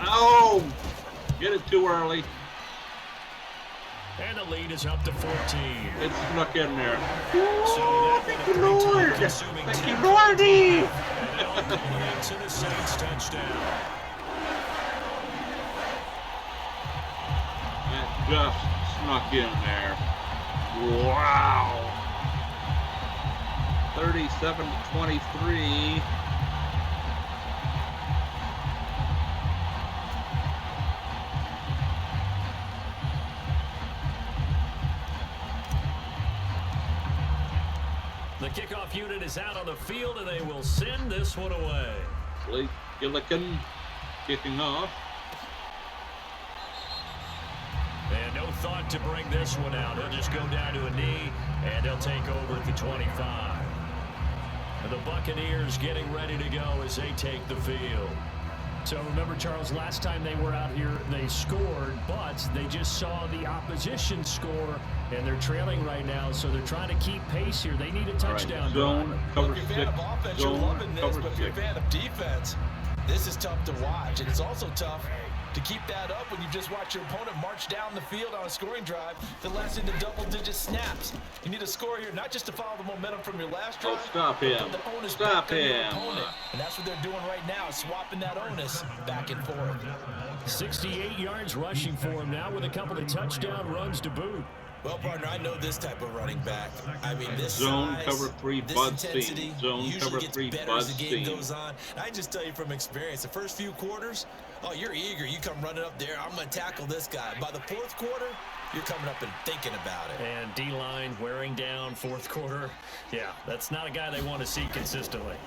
[SPEAKER 1] Oh! Get it too early.
[SPEAKER 4] And the lead is up to 14.
[SPEAKER 1] It's snuck in there.
[SPEAKER 4] So
[SPEAKER 1] thank you, Lord! Thank you, Lordy!
[SPEAKER 4] And dominates in the Saints touchdown.
[SPEAKER 1] That just snuck in there. Wow! 37-23.
[SPEAKER 4] The kickoff unit is out on the field, and they will send this one away.
[SPEAKER 1] Blake Gillikin kicking off.
[SPEAKER 4] And no thought to bring this one out. He'll just go down to a knee, and they'll take over at the 25. And the Buccaneers getting ready to go as they take the field. So remember, Charles, last time they were out here, they scored, but they just saw the opposition score, and they're trailing right now, so they're trying to keep pace here. They need a touchdown.
[SPEAKER 1] Right. Zone, cover
[SPEAKER 5] if you're a fan of offense, you're loving this, but if you're a fan of defense, this is tough to watch, and it's also tough to keep that up when you just watch your opponent march down the field on a scoring drive that lasts into double-digit snaps. You need a score here, not just to follow the momentum from your last drive.
[SPEAKER 1] Oh, stop him.
[SPEAKER 5] But the onus
[SPEAKER 1] Stop
[SPEAKER 5] back on your
[SPEAKER 1] him.
[SPEAKER 5] opponent. And that's what they're doing right now, swapping that onus back and forth.
[SPEAKER 4] 68 yards rushing for him now with a couple of touchdown runs to boot.
[SPEAKER 5] Well, partner, I know this type of running back. I mean, this
[SPEAKER 1] zone
[SPEAKER 5] size,
[SPEAKER 1] cover 3
[SPEAKER 5] this
[SPEAKER 1] bud
[SPEAKER 5] intensity
[SPEAKER 1] seam. Zone
[SPEAKER 5] usually
[SPEAKER 1] cover
[SPEAKER 5] gets
[SPEAKER 1] 3
[SPEAKER 5] better
[SPEAKER 1] bud
[SPEAKER 5] as the game
[SPEAKER 1] seam.
[SPEAKER 5] goes on. And I just tell you from experience, the first few quarters, oh, you're eager. You come running up there. I'm going to tackle this guy. By the fourth quarter, you're coming up and thinking about it.
[SPEAKER 4] And D-line wearing down fourth quarter. Yeah, that's not a guy they want to see consistently.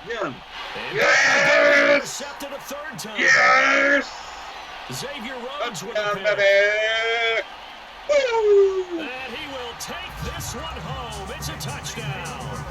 [SPEAKER 1] Again.
[SPEAKER 4] Yes! Intercepted a third time.
[SPEAKER 1] Yes!
[SPEAKER 4] Xavier Rhodes with a
[SPEAKER 1] Touchdown,
[SPEAKER 4] pick.
[SPEAKER 1] baby! Woo!
[SPEAKER 4] And he will take this one home. It's a touchdown.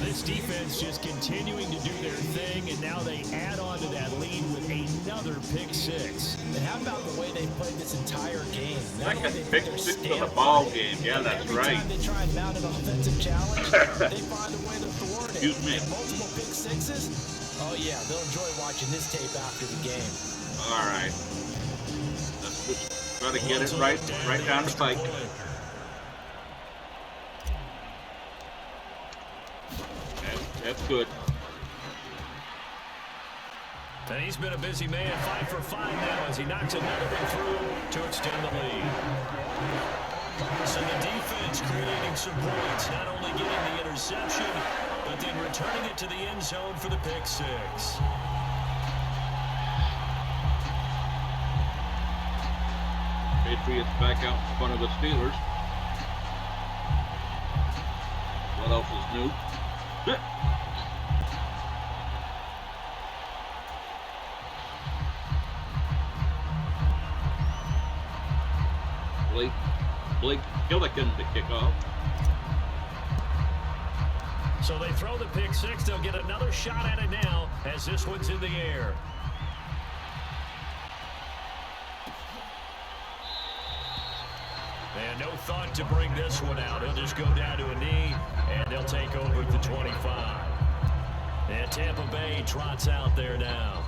[SPEAKER 4] This defense just continuing to do their thing, and now they add on to that lead with another another pick six.
[SPEAKER 5] And how about the way they played this entire game?
[SPEAKER 1] Second pick six of the ball game. Yeah, that's right.
[SPEAKER 5] Every time they try and mount an offensive challenge, they find a way to thwart it.
[SPEAKER 1] Excuse me.
[SPEAKER 5] And multiple pick sixes. Oh yeah, they'll enjoy watching this tape after the game.
[SPEAKER 1] All right. Let's just try to get it right down the pike. That's good.
[SPEAKER 4] And he's been a busy man, 5 for 5 now as he knocks another one through to extend the lead. So the defense creating some points, not only getting the interception, but then returning it to the end zone for the pick six.
[SPEAKER 1] Patriots back out in front of the Steelers. What else is new? Blake Gillikin to kick off.
[SPEAKER 4] So they throw the pick six. They'll get another shot at it now as this one's in the air. And no thought to bring this one out. He'll just go down to a knee, and they'll take over at the 25. And Tampa Bay trots out there now.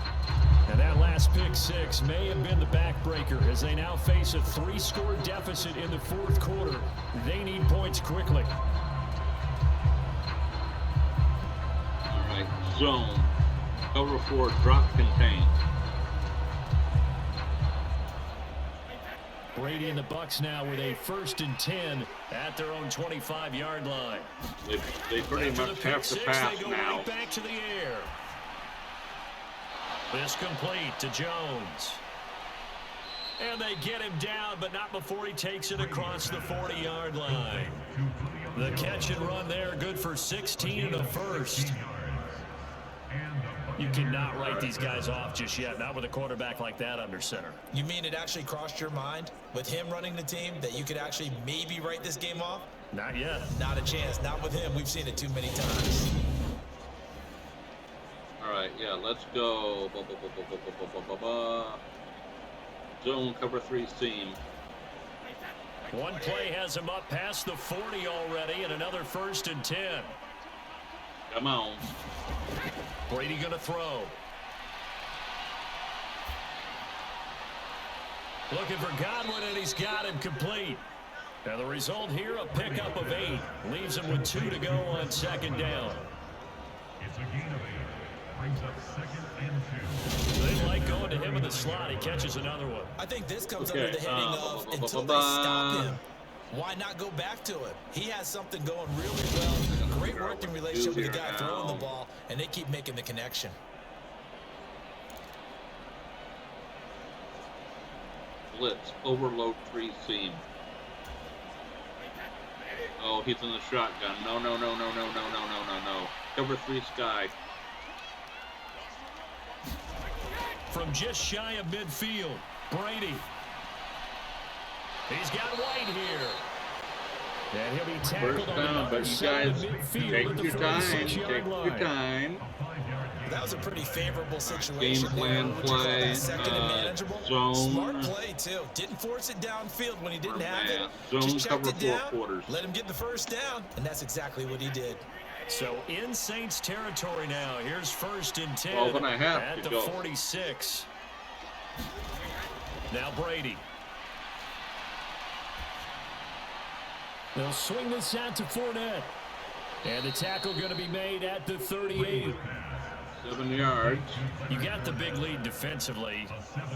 [SPEAKER 4] And that last pick six may have been the backbreaker as they now face a 3-score deficit in the fourth quarter. They need points quickly.
[SPEAKER 1] All right, zone. Cover 4, drop contain.
[SPEAKER 4] Brady and the Bucs now with a 1st and 10 at their own 25-yard line.
[SPEAKER 1] They pretty much have to pass
[SPEAKER 4] they go
[SPEAKER 1] now.
[SPEAKER 4] Right back to the air. This complete to Jones. And they get him down, but not before he takes it across the 40-yard line. The catch and run there, good for 16 and a first. You cannot write these guys off just yet, not with a quarterback like that under center.
[SPEAKER 5] You mean it actually crossed your mind with him running the team that you could actually maybe write this game off?
[SPEAKER 4] Not yet.
[SPEAKER 5] Not a chance. Not with him. We've seen it too many times.
[SPEAKER 1] All right, yeah, let's go. Zone cover 3 seam.
[SPEAKER 4] One play has him up past the 40 already, and another 1st and 10.
[SPEAKER 1] Come on.
[SPEAKER 4] Brady going to throw. Looking for Godwin, and he's got him complete. Now the result here, a pickup of 8. Leaves him with 2 to go on 2nd down.
[SPEAKER 7] It's a gain of 8. Brings up 2nd and 2.
[SPEAKER 4] They like going to him in the slot. He catches another one.
[SPEAKER 5] I think this comes under the heading of until they stop him. Why not go back to it? He has something going really well. A great working relationship with the guy throwing the ball, and they keep making the connection.
[SPEAKER 1] Blitz, overload 3 seam. Oh, he's in the shotgun. No. Cover 3 sky.
[SPEAKER 4] From just shy of midfield, Brady. He's got White here. And he'll be tackled on the other side of midfield at the 46-yard line.
[SPEAKER 1] Take your time.
[SPEAKER 5] That was a pretty favorable situation.
[SPEAKER 1] Game plan play,
[SPEAKER 5] second and manageable.
[SPEAKER 1] zone.
[SPEAKER 5] Smart play, too. Didn't force it downfield when he didn't have it.
[SPEAKER 1] Zone
[SPEAKER 5] Just checked
[SPEAKER 1] cover
[SPEAKER 5] it down,
[SPEAKER 1] 4 quarters.
[SPEAKER 5] let him get the first down, and that's exactly what he did.
[SPEAKER 4] So in Saints territory now. Here's 1st and 10
[SPEAKER 1] 12 and a half
[SPEAKER 4] at
[SPEAKER 1] to
[SPEAKER 4] the
[SPEAKER 1] go.
[SPEAKER 4] 46. Now Brady. They'll swing this out to Fournette. And the tackle going to be made at the 38.
[SPEAKER 1] 7 yards.
[SPEAKER 4] You got the big lead defensively.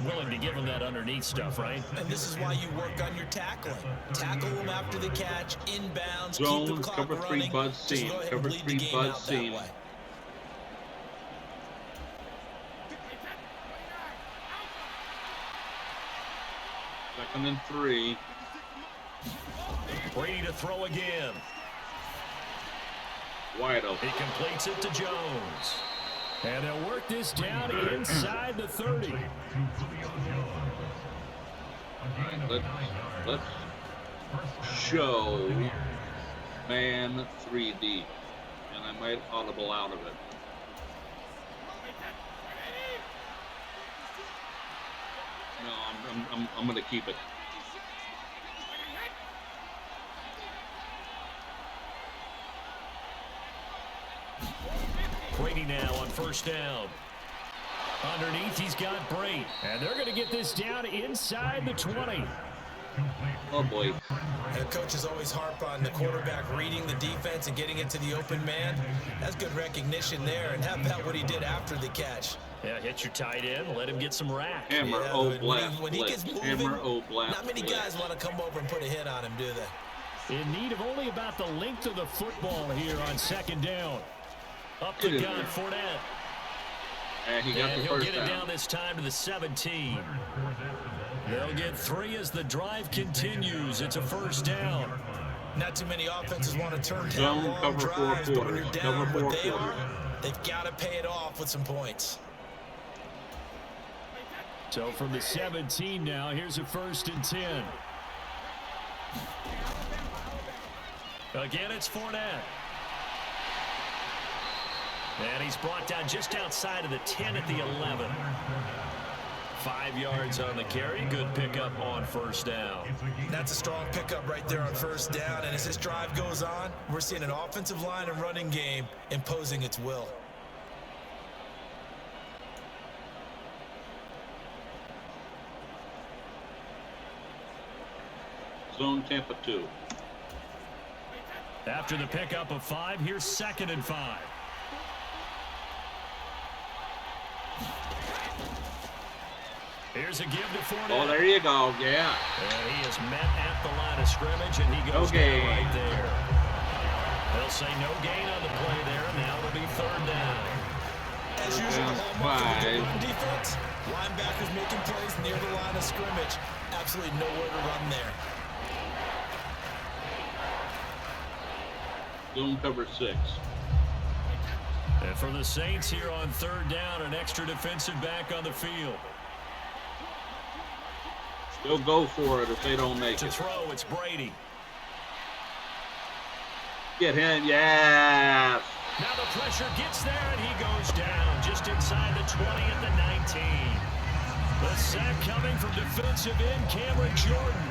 [SPEAKER 4] Willing to give them that underneath stuff, right?
[SPEAKER 5] And this is why you work on your tackling. Tackle them after the catch, inbounds,
[SPEAKER 1] Zone,
[SPEAKER 5] keep the clock
[SPEAKER 1] cover 3
[SPEAKER 5] running.
[SPEAKER 1] buzz
[SPEAKER 5] Just
[SPEAKER 1] seam.
[SPEAKER 5] go ahead
[SPEAKER 1] Cover
[SPEAKER 5] and bleed
[SPEAKER 1] 3
[SPEAKER 5] the game
[SPEAKER 1] buzz
[SPEAKER 5] out
[SPEAKER 1] seam.
[SPEAKER 5] that way.
[SPEAKER 1] 2nd and 3.
[SPEAKER 4] Brady to throw again.
[SPEAKER 1] Wide open.
[SPEAKER 4] He completes it to Jones. And they'll work this down inside the 30.
[SPEAKER 1] Alright, let's show man 3D. And I might audible out of it. I'm going to keep it.
[SPEAKER 4] Brady now on first down. Underneath, he's got Brady. And they're going to get this down inside the 20.
[SPEAKER 1] Oh, boy.
[SPEAKER 5] The coaches always harp on the quarterback reading the defense and getting it to the open man. That's good recognition there. And how about what he did after the catch?
[SPEAKER 4] Yeah, hit your tight end. Let him get some rack.
[SPEAKER 1] Hammer,
[SPEAKER 5] when he gets moving,
[SPEAKER 1] Hammer, blast.
[SPEAKER 5] Not many guys want to come over and put a hit on him, do they?
[SPEAKER 4] In need of only about the length of the football here on second down. Up to gun, Fournette.
[SPEAKER 1] And he got the
[SPEAKER 4] he'll
[SPEAKER 1] first
[SPEAKER 4] get it down this time to the 17. They'll get 3 as the drive continues. It's a first down.
[SPEAKER 5] Not too many offenses want to turn down long drives, but when you're down what they are, they've got to pay it off with some points.
[SPEAKER 4] So from the 17 now, here's a 1st and 10. Again, it's Fournette. And he's brought down just outside of the 10 at the 11. 5 yards on the carry. Good pickup on first down.
[SPEAKER 5] That's a strong pickup right there on first down. And as this drive goes on, we're seeing an offensive line and running game imposing its will.
[SPEAKER 1] Zone Tampa 2.
[SPEAKER 4] After the pickup of 5, here's 2nd and 5. Here's a give to Fournette.
[SPEAKER 1] Oh, there you go. Yeah.
[SPEAKER 4] And he is met at the line of scrimmage, and he goes down right there. They'll say no gain on the play there. Now it'll be 3rd down.
[SPEAKER 5] As usual, the hallmark of the run defense, linebackers making plays near the line of scrimmage. Absolutely nowhere to run there.
[SPEAKER 1] Zone cover 6.
[SPEAKER 4] And for the Saints here on 3rd down, an extra defensive back on the field.
[SPEAKER 1] They'll go for it if they don't make it.
[SPEAKER 4] To throw, it's Brady.
[SPEAKER 1] Get him, yes!
[SPEAKER 4] Now the pressure gets there, and he goes down just inside the 20 at the 19. The sack coming from defensive end Cameron Jordan.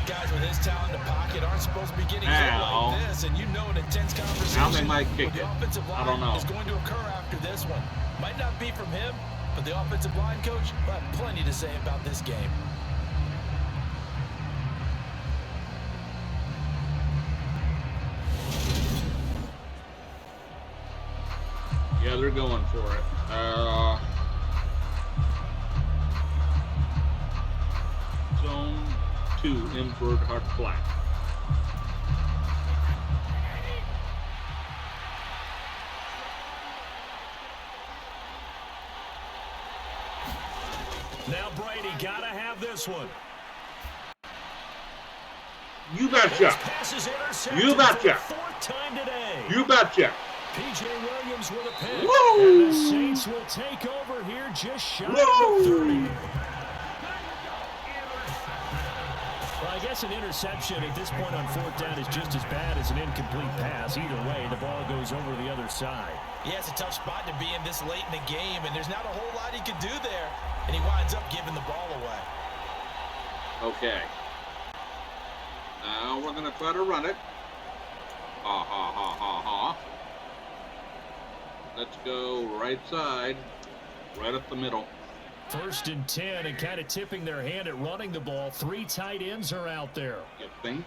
[SPEAKER 5] Guys with his talent in the pocket aren't supposed to be getting hit like this, and you know an intense conversation.
[SPEAKER 1] Now they might kick
[SPEAKER 5] the
[SPEAKER 1] it.
[SPEAKER 5] Offensive line
[SPEAKER 1] I don't know.
[SPEAKER 5] is going to occur after this one. Might not be from him, but the offensive line coach will have plenty to say about this game.
[SPEAKER 1] Yeah, they're going for it. Zone 2, invert hard flat.
[SPEAKER 4] Now Brady gotta have this one.
[SPEAKER 1] You betcha. You betcha.
[SPEAKER 4] 4th time today.
[SPEAKER 1] You betcha.
[SPEAKER 4] P.J. Williams with a pick.
[SPEAKER 1] Woo!
[SPEAKER 4] And the Saints will take over here just shy of the 30. Well, I guess an interception at this point on 4th down is just as bad as an incomplete pass. Either way, the ball goes over the other side.
[SPEAKER 5] Yeah, it's a tough spot to be in this late in the game, and there's not a whole lot he could do there. And he winds up giving the ball away.
[SPEAKER 1] Okay. Now we're going to try to run it. Ha, ha, ha, ha, ha. Let's go right side, right up the middle.
[SPEAKER 4] 1st and 10, and kind of tipping their hand at running the ball. 3 tight ends are out there.
[SPEAKER 1] You think?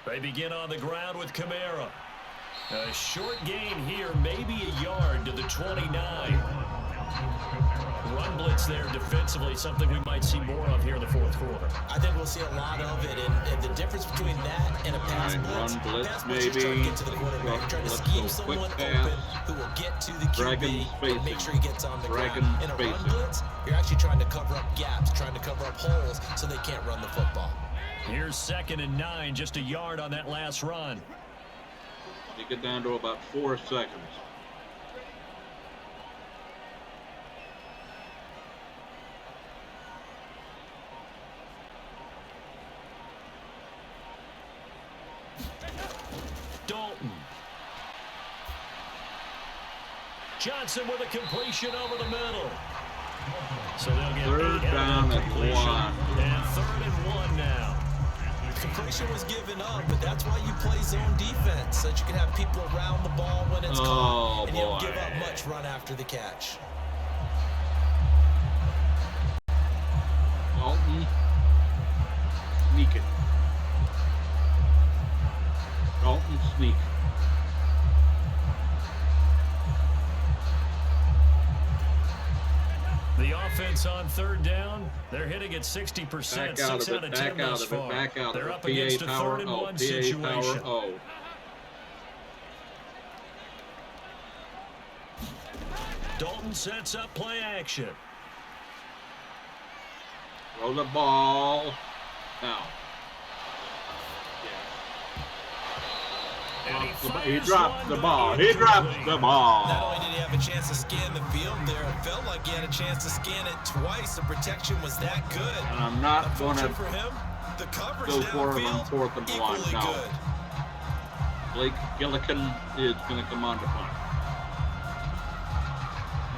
[SPEAKER 4] They begin on the ground with Kamara. A short gain here, maybe a yard to the 29. Run blitz there defensively, something we might see more of here in the 4th quarter.
[SPEAKER 5] I think we'll see a lot of it, and the difference between that and a pass blitz,
[SPEAKER 1] pass
[SPEAKER 5] blitz is trying to get to the quarterback. You're trying to scheme someone open who will get to the QB and make sure he gets on the ground. In a run blitz, you're actually trying to cover up gaps, trying to cover up holes so they can't run the football.
[SPEAKER 4] Here's 2nd and 9, just a yard on that last run.
[SPEAKER 1] You get down to about 4 seconds.
[SPEAKER 4] Dalton. Johnson with a completion over the middle. So they'll get
[SPEAKER 1] 3rd down and 1.
[SPEAKER 4] And 3rd and 1 now.
[SPEAKER 5] Completion was given up, but that's why you play zone defense, so that you can have people around the ball when it's caught, and you don't give up much run after the catch.
[SPEAKER 1] Dalton. Sneak it. Dalton sneak.
[SPEAKER 4] The offense on 3rd down, they're hitting at 60%, 6 out of 10 thus far.
[SPEAKER 1] Back out of it.
[SPEAKER 4] They're up against a 3rd and 1 situation. Dalton sets up play action.
[SPEAKER 1] Throw the ball. Now. He drops the ball. He drops the ball.
[SPEAKER 5] Not only did he have a chance to scan the field there, it felt like he had a chance to scan it twice. The protection was that good.
[SPEAKER 1] And I'm not going to
[SPEAKER 5] for him, the coverage
[SPEAKER 1] go for him on
[SPEAKER 5] downfield,
[SPEAKER 1] 4th and 1. No.
[SPEAKER 5] good.
[SPEAKER 1] Blake Gillikin is going to come on to punt.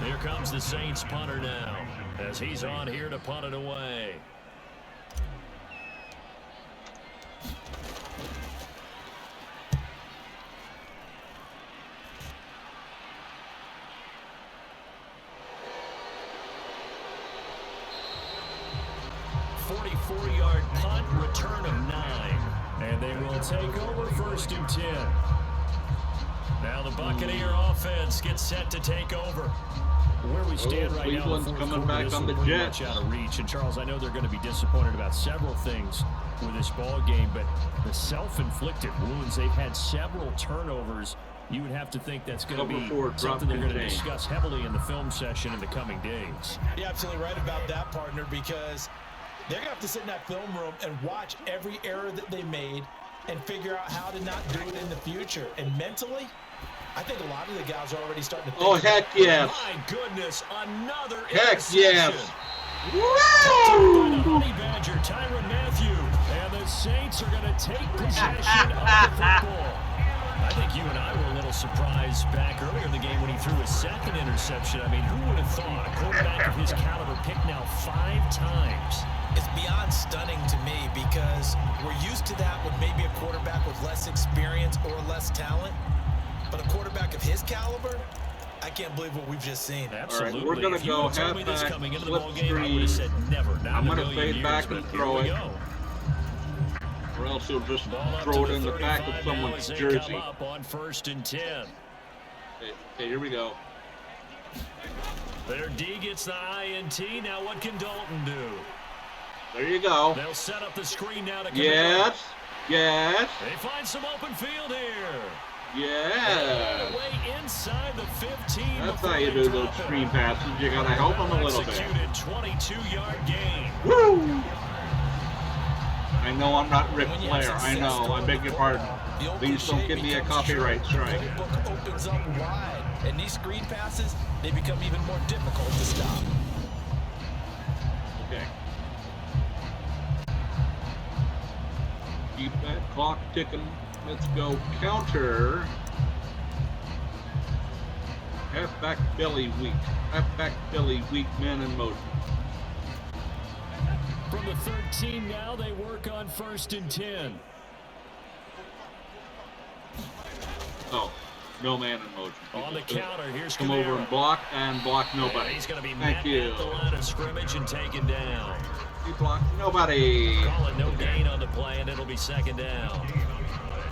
[SPEAKER 4] Here comes the Saints punter now, as he's on here to punt it away. Yard punt, return of 9. And they will take over 1st and 10. Now the Buccaneer offense gets set to take over. Where we stand right now,
[SPEAKER 1] Cleveland's coming back on the Jets.
[SPEAKER 4] Out of reach. And Charles, I know they're going to be disappointed about several things with this ball game, but the self-inflicted wounds, they've had several turnovers. You would have to think that's going to be something they're going to discuss heavily in the film session in the coming days.
[SPEAKER 5] You're absolutely right about that, partner, because they're going to have to sit in that film room and watch every error that they made and figure out how to not do it in the future. And mentally, I think a lot of the guys are already starting to think.
[SPEAKER 1] Oh, heck yes.
[SPEAKER 4] My goodness, another
[SPEAKER 1] heck yes.
[SPEAKER 4] Woo! By the Honey Badger, Tyrann Mathieu. And the Saints are going to take possession of the football. I think you and I were a little surprised back earlier in the game when he threw his 2nd interception. I mean, who would have thought a quarterback of his caliber picked now 5 times?
[SPEAKER 5] It's beyond stunning to me because we're used to that with maybe a quarterback with less experience or less talent. But a quarterback of his caliber, I can't believe what we've just seen.
[SPEAKER 4] Absolutely.
[SPEAKER 1] All right, we're going to go halfback, slip screen. I'm going to fade back and throw it. Or else he'll just throw it in the back of someone's jersey.
[SPEAKER 4] Up on 1st and 10.
[SPEAKER 1] Okay, here we go.
[SPEAKER 4] Their D gets the INT. Now what can Dalton do?
[SPEAKER 1] There you go.
[SPEAKER 4] They'll set up the screen now to come
[SPEAKER 1] Yes. Yes.
[SPEAKER 4] They find some open field here.
[SPEAKER 1] Yeah.
[SPEAKER 4] Way inside the 15.
[SPEAKER 1] That's how you do those screen passes. You got to help them a little bit.
[SPEAKER 4] Executed 22-yard gain.
[SPEAKER 1] Woo! I know I'm not Ric Flair. I know. I beg your pardon. Please don't give me a copyright strike.
[SPEAKER 5] The book opens up wide, and these screen passes, they become even more difficult to stop.
[SPEAKER 1] Okay. Keep that clock ticking. Let's go counter. Halfback belly weak. Halfback belly weak, man in motion.
[SPEAKER 4] From the 13 now, they work on 1st and 10.
[SPEAKER 1] Oh, no man in motion.
[SPEAKER 4] On the counter, here's
[SPEAKER 1] come over and block nobody.
[SPEAKER 4] And he's going to be
[SPEAKER 1] Thank you.
[SPEAKER 4] at the line of scrimmage and taken down.
[SPEAKER 1] He blocked nobody.
[SPEAKER 4] Calling no gain on the play, and it'll be 2nd down.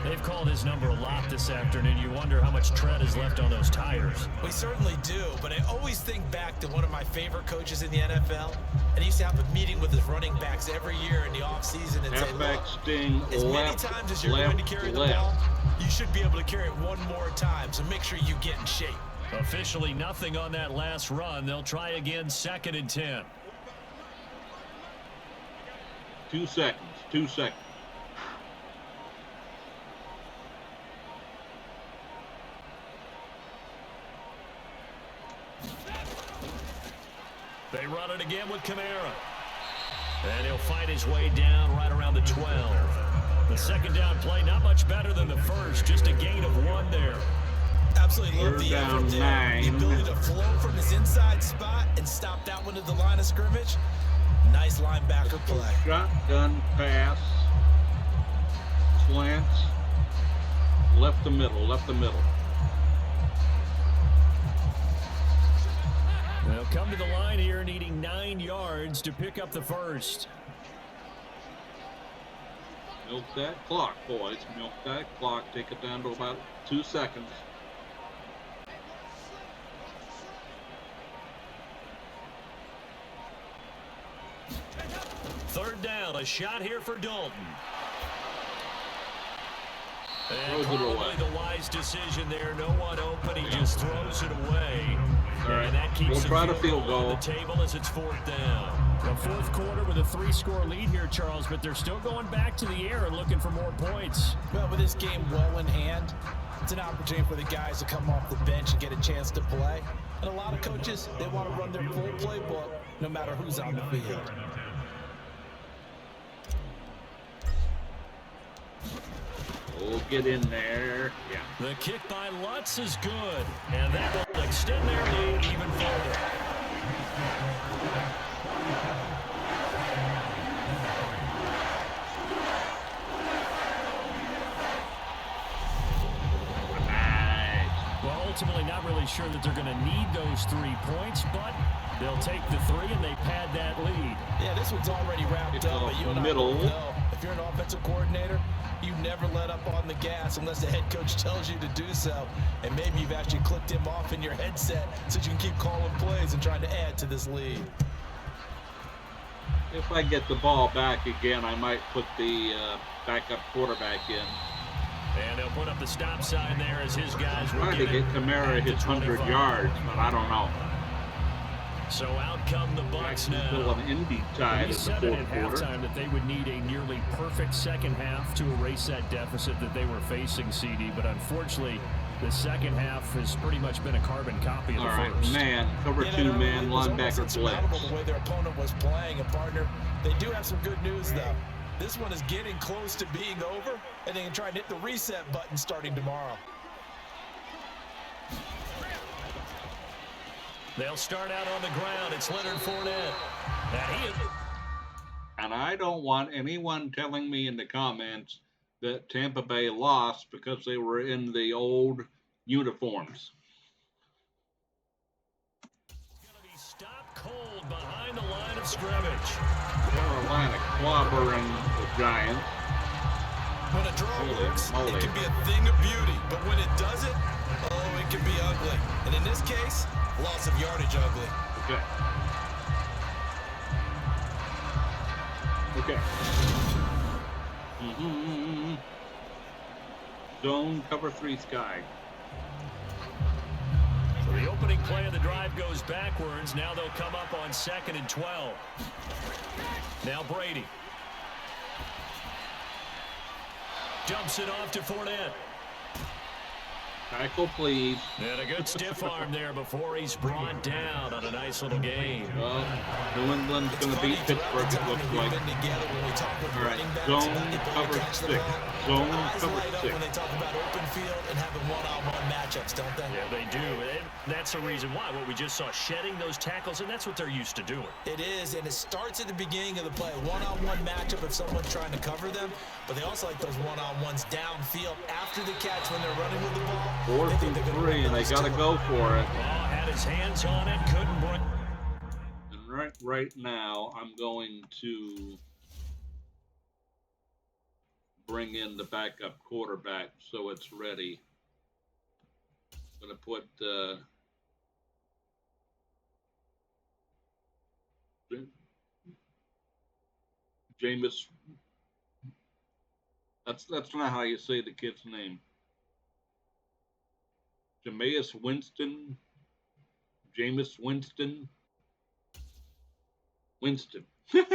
[SPEAKER 4] They've called his number a lot this afternoon. You wonder how much tread is left on those tires.
[SPEAKER 5] We certainly do, but I always think back to one of my favorite coaches in the NFL, and he used to have a meeting with his running backs every year in the offseason and say, look,
[SPEAKER 1] sting,
[SPEAKER 5] as many times as you're going to carry the ball, you should be able to carry it one more time, so make sure you get in shape.
[SPEAKER 4] Officially nothing on that last run. They'll try again, 2nd and 10.
[SPEAKER 1] 2 seconds. 2 seconds.
[SPEAKER 4] They run it again with Kamara. And he'll find his way down right around the 12. The 2nd down play, not much better than the first, just a gain of 1 there.
[SPEAKER 5] absolutely love the effort there. The ability to flow from his inside spot and stop that one at the line of scrimmage. Nice linebacker play.
[SPEAKER 1] Shotgun pass. Slants. Left the middle, left the middle.
[SPEAKER 4] They'll come to the line here needing 9 yards to pick up the first.
[SPEAKER 1] Milk that clock, boys. Milk that clock. Take it down to about 2 seconds.
[SPEAKER 4] Third down, a shot here for Dalton.
[SPEAKER 1] And
[SPEAKER 4] probably the wise decision there. No one open. He just throws it away.
[SPEAKER 1] Right.
[SPEAKER 4] And that keeps
[SPEAKER 1] we'll try to field goal
[SPEAKER 4] on the table as it's fourth down. The fourth quarter with a 3-score lead here, Charles, but they're still going back to the air and looking for more points.
[SPEAKER 5] Well, with this game well in hand, it's an opportunity for the guys to come off the bench and get a chance to play. And a lot of coaches, they want to run their full playbook no matter who's on the field.
[SPEAKER 1] We'll get in there. Yeah.
[SPEAKER 4] The kick by Lutz is good, and that will extend their lead even further. Well, ultimately, not really sure that they're going to need those 3 points, but they'll take the 3 and they pad that lead.
[SPEAKER 5] Yeah, this one's already wrapped up, but you and I both know if you're an offensive coordinator, you never let up on the gas unless the head coach tells you to do so. And maybe you've actually clicked him off in your headset so you can keep calling plays and trying to add to this lead.
[SPEAKER 1] If I get the ball back again, I might put the backup quarterback in.
[SPEAKER 4] And they'll put up the stop sign there as his guys will
[SPEAKER 1] trying to get Kamara his 100 yards, but I don't know.
[SPEAKER 4] So out come the Bucs now.
[SPEAKER 1] Still an Indy tide in the fourth quarter.
[SPEAKER 4] Halftime that they would need a nearly perfect second half to erase that deficit that they were facing, CD. But unfortunately, the second half has pretty much been a carbon copy of the first.
[SPEAKER 1] Man, cover 2 man linebacker blitz.
[SPEAKER 5] The way their opponent was playing, and partner, they do have some good news though. This one is getting close to being over, and they can try and hit the reset button starting tomorrow.
[SPEAKER 4] They'll start out on the ground. It's Leonard Fournette.
[SPEAKER 1] And I don't want anyone telling me in the comments that Tampa Bay lost because they were in the old uniforms.
[SPEAKER 4] It's going to be stopped cold behind the line of scrimmage.
[SPEAKER 1] Carolina clobbering the Giants.
[SPEAKER 5] When a draw works, it can be a thing of beauty. But when it doesn't, oh, it can be ugly. And in this case, loss of yardage ugly.
[SPEAKER 1] Okay. Okay. Zone cover 3 sky.
[SPEAKER 4] So the opening play of the drive goes backwards. Now they'll come up on 2nd and 12. Now Brady. Jumps it off to Fournette.
[SPEAKER 1] Tackle, please.
[SPEAKER 4] And a good stiff arm there before he's brought down on a nice little game.
[SPEAKER 1] Well, New England's going to beat Pittsburgh, it looks like. All right, zone cover 6. Zone cover 6.
[SPEAKER 5] When they talk about open field and having one-on-one matchups, don't they?
[SPEAKER 4] Yeah, they do. And that's the reason why. What we just saw, shedding those tackles, and that's what they're used to doing.
[SPEAKER 5] It is, and it starts at the beginning of the play. One-on-one matchup if someone's trying to cover them, but they also like those one-on-ones downfield after the catch when they're running with the ball.
[SPEAKER 1] 4th and 3, and they got to go for it.
[SPEAKER 4] Oh, had his hands on it, couldn't break.
[SPEAKER 1] And right now, I'm going to bring in the backup quarterback so it's ready. I'm going to put Jameis. That's not how you say the kid's name. Jameis Winston. We're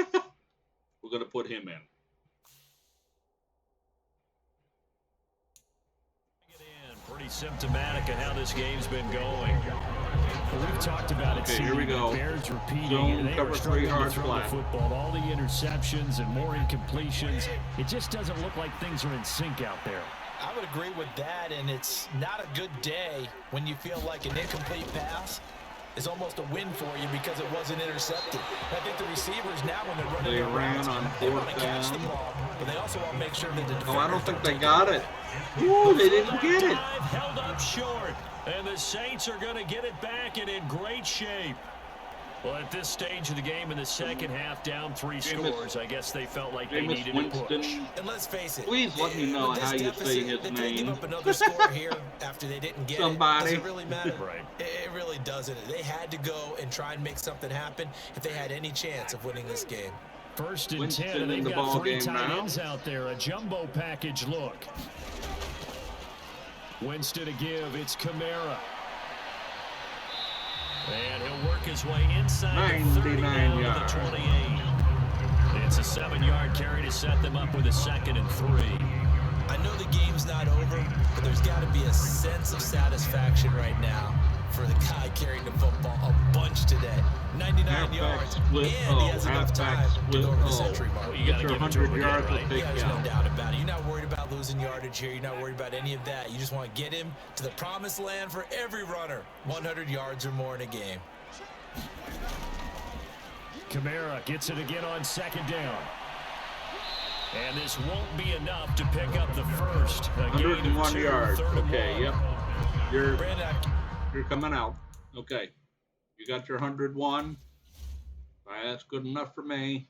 [SPEAKER 1] going to put him in.
[SPEAKER 4] Pretty symptomatic of how this game's been going. Well, we've talked about it.
[SPEAKER 1] Okay, here we go.
[SPEAKER 4] Bears repeating.
[SPEAKER 1] Zone
[SPEAKER 4] they
[SPEAKER 1] cover
[SPEAKER 4] are
[SPEAKER 1] 3 hard
[SPEAKER 4] to throw
[SPEAKER 1] flat.
[SPEAKER 4] the football. All the interceptions and more incompletions. It just doesn't look like things are in sync out there.
[SPEAKER 5] I would agree with that, and it's not a good day when you feel like an incomplete pass is almost a win for you because it wasn't intercepted. I think the receivers now, when they're running their routes, they want to catch the ball, but they also want to make sure that the defenders
[SPEAKER 1] I don't think they got it. Ooh, they didn't get it.
[SPEAKER 4] Held up short, and the Saints are going to get it back and in great shape. Well, at this stage of the game in the second half, down 3 scores, I guess they felt like they needed to push.
[SPEAKER 5] And let's face it,
[SPEAKER 1] please let me know how you say his name.
[SPEAKER 5] They give up another score here after they didn't get
[SPEAKER 1] Somebody.
[SPEAKER 5] it. Does it really matter?
[SPEAKER 4] Right.
[SPEAKER 5] It really doesn't. They had to go and try and make something happen if they had any chance of winning this game.
[SPEAKER 4] First and
[SPEAKER 1] Winston
[SPEAKER 4] 10, and they've
[SPEAKER 1] in the
[SPEAKER 4] got
[SPEAKER 1] ball
[SPEAKER 4] 3
[SPEAKER 1] game
[SPEAKER 4] tight
[SPEAKER 1] now.
[SPEAKER 4] ends out there. A jumbo package look. Winston to give. It's Kamara. And he'll work his way inside the 30 down to the 28. It's a 7-yard carry to set them up with a 2nd and 3.
[SPEAKER 5] I know the game's not over, but there's got to be a sense of satisfaction right now for the guy carrying the football a bunch today. 99 yards, and he has enough time to go over the century mark.
[SPEAKER 4] Well, you got to give it to him again, right?
[SPEAKER 5] Yeah, there's no doubt about it. You're not worried about losing yardage here. You're not worried about any of that. You just want to get him to the promised land for every runner. 100 yards or more in a game.
[SPEAKER 4] Kamara gets it again on 2nd down. And this won't be enough to pick up the first.
[SPEAKER 1] 101 yards. Okay, yep. You're coming out. Okay. You got your 101. That's good enough for me.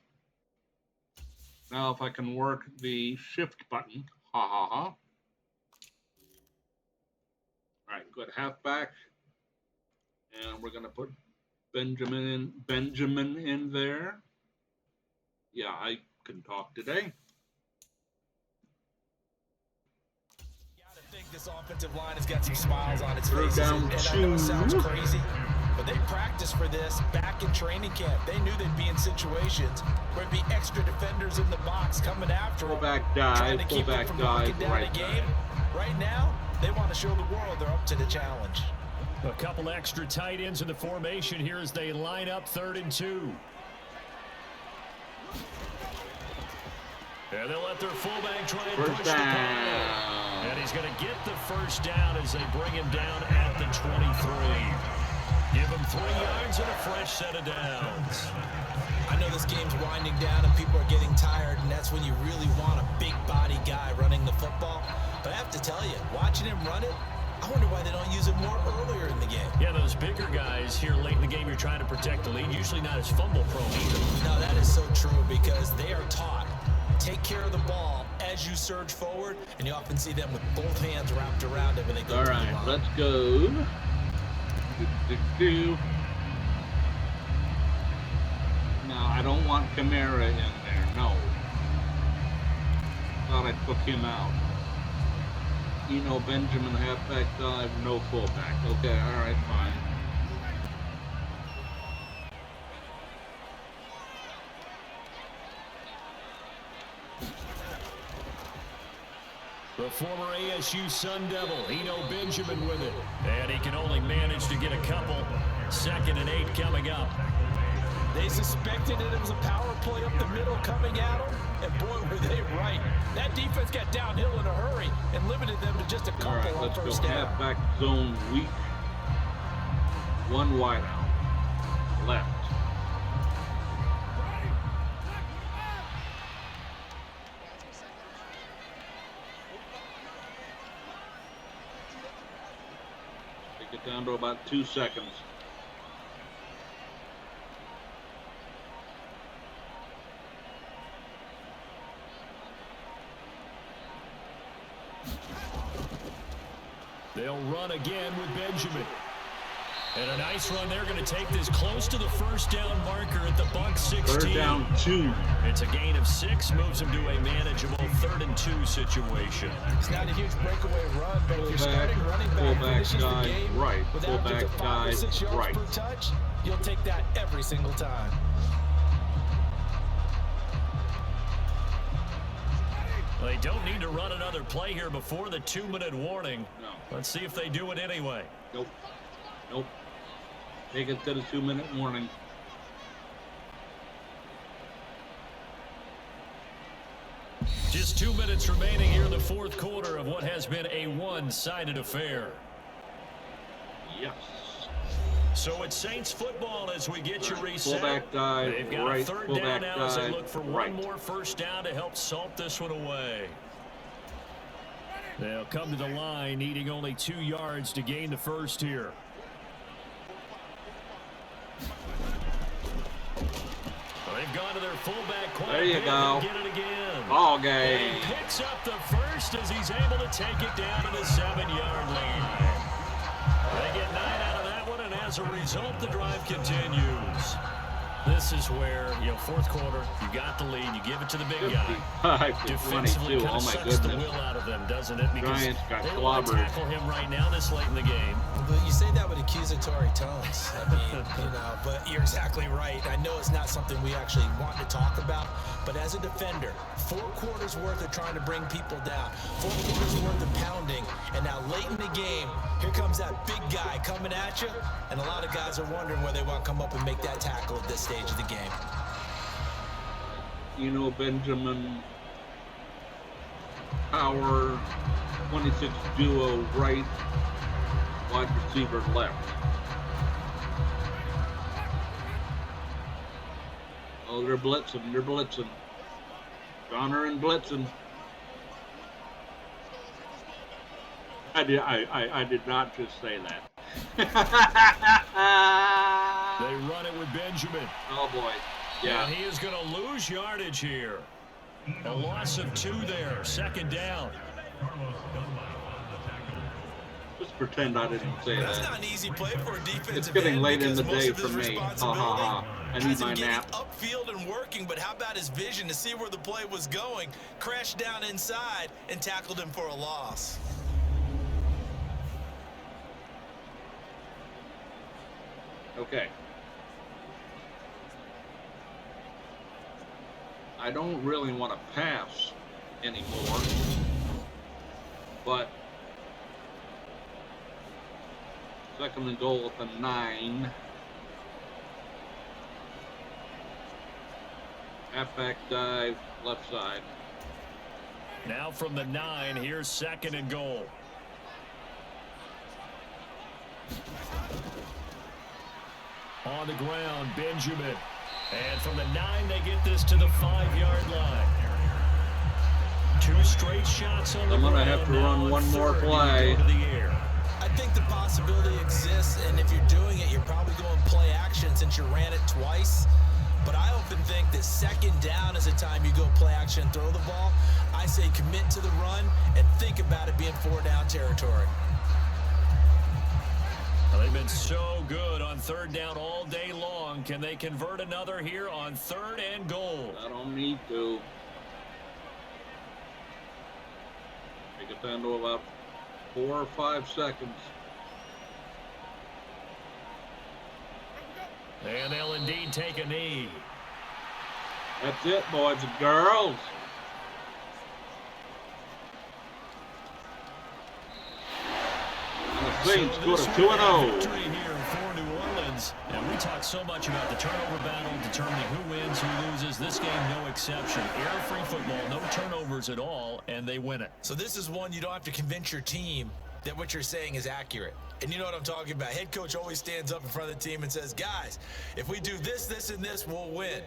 [SPEAKER 1] Now if I can work the shift button. Ha ha ha. Alright, good. Halfback. And we're gonna put Benjamin in there. Yeah, I can talk today.
[SPEAKER 5] I think this offensive line has got some smiles on its faces.
[SPEAKER 1] Down
[SPEAKER 5] and I know it sounds crazy, but they practiced for this back in training camp. They knew they'd be in situations where there'd be extra defenders in the box coming after them,
[SPEAKER 1] Fullback dive,
[SPEAKER 5] trying to keep them
[SPEAKER 1] fullback
[SPEAKER 5] from
[SPEAKER 1] dive,
[SPEAKER 5] knocking down a game. Right now, they want to show the world they're up to the challenge.
[SPEAKER 4] A couple extra tight ends in the formation here as they line up 3rd and 2. And they'll let their fullback try and push the ball. And he's going to get the first down as they bring him down at the 23. Give him 3 yards and a fresh set of downs.
[SPEAKER 5] I know this game's winding down and people are getting tired, and that's when you really want a big body guy running the football. But I have to tell you, watching him run it, I wonder why they don't use it more earlier in the game.
[SPEAKER 4] Yeah, those bigger guys here late in the game, you're trying to protect the lead, usually not as fumble prone either.
[SPEAKER 5] No, that is so true because they are taught. Take care of the ball as you surge forward, and you often see them with both hands wrapped around it when they go.
[SPEAKER 1] All right, let's go. Now, I don't want Kamara in there, no. Thought I took him out. Benjamin, halfback dive, no fullback. Okay, all right, fine.
[SPEAKER 4] The former ASU Sun Devil, Benjamin with it. And he can only manage to get a couple. 2nd and 8 coming up.
[SPEAKER 5] They suspected that it was a power play up the middle coming at them, and boy, were they right. That defense got downhill in a hurry and limited them to just a couple
[SPEAKER 1] all right,
[SPEAKER 5] on
[SPEAKER 1] let's
[SPEAKER 5] first
[SPEAKER 1] go
[SPEAKER 5] down.
[SPEAKER 1] halfback zone weak. 1 wide out. Left. Take it down to about 2 seconds.
[SPEAKER 4] They'll run again with Benjamin. And a nice run. They're going to take this close to the first down marker at the Bucs 16.
[SPEAKER 1] 3rd down 2.
[SPEAKER 4] It's a gain of 6, moves them to a manageable 3rd and 2 situation.
[SPEAKER 5] It's not a huge breakaway run, but if you're starting running back finishes the game without just a 5 or 6 yards per touch, you'll take that every single time.
[SPEAKER 4] Well, they don't need to run another play here before the 2-minute warning.
[SPEAKER 1] No.
[SPEAKER 4] Let's see if they do it anyway.
[SPEAKER 1] Nope. Nope. Take it to the 2-minute warning.
[SPEAKER 4] Just 2 minutes remaining here in the fourth quarter of what has been a one-sided affair.
[SPEAKER 1] Yes.
[SPEAKER 4] So it's Saints football as we get you reset.
[SPEAKER 1] Fullback dive,
[SPEAKER 4] They've got
[SPEAKER 1] right,
[SPEAKER 4] a third
[SPEAKER 1] fullback
[SPEAKER 4] down now
[SPEAKER 1] dive,
[SPEAKER 4] as they look for
[SPEAKER 1] right.
[SPEAKER 4] one more first down to help salt this one away. They'll come to the line needing only 2 yards to gain the first here. They've gone to their fullback quite
[SPEAKER 1] there you go.
[SPEAKER 4] Get it again.
[SPEAKER 1] Ball game.
[SPEAKER 4] He picks up the first as he's able to take it down to the 7-yard line. They get 9 out of that one, and as a result, the drive continues. This is where, fourth quarter, you got the lead, you give it to the big guy. Defensively, kind of sucks the will out of them, doesn't it? Because
[SPEAKER 1] Giants got
[SPEAKER 4] they don't want to tackle him right now this late in the game.
[SPEAKER 5] But you say that with accusatory tones. I mean, but you're exactly right. I know it's not something we actually want to talk about, but as a defender, 4 quarters worth of trying to bring people down, 4 quarters worth of pounding, and now late in the game, here comes that big guy coming at you, and a lot of guys are wondering whether they want to come up and make that tackle at this stage of the game.
[SPEAKER 1] Benjamin, power, 26 duo right, wide receiver left. Oh, they're blitzing. Donner and blitzing. I did not just say that.
[SPEAKER 4] They run it with Benjamin.
[SPEAKER 1] Oh boy. Yeah.
[SPEAKER 4] And he is going to lose yardage here. A loss of 2 there. Second down.
[SPEAKER 1] Just pretend I didn't say
[SPEAKER 5] That's
[SPEAKER 1] that.
[SPEAKER 5] Not an easy play for a defensive
[SPEAKER 1] it's getting
[SPEAKER 5] end
[SPEAKER 1] late in the
[SPEAKER 5] most
[SPEAKER 1] day
[SPEAKER 5] of his
[SPEAKER 1] for me.
[SPEAKER 5] responsibility
[SPEAKER 1] I need
[SPEAKER 5] has
[SPEAKER 1] my
[SPEAKER 5] him getting
[SPEAKER 1] nap.
[SPEAKER 5] upfield and working, but how about his vision to see where the play was going, crashed down inside, and tackled him for a loss.
[SPEAKER 1] Okay. I don't really want to pass anymore, but second and goal at the 9. Halfback dive, left side.
[SPEAKER 4] Now from the 9, here's second and goal. On the ground, Benjamin. And from the 9, they get this to the 5-yard line. 2 straight shots on the ground.
[SPEAKER 1] I'm going to have to run one more play.
[SPEAKER 5] I think the possibility exists, and if you're doing it, you're probably going play action since you ran it twice. But I often think that second down is a time you go play action and throw the ball. I say commit to the run and think about it being 4-down territory.
[SPEAKER 4] Well, they've been so good on third down all day long. Can they convert another here on 3rd and goal?
[SPEAKER 1] I don't need to. Take it down to about 4 or 5 seconds.
[SPEAKER 4] And they'll indeed take a knee.
[SPEAKER 1] That's it, boys and girls. And the Saints go to 2-0.
[SPEAKER 4] Victory here for New Orleans. And we talk so much about the turnover battle, determining who wins, who loses. This game, no exception. Error-free football, no turnovers at all, and they win it.
[SPEAKER 5] So this is one you don't have to convince your team that what you're saying is accurate. And you know what I'm talking about. Head coach always stands up in front of the team and says, guys, if we do this, this, and this, we'll win.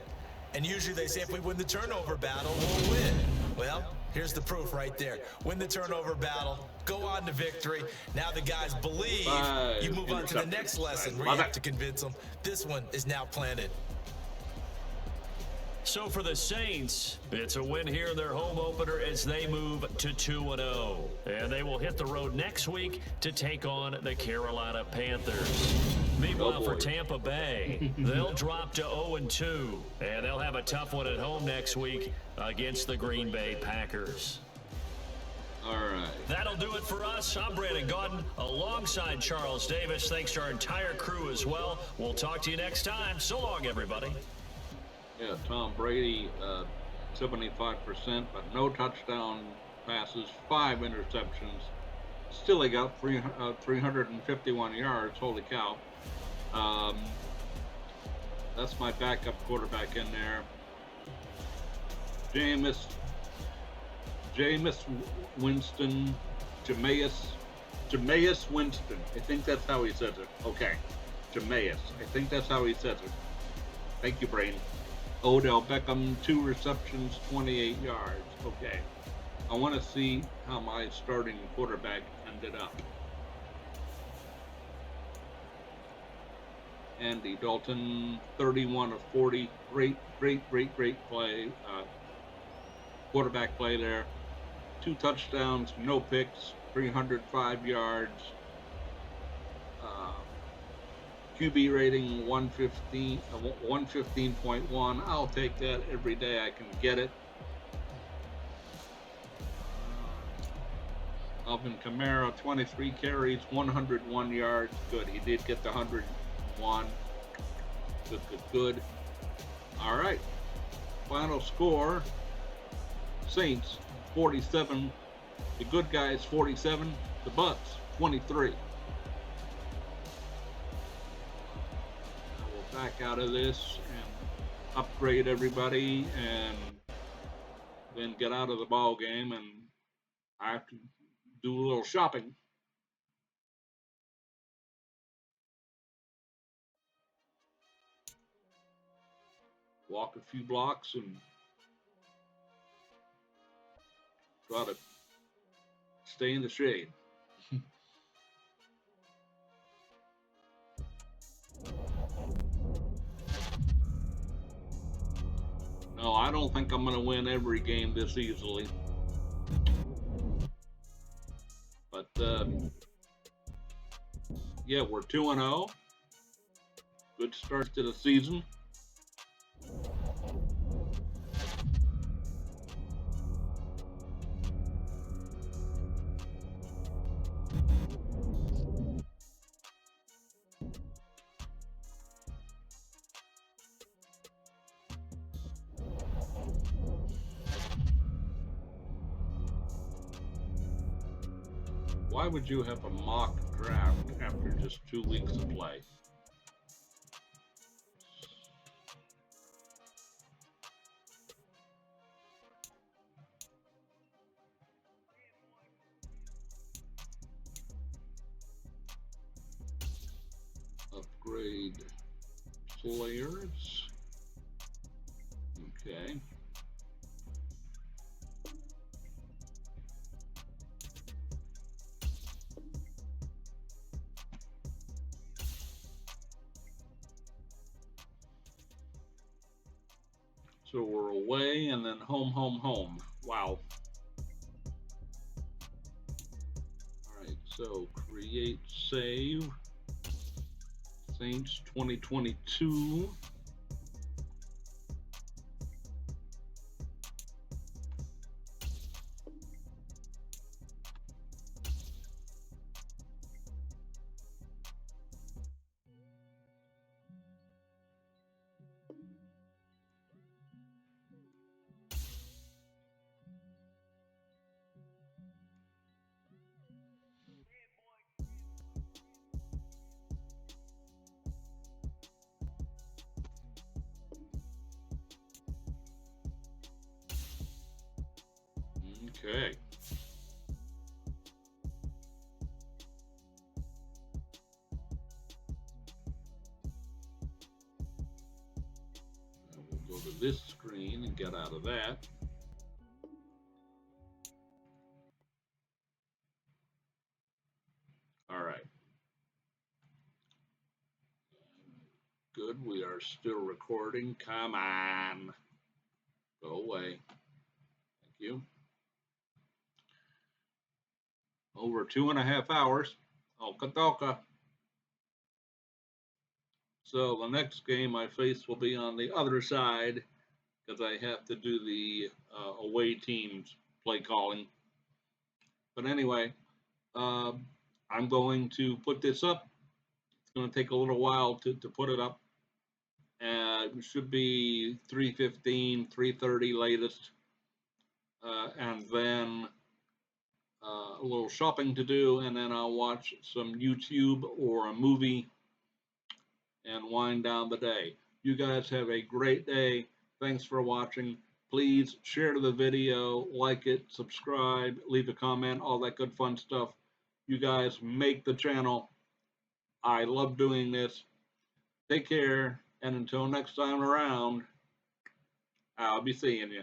[SPEAKER 5] And usually they say if we win the turnover battle, we'll win. Well, here's the proof right there. Win the turnover battle, go on to victory. Now the guys believe. You move on to the next lesson where you have to convince them. This one is now planted.
[SPEAKER 4] So for the Saints, it's a win here in their home opener as they move to 2-0. And they will hit the road next week to take on the Carolina Panthers. Meanwhile, for Tampa Bay, they'll drop to 0-2. And they'll have a tough one at home next week against the Green Bay Packers.
[SPEAKER 1] All right.
[SPEAKER 4] That'll do it for us. I'm Brandon Gaudin alongside Charles Davis. Thanks to our entire crew as well. We'll talk to you next time. So long, everybody.
[SPEAKER 1] Yeah, Tom Brady, 75%, but no touchdown passes, 5 interceptions. Still, he got 351 yards. Holy cow. That's my backup quarterback in there. Jameis, Jameis Winston. Jameis Winston. I think that's how he says it. Okay. Jameis. I think that's how he says it. Thank you, Brain. Odell Beckham, 2 receptions, 28 yards. Okay. I want to see how my starting quarterback ended up. Andy Dalton, 31 of 40. Great play. Quarterback play there. 2 touchdowns, no picks, 305 yards. QB rating 115.1. I'll take that every day I can get it. Alvin Kamara, 23 carries, 101 yards. Good. He did get the 101. Good. All right. Final score. Saints 47. The good guys 47. The Bucks 23. We'll back out of this and upgrade everybody and then get out of the ball game, and I have to do a little shopping. Walk a few blocks and try to stay in the shade. No, I don't think I'm going to win every game this easily. But, yeah, we're 2-0. Good start to the season. Why would you have a mock draft after just 2 weeks of play? Upgrade players. Okay. So we're away and then home. Wow. All right, so create save. Saints 2022. Okay. We'll go to this screen and get out of that. All right. Good. We are still recording. Come on. Go away. Thank you. Over 2.5 hours. Oka. So the next game I face will be on the other side because I have to do the away teams play calling. But anyway, I'm going to put this up. It's going to take a little while to put it up. It should be 3:15, 3:30 latest. And then a little shopping to do, and then I'll watch some YouTube or a movie and wind down the day. You guys have a great day. Thanks for watching. Please share the video, like it, subscribe, leave a comment, all that good fun stuff. You guys make the channel. I love doing this. Take care, and until next time around, I'll be seeing you.